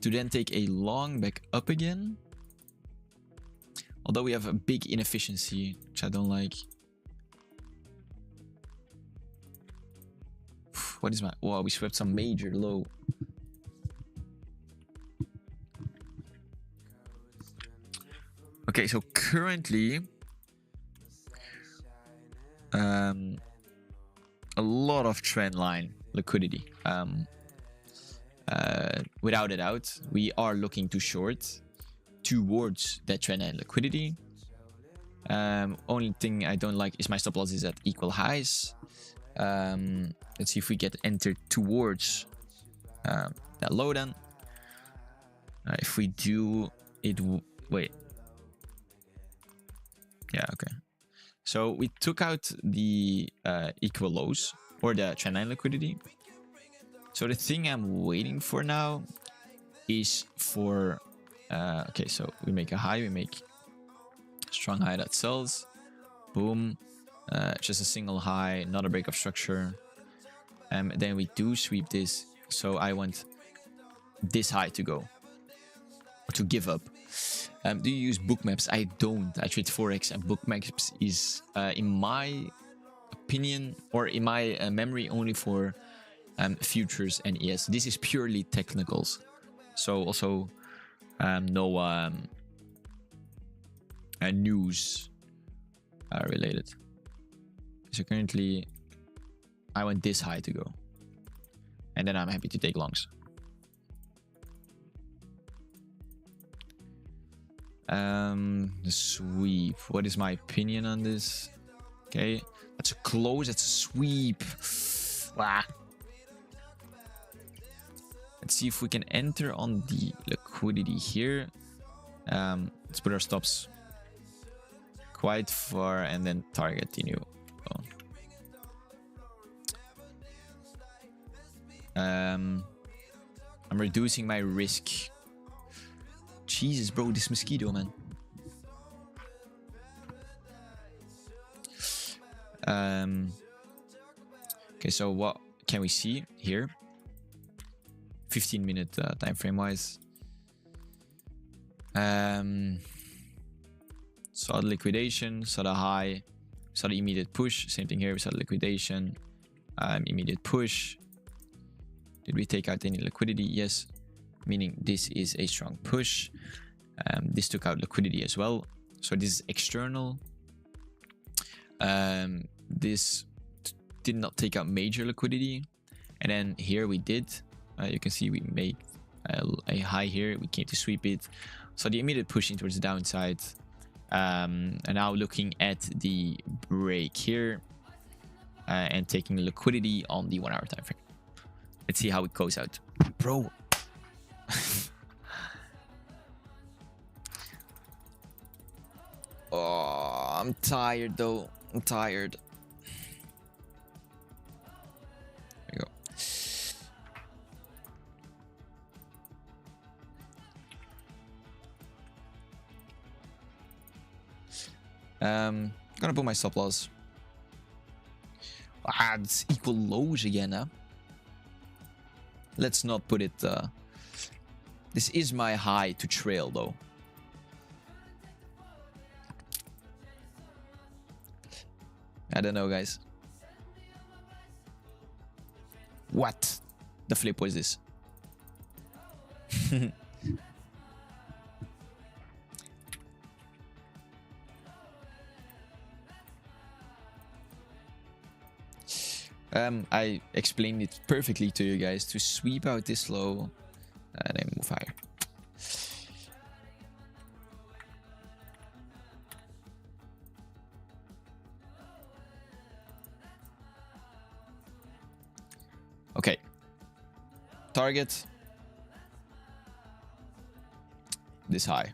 To then take a long back up again. Although we have a big inefficiency, which I don't like. What is my... wow, we swept some major low. Okay, so currently... a lot of trend line liquidity. Without a doubt, we are looking to short towards that trend line liquidity. Only thing I don't like is my stop loss is at equal highs. Let's see if we get entered towards that low then. If we do, it wait. Yeah, okay. So we took out the equal lows or the trend line liquidity. So the thing I'm waiting for now is for... okay, so we make a high, we make a strong high that sells. Boom. Just a single high, not a break of structure. Then we do sweep this. So I want this high to go. Or to give up. Do you use bookmaps? I don't. I trade Forex, and bookmaps is, in my opinion, or in my memory, only for futures and ES. This is purely technicals. So also no news related. So currently I want this high to go. And then I'm happy to take longs. The sweep. What is my opinion on this? Okay, that's a close. That's a sweep. Wow. Let's see if we can enter on the liquidity here. Let's put our stops quite far and then target the new. I'm reducing my risk. Jesus, bro, this mosquito, man. Okay, so what can we see here? 15-minute time frame wise. Saw the liquidation, saw the high, saw the immediate push. Same thing here. We saw the liquidation, immediate push. Did we take out any liquidity? Yes. meaning this is a strong push. This took out liquidity as well. So this is external. This did not take out major liquidity. And then here we did. You can see we made a high here. We came to sweep it. So the immediate pushing towards the downside. And now looking at the break here. And taking liquidity on the 1 hour time frame. Let's see how it goes out. Bro. Oh, I'm tired though. I'm tired. There you go. Gonna put my stop loss. Ah, it's equal lows again, huh? Let's not put it... This is my high to trail, though. I don't know, guys. What the flip was this? I explained it perfectly to you guys to sweep out this low and then move higher. Okay. Target. This high.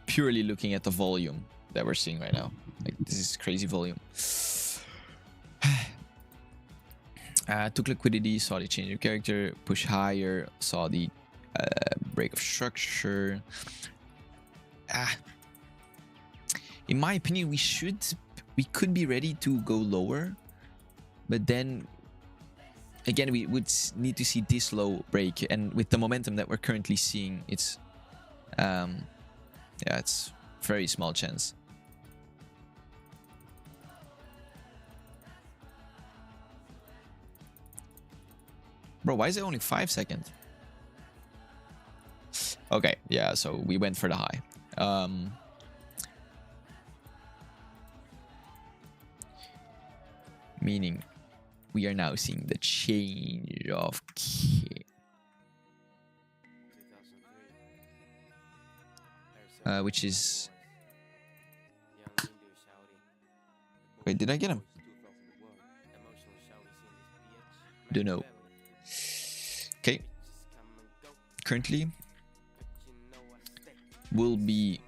Purely looking at the volume that we're seeing right now. Like, this is crazy volume. Took liquidity, saw the change of character, push higher, saw the break of structure. In my opinion, we could be ready to go lower, but then again, we would need to see this low break, and with the momentum that we're currently seeing, it's yeah, it's very small chance. Bro, why is it only 5 seconds? Okay, yeah, so we went for the high. Meaning we are now seeing the change of which is... Wait, did I get him? Don't know. Okay. Currently, we'll be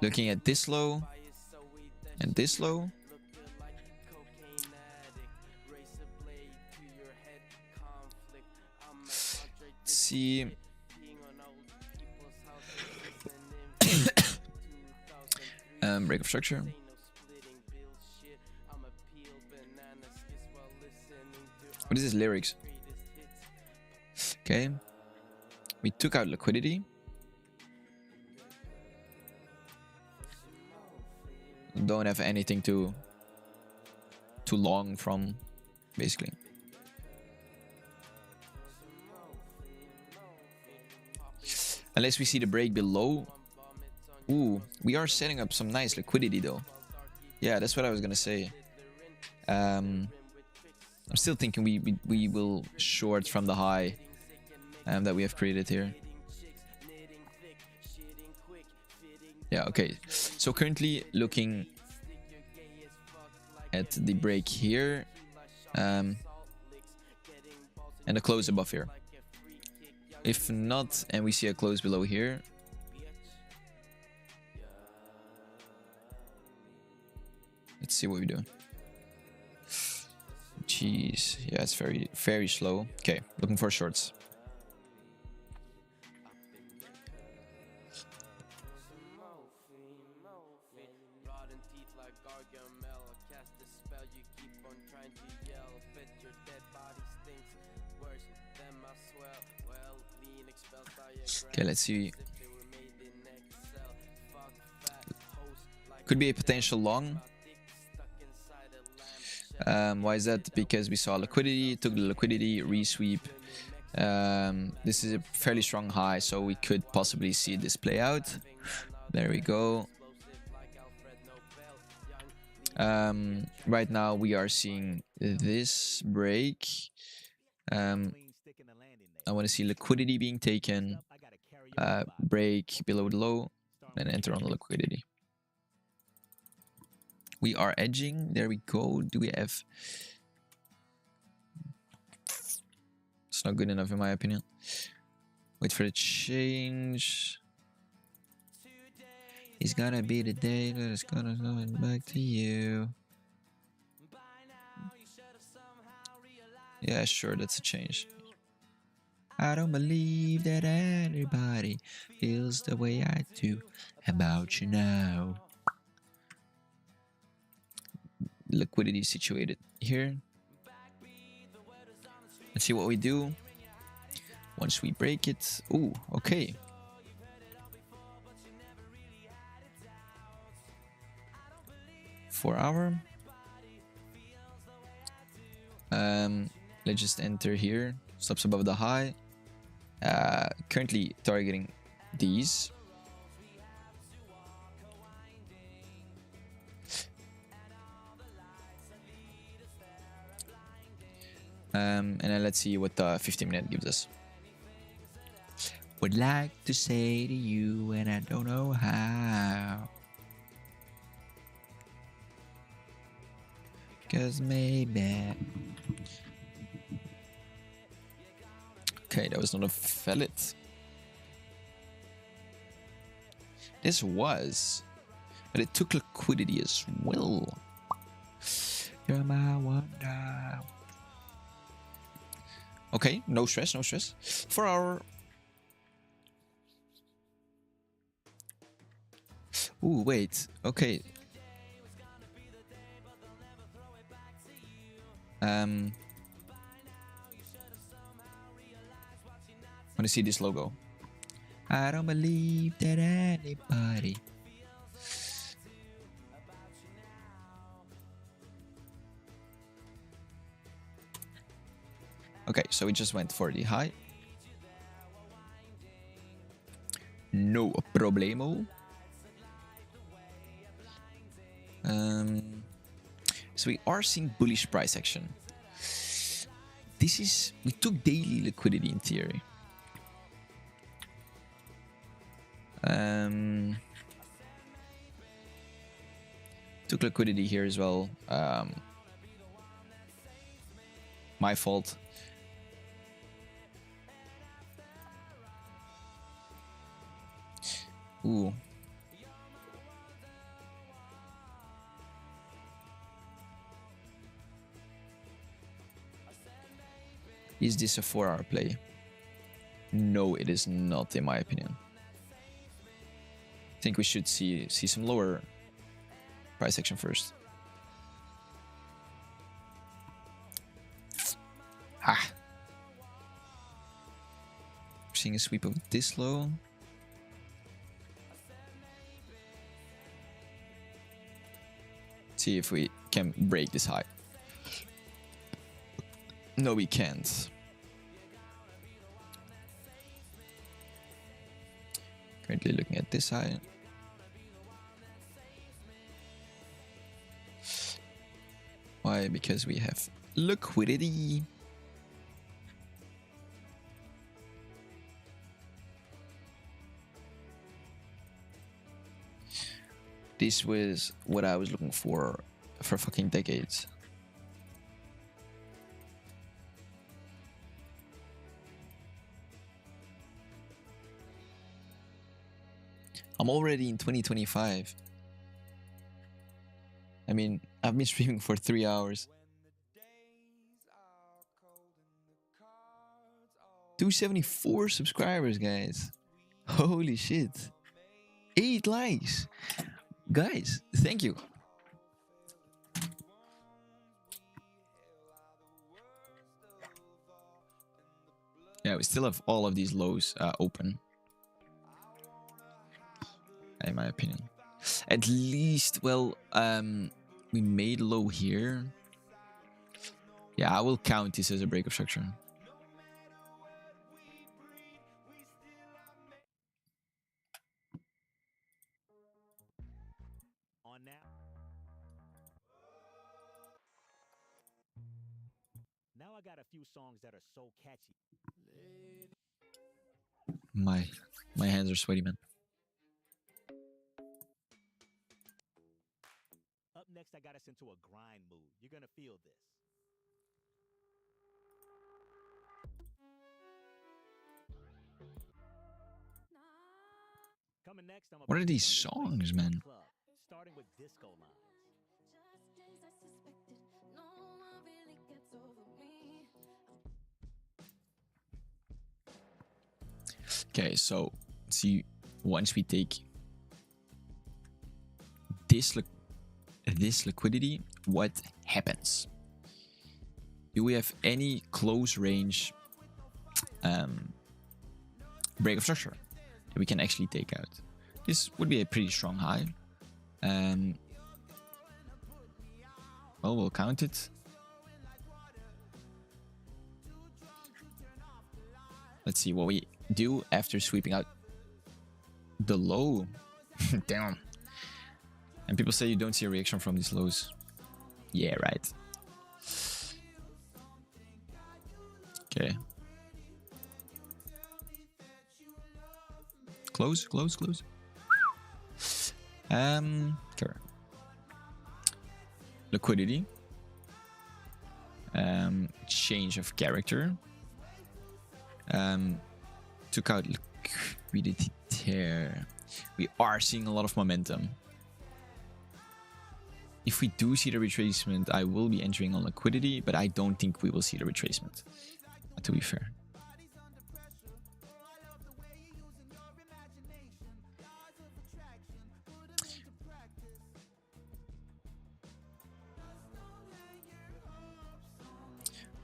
looking at this low and this low. Let's see. Break of structure. What is this lyrics? Okay. We took out liquidity. Don't have anything to long from, basically. Unless we see the break below. Ooh, we are setting up some nice liquidity though. Yeah, that's what I was gonna say. I'm still thinking we will short from the high that we have created here. Yeah, okay. So currently looking at the break here and a close above here. If not, and we see a close below here, let's see what we do. Jeez, yeah, it's very slow. Okay, looking for shorts. Okay, let's see. Could be a potential long. Why is that? Because we saw liquidity, took the liquidity, resweep. This is a fairly strong high, so we could possibly see this play out. There we go. Right now we are seeing this break. I want to see liquidity being taken, break below the low, and enter on the liquidity. We are edging. There we go. Do we have... It's not good enough in my opinion. Wait for the change. It's gonna be the day that it's gonna come back to you. Yeah, sure, that's a change. I don't believe that anybody feels the way I do about you now. Liquidity situated here. Let's see what we do once we break it. Ooh, okay. $4 hour. Let's just enter here. Stops above the high. Currently targeting these. And then let's see what the 15-minute gives us. Would like to say to you, and I don't know how. Cause maybe. Okay, that was not a fellet. This was, but it took liquidity as well. You're my wonder. Okay, no stress, no stress. For our... Ooh, wait. Okay. Want to see this logo. I don't believe that anybody. Okay, so we just went for the high. No problemo. So we are seeing bullish price action. This is... We took daily liquidity in theory. Took liquidity here as well. My fault. Ooh. Is this a 4-hour play? No, it is not, in my opinion. I think we should see some lower price action first. Ah. We're seeing a sweep of this low. See if we can break this high. No, we can't. Currently looking at this high. Why? Because we have liquidity. This was what I was looking for fucking decades. I'm already in 2025. I mean, I've been streaming for 3 hours. 274 subscribers, guys. Holy shit. 8 likes. Guys, thank you. Yeah, we still have all of these lows open. In my opinion. At least, well, we made low here. Yeah, I will count this as a break of structure. On now. Now I got a few songs that are so catchy. My hands are sweaty, man. Up next, I got us into a grind mood. You're gonna feel this. Coming next, I'm What are about these to find a songs, place man? club, starting with disco lines. Okay, so see, once we take this liquidity, what happens? Do we have any close range break of structure that we can actually take out? This would be a pretty strong high. Well, we'll count it. Let's see what we do after sweeping out the low. Damn. And people say you don't see a reaction from these lows. Yeah, right. Okay. Close. Okay. Liquidity. Change of character. Took out liquidity there. We are seeing a lot of momentum. If we do see the retracement, I will be entering on liquidity, but I don't think we will see the retracement, to be fair.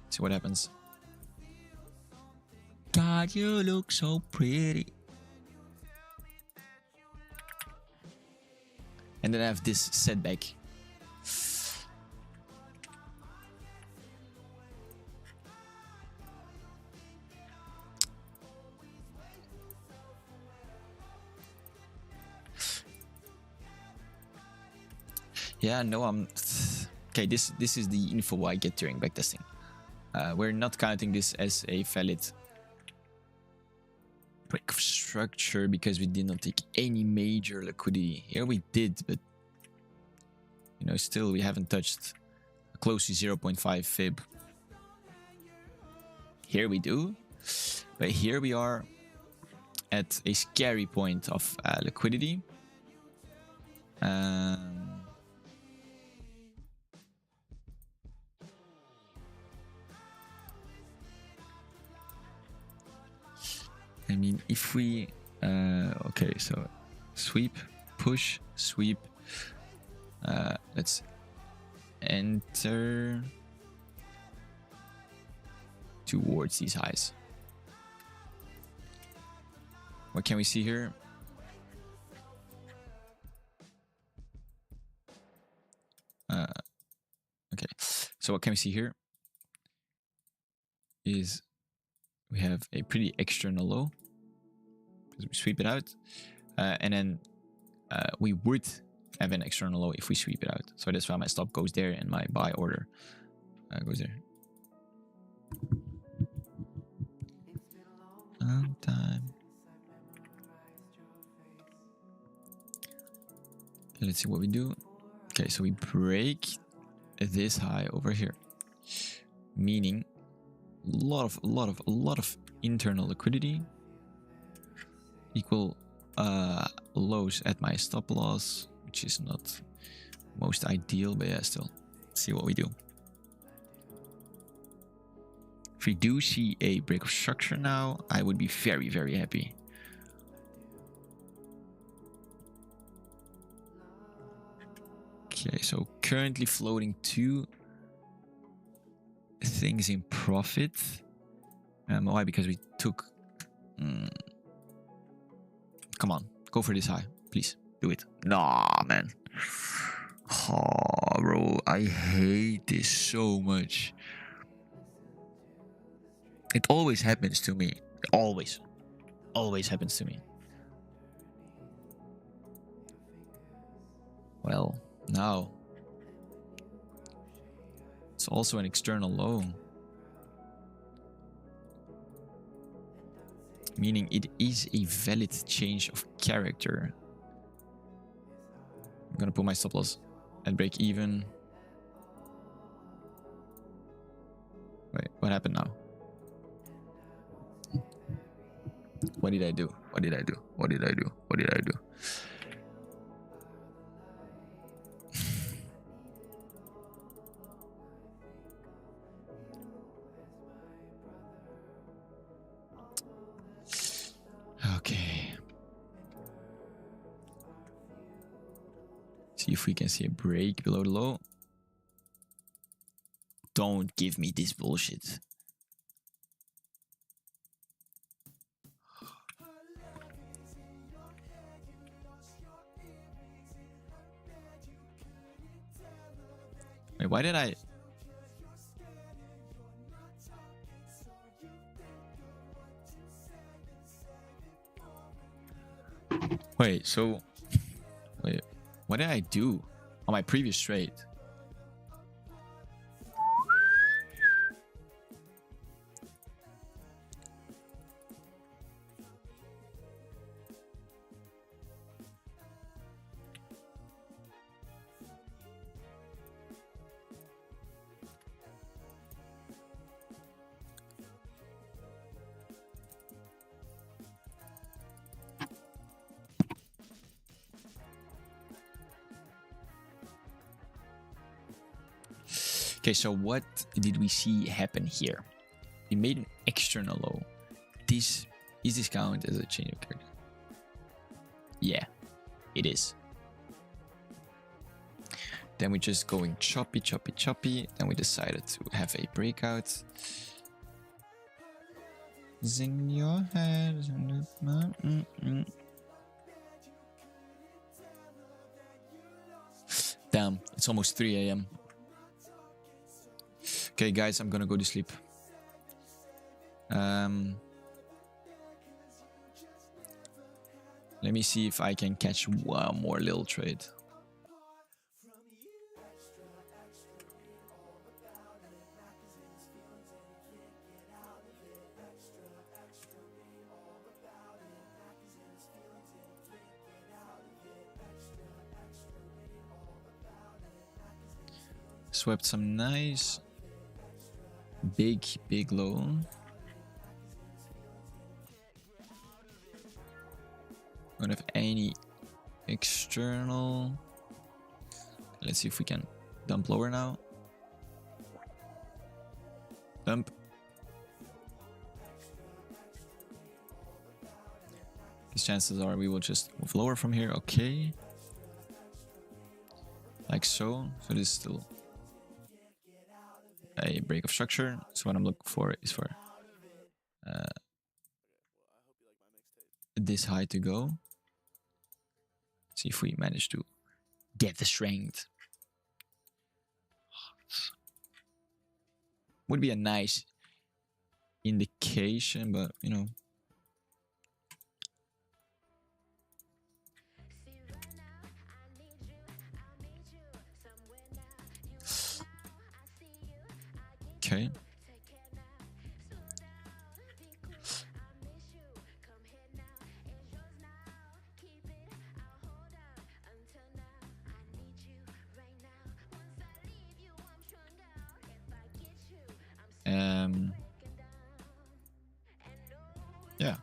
See what happens. God, you look so pretty. And then I have this setback. Yeah, no, okay, this is the info I get during backtesting. We're not counting this as a valid break of structure because we did not take any major liquidity. Here we did, but you know, still we haven't touched close to 0.5 fib. Here we do, but here we are at a scary point of liquidity. I mean, if we okay, so sweep, push, sweep. Let's enter towards these highs. What can we see here? Okay, so what can we see here is we have a pretty external low because we sweep it out, and then we would have an external low if we sweep it out. So that's why my stop goes there and my buy order goes there. Long time. Okay, let's see what we do. Okay, so we break this high over here, meaning a lot of internal liquidity, equal lows at my stop loss, which is not most ideal, but yeah, still. Let's see what we do. If we do see a break of structure now, I would be very, very happy. Okay, so currently floating 2 things in profit. Why? Because we took... Come on, go for this high, please. Do it. Nah, man. Oh, bro, I hate this so much. It always happens to me. Always happens to me. Well, now it's also an external low, meaning it is a valid change of character. I'm gonna put my stop loss at break even. Wait, what happened now? What did I do? What did I do? What did I do? What did I do? Okay. See if we can see a break below the low. Don't give me this bullshit. Wait, why did I... Wait, so... Wait, what did I do on my previous trade? Okay, so what did we see happen here? We made an external low. Is this count as a change of character? Yeah, it is. Then we just going choppy. Then we decided to have a breakout. Zing your head. Damn, it's almost 3 a.m. Okay, guys, I'm gonna go to sleep. Let me see if I can catch one more little trade. Swept some nice big low. Don't have any external. Let's see if we can dump lower now. Dump. Because chances are we will just move lower from here. Okay. Like so. So this is still a break of structure. So what I'm looking for is for this high to go. See if we manage to get the strength. Would be a nice indication, but you know. Okay. Yeah.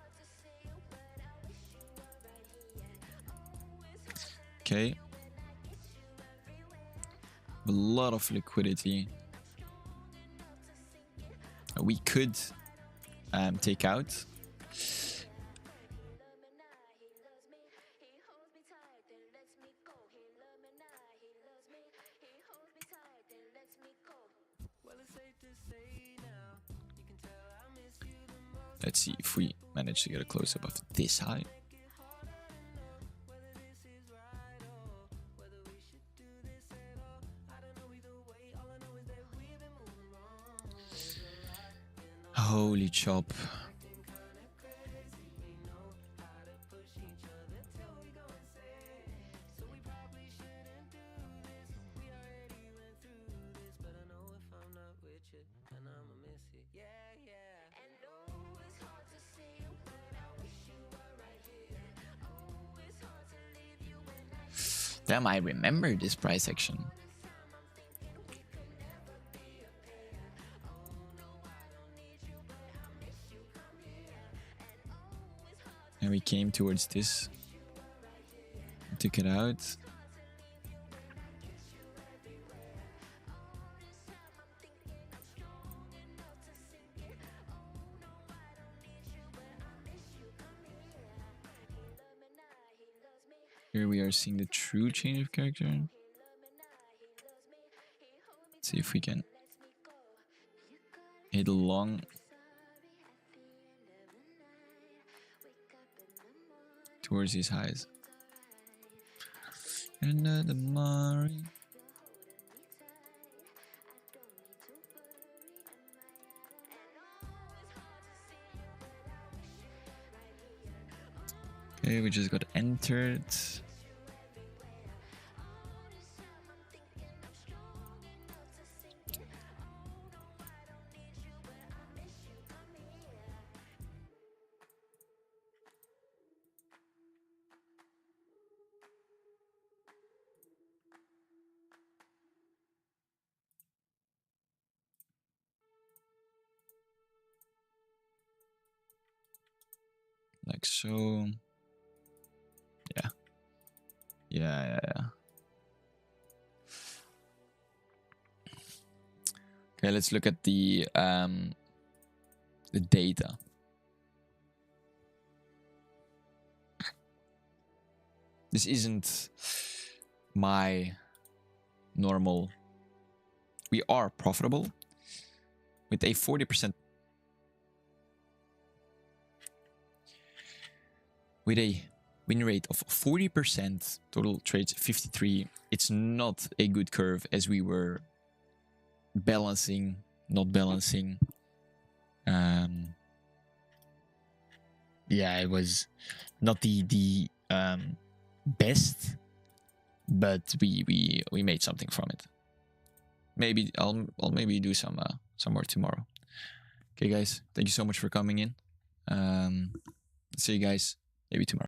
Okay. A lot of liquidity. We could take out. Let's see if we manage to get a close-up of this high. Holy chop. Damn, I remember this price action. And we came towards this. Took it out. Here we are seeing the true change of character. Let's see if we can hit along. Towards these highs. Another Mari. Okay, we just got entered. Like so. Yeah. Yeah. Okay, let's look at the data. This isn't my normal. We are profitable with a 40%. With a win rate of 40%, total trades 53. It's not a good curve as we were balancing, not balancing. Yeah, it was not the best, but we made something from it. Maybe I'll maybe do some more tomorrow. Okay, guys, thank you so much for coming in. See you guys maybe tomorrow.